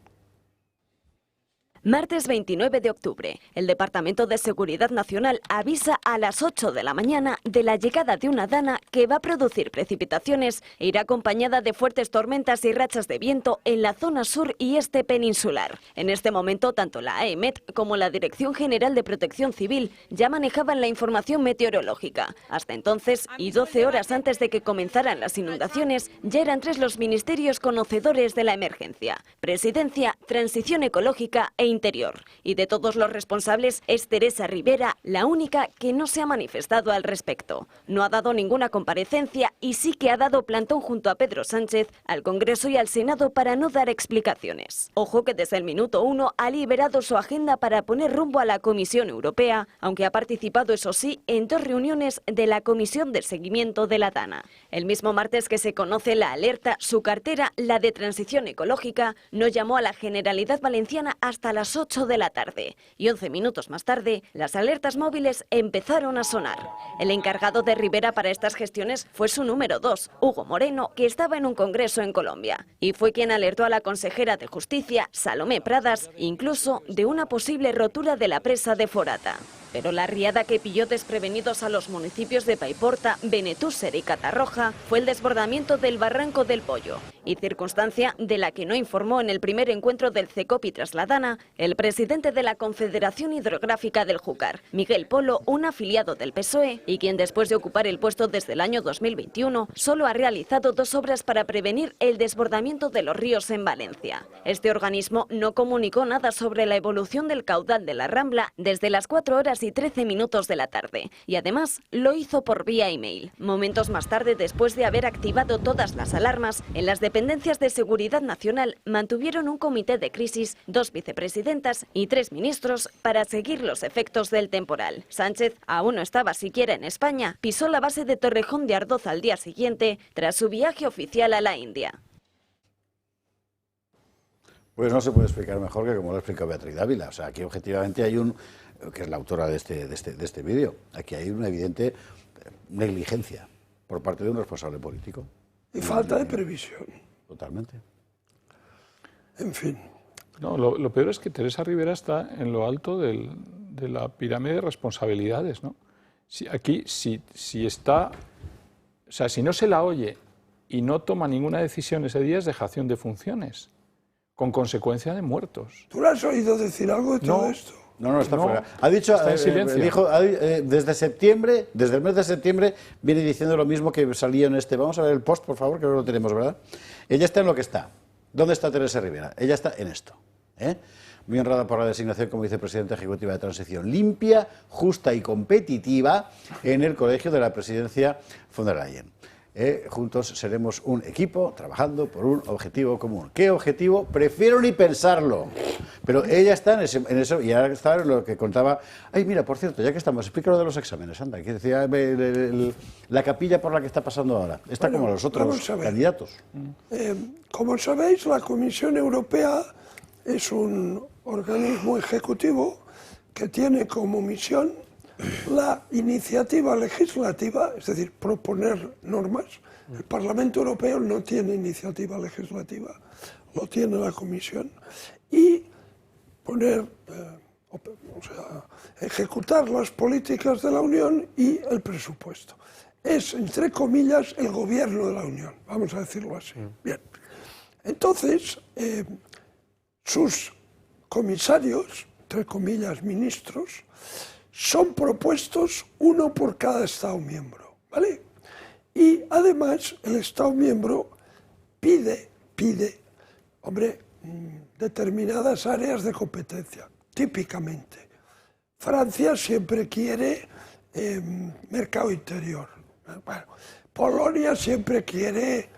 Martes 29 de octubre, el Departamento de Seguridad Nacional avisa a las 8 de la mañana de la llegada de una dana que va a producir precipitaciones e irá acompañada de fuertes tormentas y rachas de viento en la zona sur y este peninsular. En este momento, tanto la AEMET como la Dirección General de Protección Civil ya manejaban la información meteorológica. Hasta entonces, y 12 horas antes de que comenzaran las inundaciones, ya eran 3 los ministerios conocedores de la emergencia: Presidencia, Transición Ecológica e Interior. Y de todos los responsables es Teresa Rivera la única que no se ha manifestado al respecto. No ha dado ninguna comparecencia y sí que ha dado plantón junto a Pedro Sánchez al Congreso y al Senado para no dar explicaciones. Ojo que desde el minuto 1 ha liberado su agenda para poner rumbo a la Comisión Europea, aunque ha participado, eso sí, en 2 reuniones de la Comisión de Seguimiento de la DANA. El mismo martes que se conoce la alerta, su cartera, la de Transición Ecológica, no llamó a la Generalidad Valenciana hasta las 8 de la tarde y 11 minutos más tarde las alertas móviles empezaron a sonar. El encargado de Rivera para estas gestiones fue su número 2, Hugo Moreno, que estaba en un congreso en Colombia y fue quien alertó a la consejera de Justicia, Salomé Pradas, incluso de una posible rotura de la presa de Forata. Pero la riada que pilló desprevenidos a los municipios de Paiporta, Benetúser y Catarroja fue el desbordamiento del Barranco del Pollo, y circunstancia de la que no informó en el primer encuentro del CECOPI tras la DANA el presidente de la Confederación Hidrográfica del Júcar, Miguel Polo, un afiliado del PSOE, y quien después de ocupar el puesto desde el año 2021 solo ha realizado 2 obras para prevenir el desbordamiento de los ríos en Valencia. Este organismo no comunicó nada sobre la evolución del caudal de la Rambla desde las 4:13 de la tarde, y además lo hizo por vía email. Momentos más tarde, después de haber activado todas las alarmas, en las dependencias de Seguridad Nacional mantuvieron un comité de crisis, 2 vicepresidentas y 3 ministros para seguir los efectos del temporal. Sánchez aún no estaba siquiera en España, pisó la base de Torrejón de Ardoz al día siguiente tras su viaje oficial a la India. Pues no se puede explicar mejor que como lo ha explicado Beatriz Dávila. O sea, aquí objetivamente hay que es la autora de este vídeo, aquí hay una evidente negligencia por parte de un responsable político. Y falta de previsión. Totalmente. En fin. No, lo peor es que Teresa Rivera está en lo alto de la pirámide de responsabilidades, ¿no? Si está, o sea, si no se la oye y no toma ninguna decisión ese día, es dejación de funciones, con consecuencia de muertos. ¿Tú le has oído decir algo de todo esto? No, está fuera. Ha dicho, está en silencio. Dijo, desde septiembre, desde el mes de septiembre, viene diciendo lo mismo que salía en este. Vamos a ver el post, por favor, que no lo tenemos, ¿verdad? Ella está en lo que está. ¿Dónde está Teresa Rivera? Ella está en esto. Muy honrada por la designación como vicepresidenta ejecutiva de Transición limpia, justa y competitiva en el colegio de la presidencia von der Leyen. Juntos seremos un equipo trabajando por un objetivo común. ¿Qué objetivo? Prefiero ni pensarlo. Pero ella está en eso y ahora está en lo que contaba. Ay, mira, por cierto, ya que estamos, explica lo de los exámenes, anda, que decía la capilla por la que está pasando ahora. Está como los otros candidatos. Como sabéis, la Comisión Europea es un organismo ejecutivo que tiene como misión la iniciativa legislativa, es decir, proponer normas. El Parlamento Europeo no tiene iniciativa legislativa, lo tiene la Comisión, y poner, ejecutar las políticas de la Unión y el presupuesto. Es, entre comillas, el gobierno de la Unión, vamos a decirlo así. Bien. Entonces, sus comisarios, entre comillas, ministros, son propuestos uno por cada Estado miembro, ¿vale? Y además el Estado miembro pide, determinadas áreas de competencia, típicamente. Francia siempre quiere mercado interior. Bueno, Polonia siempre quiere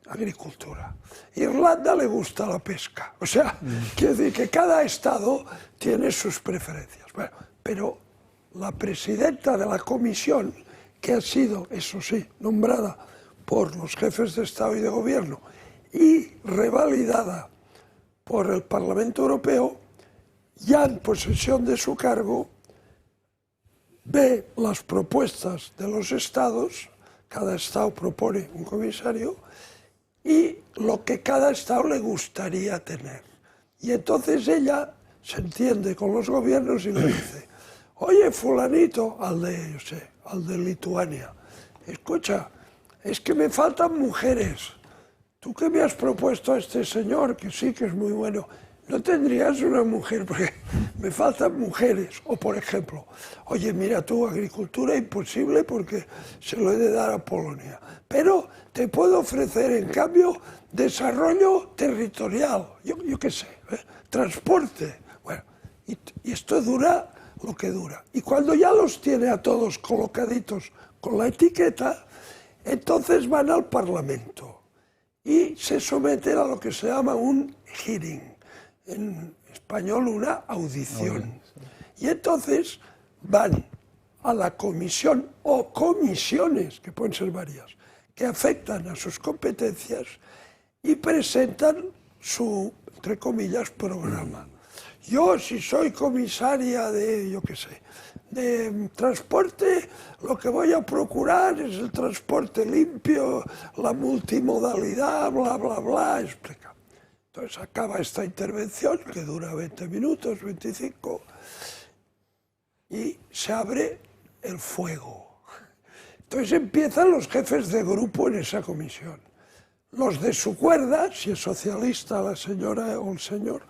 agricultura. Irlanda le gusta la pesca. O sea, quiere decir que cada estado tiene sus preferencias. Bueno, pero la presidenta de la comisión, que ha sido, eso sí, nombrada por los jefes de Estado y de Gobierno y revalidada por el Parlamento Europeo, ya en posesión de su cargo, ve las propuestas de los estados, cada estado propone un comisario, y lo que cada estado le gustaría tener. Y entonces ella se entiende con los gobiernos y le dice, oye, fulanito, al de Lituania, escucha, es que me faltan mujeres. Tú que me has propuesto a este señor, que sí que es muy bueno, ¿no tendrías una mujer? Porque me faltan mujeres. O, por ejemplo, oye, mira tú, agricultura imposible porque se lo he de dar a Polonia. Pero te puedo ofrecer, en cambio, desarrollo territorial, yo qué sé, transporte. Bueno, y esto dura lo que dura. Y cuando ya los tiene a todos colocaditos con la etiqueta, entonces van al Parlamento y se someten a lo que se llama un hearing, en español una audición. Y entonces van a la comisión o comisiones, que pueden ser varias, que afectan a sus competencias y presentan su, entre comillas, programa. Yo, si soy comisaria de, yo qué sé, de transporte, lo que voy a procurar es el transporte limpio, la multimodalidad, bla, bla, bla, explica. Entonces acaba esta intervención, que dura 20 minutos, 25, y se abre el fuego. Entonces empiezan los jefes de grupo en esa comisión. Los de su cuerda, si es socialista la señora o el señor,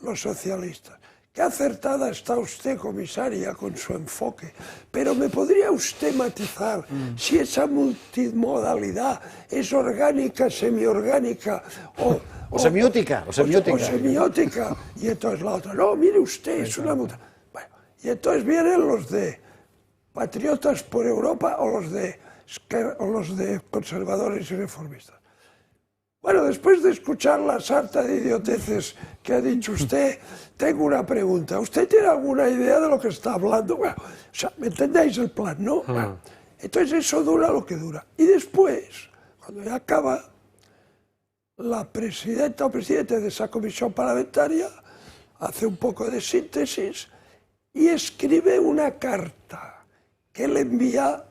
los socialistas. Qué acertada está usted, comisaria, con su enfoque. Pero ¿me podría usted matizar si esa multimodalidad es orgánica, semiorgánica o semiótica? O semiótica. Y entonces la otra, no, mire usted, es una muta. Bueno, y entonces vienen los de Patriotas por Europa o los de conservadores y reformistas. Bueno, después de escuchar la sarta de idioteces que ha dicho usted, tengo una pregunta. ¿Usted tiene alguna idea de lo que está hablando? Bueno, o sea, ¿me entendéis el plan, no? Bueno, entonces eso dura lo que dura. Y después, cuando ya acaba, la presidenta o presidente de esa comisión parlamentaria hace un poco de síntesis y escribe una carta que le envía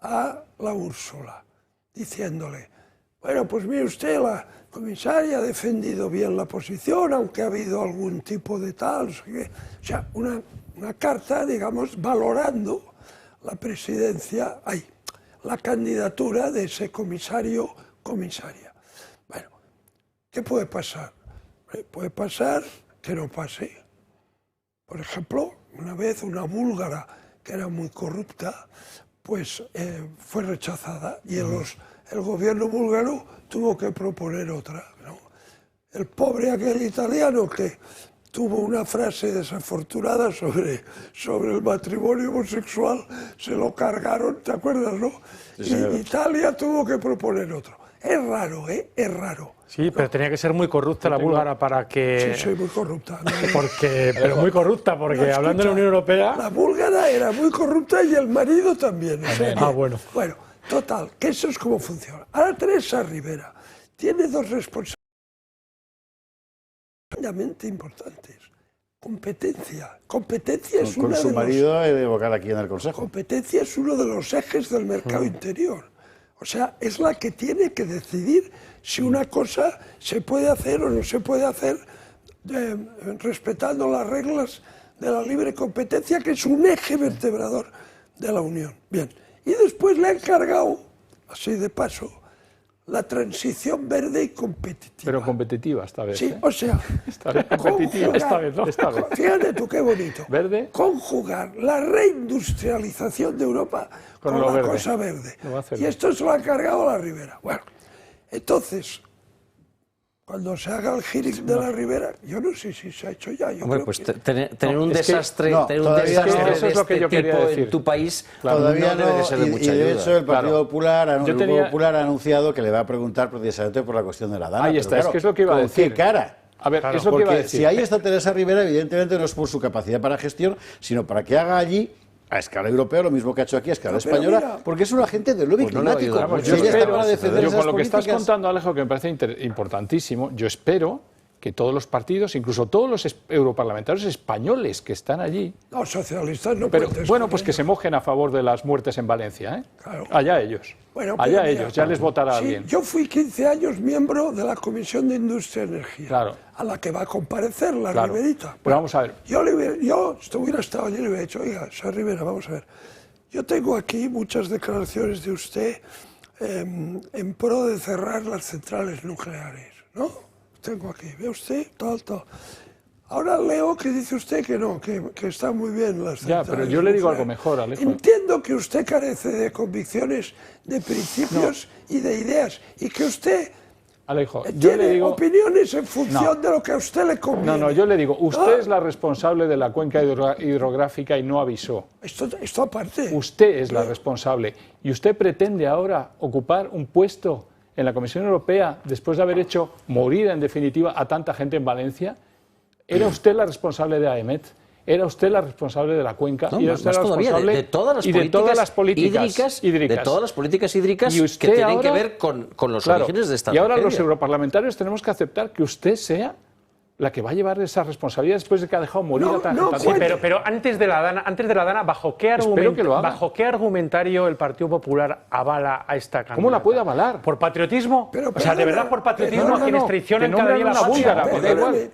a la Úrsula, diciéndole, bueno, pues mire usted, la comisaria ha defendido bien la posición, aunque ha habido algún tipo de tal, o sea, una carta, digamos, valorando la presidencia, la candidatura de ese comisario, comisaria. Bueno, ¿qué puede pasar? Puede pasar que no pase. Por ejemplo, una vez una búlgara que era muy corrupta, pues fue rechazada y el gobierno búlgaro tuvo que proponer otra, ¿no? El pobre aquel italiano que tuvo una frase desafortunada sobre el matrimonio homosexual, se lo cargaron, ¿te acuerdas, no? Sí, y Italia tuvo que proponer otro. Es raro, ¿eh? Es raro. Sí, pero tenía que ser muy corrupta la búlgara para que... Sí, soy muy corrupta. Pero muy corrupta, porque no, hablando de la Unión Europea... La búlgara era muy corrupta y el marido también. O sea, bueno. Bueno, total, que eso es como funciona. Ahora Teresa Rivera tiene dos responsabilidades importantes. Competencia. Competencia es con su marido he de evocar aquí en el Consejo. Competencia es uno de los ejes del mercado interior. O sea, es la que tiene que decidir si una cosa se puede hacer o no se puede hacer respetando las reglas de la libre competencia, que es un eje vertebrador de la Unión. Bien, y después le ha encargado, así de paso, la transición verde y competitiva. Pero competitiva esta vez. Sí, o sea, esta vez competitiva, esta vez, ¿no? Esta vez. Fíjate tú qué bonito. Verde. Conjugar la reindustrialización de Europa con la verde. Cosa verde. Y esto se lo ha encargado la Rivera. Bueno, entonces, cuando se haga el hearing de la Ribera, yo no sé si se ha hecho ya. Hombre, pues tener un desastre, tener un desastre de este tipo en tu país todavía no debe ser de mucha y de ayuda. hecho el Partido Popular, el Grupo Popular ha anunciado que le va a preguntar precisamente por la cuestión de la Dana. Ahí está, es que es lo que iba a decir. ¿Con qué cara? A ver, es lo que iba a decir. Si ahí está Teresa Ribera, evidentemente no es por su capacidad para gestión, sino para que haga allí a escala europea lo mismo que ha hecho aquí a escala española, mira, porque es un agente del lobby climático. Yo espero, con lo que estás contando, Alejo, que me parece importantísimo, yo espero que todos los partidos, incluso todos los europarlamentarios españoles que están allí... Los socialistas no pero, pueden... Bueno, pues que se mojen a favor de las muertes en Valencia, ¿eh? Claro. Allá ellos. Bueno, allá mira, ellos, ya les votará alguien. Yo fui 15 años miembro de la Comisión de Industria y Energía, a la que va a comparecer la Riberita. Pues vamos a ver. Yo si hubiera estado allí, le hubiera dicho, oiga, señor Ribera, vamos a ver. Yo tengo aquí muchas declaraciones de usted en pro de cerrar las centrales nucleares, ¿no? Tengo aquí, ve usted, tal. Ahora leo que dice usted que no, que están muy bien las centrales. Ya, pero yo le digo algo mejor, Alejo. Entiendo que usted carece de convicciones, de principios y de ideas, y que usted Alejo, yo tiene le digo, opiniones en función de lo que a usted le conviene. No, yo le digo, usted es la responsable de la cuenca hidrográfica y no avisó. Esto aparte. Usted es la responsable. Y usted pretende ahora ocupar un puesto en la Comisión Europea, después de haber hecho morir en definitiva a tanta gente en Valencia. ¿Era usted la responsable de AEMET? ¿Era usted la responsable de la cuenca? No, ¿Y era usted la responsable de todas las políticas hídricas? De todas las políticas hídricas que tienen que ver con los orígenes de esta tragedia. Y ahora tragedia. los europarlamentarios tenemos que aceptar que usted sea la que va a llevar esa responsabilidad después de que ha dejado morir a tanta gente. Pero antes de la Dana, ¿bajo qué argumentario el Partido Popular avala a esta candidata? ¿Cómo la puede avalar? ¿Por patriotismo? O sea, ¿de verdad por patriotismo a quienes traicionan cada día la patria?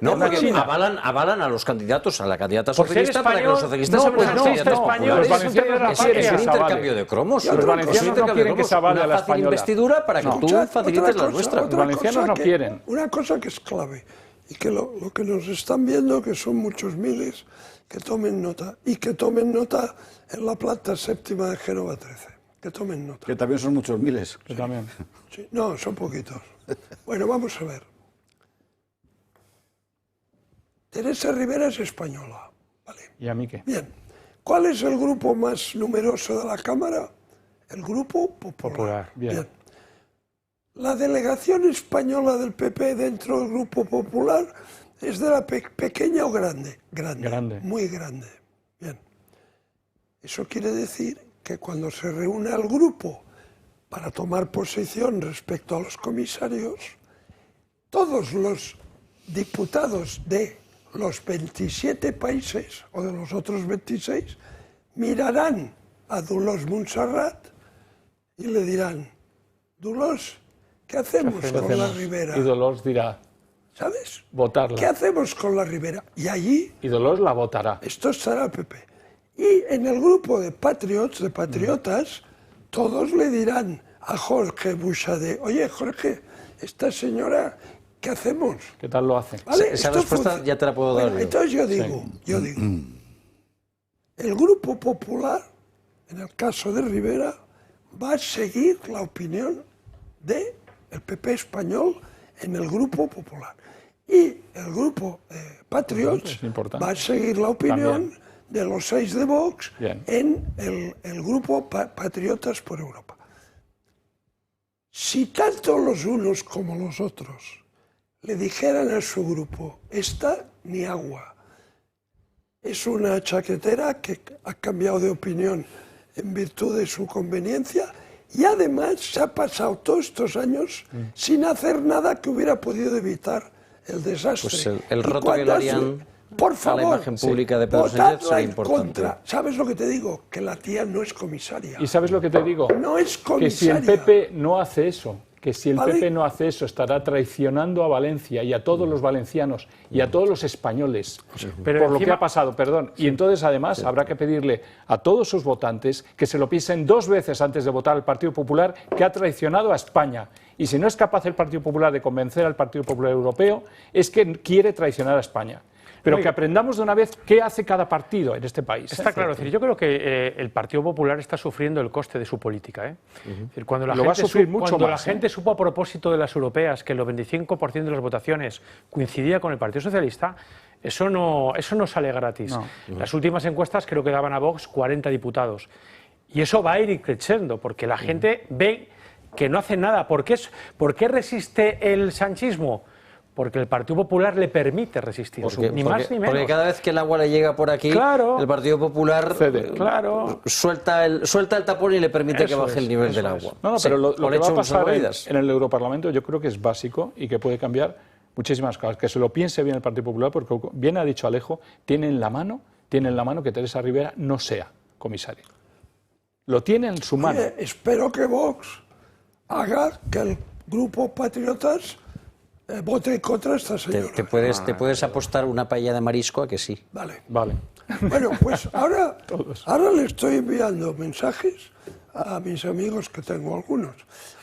No, porque avalan a los candidatos, a la candidata socialista para que los socialistas se puedan español. Los valencianos no quieren es un intercambio de cromos. Los valencianos no quieren que se avale a la fácil española. investidura para que tú facilites la nuestra. Los valencianos no quieren. Una cosa que es clave, y que lo que nos están viendo, que son muchos miles, que tomen nota. Y que tomen nota en la planta séptima de Génova 13. Que tomen nota. Que también son muchos miles. Que también. Sí, no, son poquitos. Bueno, vamos a ver. Teresa Ribera es española. ¿Vale? ¿Y a mí qué? Bien. ¿Cuál es el grupo más numeroso de la Cámara? El Grupo Popular. Bien. La delegación española del PP dentro del Grupo Popular es de la pequeña o grande. Grande. Muy grande. Bien. Eso quiere decir que cuando se reúne el grupo para tomar posición respecto a los comisarios, todos los diputados de los 27 países o de los otros 26 mirarán a Dolors Montserrat y le dirán, Dolors, ¿qué hacemos con la Ribera? Y Dolors dirá, ¿sabes? Votarla. ¿Qué hacemos con la Ribera? Y allí... Y Dolors la votará. Esto estará el PP. Y en el grupo de patriotas, todos le dirán a Jorge Buxadé, oye, Jorge, esta señora, ¿qué hacemos? ¿Qué tal lo hace? ¿Vale? Esa respuesta ya te la puedo dar yo. Entonces yo digo, el Grupo Popular, en el caso de Ribera, va a seguir la opinión del PP español en el Grupo Popular. Y el Grupo Patriots va a seguir la opinión de los 6 de Vox en el Grupo Patriotas por Europa. Si tanto los unos como los otros le dijeran a su grupo, esta ni agua, es una chaquetera que ha cambiado de opinión en virtud de su conveniencia y además se ha pasado todos estos años sin hacer nada que hubiera podido evitar el desastre. Pues el roto que le harían por favor, a la imagen pública de Pedro Sánchez será importante. Contra. ¿Sabes lo que te digo? Que la tía no es comisaria. ¿Y sabes lo que te digo? No es comisaria. Que si el PP no hace eso, estará traicionando a Valencia y a todos los valencianos y a todos los españoles por lo que ha pasado, Y entonces, además, habrá que pedirle a todos sus votantes que se lo piensen 2 veces antes de votar al Partido Popular, que ha traicionado a España. Y si no es capaz el Partido Popular de convencer al Partido Popular Europeo, es que quiere traicionar a España. pero que aprendamos de una vez qué hace cada partido en este país. Está claro, es decir, yo creo que el Partido Popular está sufriendo el coste de su política. Es decir, cuando la gente supo a propósito de las europeas que el 25% de las votaciones coincidía con el Partido Socialista, eso no sale gratis. No. Las últimas encuestas creo que daban a Vox 40 diputados. Y eso va a ir creciendo, porque la gente ve que no hace nada. ¿Por qué resiste el sanchismo? Porque el Partido Popular le permite resistir, ni más ni menos. Porque cada vez que el agua le llega por aquí, el Partido Popular suelta el tapón y le permite que baje el nivel del agua. No, pero lo que va a pasar en el Europarlamento yo creo que es básico y que puede cambiar muchísimas cosas. Que se lo piense bien el Partido Popular, porque bien ha dicho Alejo, tiene en la mano que Teresa Rivera no sea comisaria. Lo tiene en su mano. Oye, espero que Vox haga que el grupo Patriotas vote contra esta señora. Te puedes apostar una paella de marisco a que sí. Vale. Bueno, pues ahora le estoy enviando mensajes a mis amigos, que tengo algunos,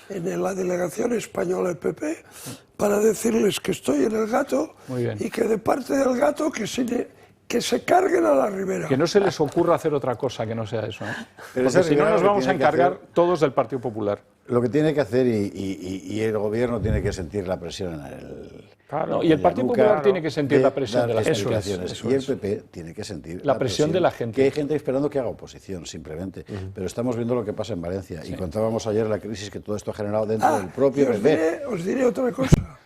en la delegación española del PP, para decirles que estoy en el Gato y que de parte del Gato que se carguen a la Rivera. Que no se les ocurra hacer otra cosa que no sea eso. Porque si no nos vamos a encargar todos del Partido Popular. Lo que tiene que hacer, y el gobierno tiene que sentir la presión en el... Claro, y el Partido Popular tiene que sentir la presión de la gente. Y el PP tiene que sentir la presión de la gente. Que hay gente esperando que haga oposición, simplemente. Pero estamos viendo lo que pasa en Valencia. Y contábamos ayer la crisis que todo esto ha generado dentro del propio PP. Os diré otra cosa.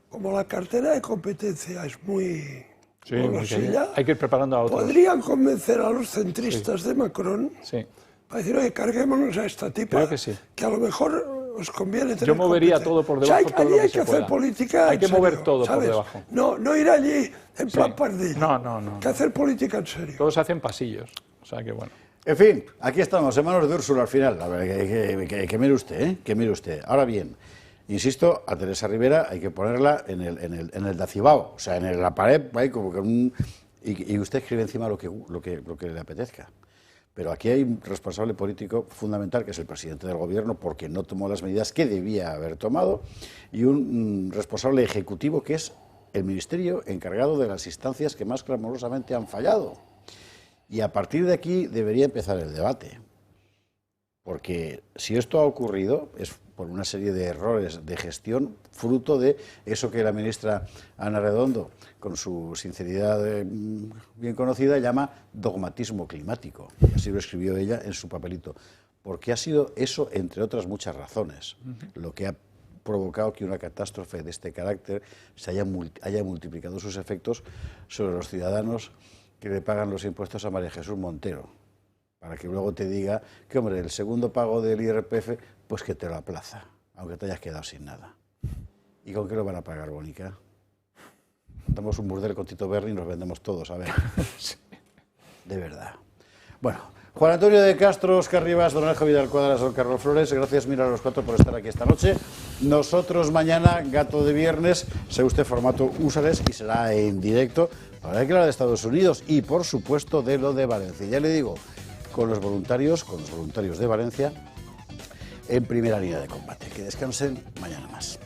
Como la cartera de competencia es muy... hay que ir preparando a otros. Podrían convencer a los centristas de Macron para decir, oye, carguémonos a esta tipa, creo que sí. Que a lo mejor os conviene tener. Yo movería todo por debajo. Allí hay que hacer política. Hay que mover todo ¿sabes? Por debajo. No ir allí en plan pardillo. No. Hay que hacer política en serio. Todos hacen pasillos. O sea que bueno. En fin, aquí estamos, en manos de Úrsula al final. A ver, que mire usted, que mire usted. Ahora bien, insisto, a Teresa Rivera hay que ponerla en el dacibao, o sea, en la pared, ahí como que y usted escribe encima lo que le apetezca. Pero aquí hay un responsable político fundamental, que es el presidente del gobierno, porque no tomó las medidas que debía haber tomado, y un responsable ejecutivo, que es el ministerio encargado de las instancias que más clamorosamente han fallado. Y a partir de aquí debería empezar el debate. Porque si esto ha ocurrido es por una serie de errores de gestión, fruto de eso que la ministra Ana Redondo, con su sinceridad bien conocida, llama dogmatismo climático. Y así lo escribió ella en su papelito. Porque ha sido eso, entre otras muchas razones, lo que ha provocado que una catástrofe de este carácter haya multiplicado sus efectos sobre los ciudadanos que le pagan los impuestos a María Jesús Montero, para que luego te diga que, hombre, el segundo pago del IRPF, pues que te lo aplaza, aunque te hayas quedado sin nada. ¿Y con qué lo van a pagar, Bonica? Damos un burdel con Tito Berni y nos vendemos todos, a ver. De verdad. Bueno, Juan Antonio de Castro, Óscar Rivas, Don Alejo Vidal Cuadras, Don Carlos Flores, gracias mil a los cuatro por estar aquí esta noche. Nosotros mañana, Gato de Viernes, sea usted formato Úsares y será en directo. Habrá que hablar de Estados Unidos y, por supuesto, de lo de Valencia. Ya le digo, con los voluntarios de Valencia en primera línea de combate. Que descansen, mañana más.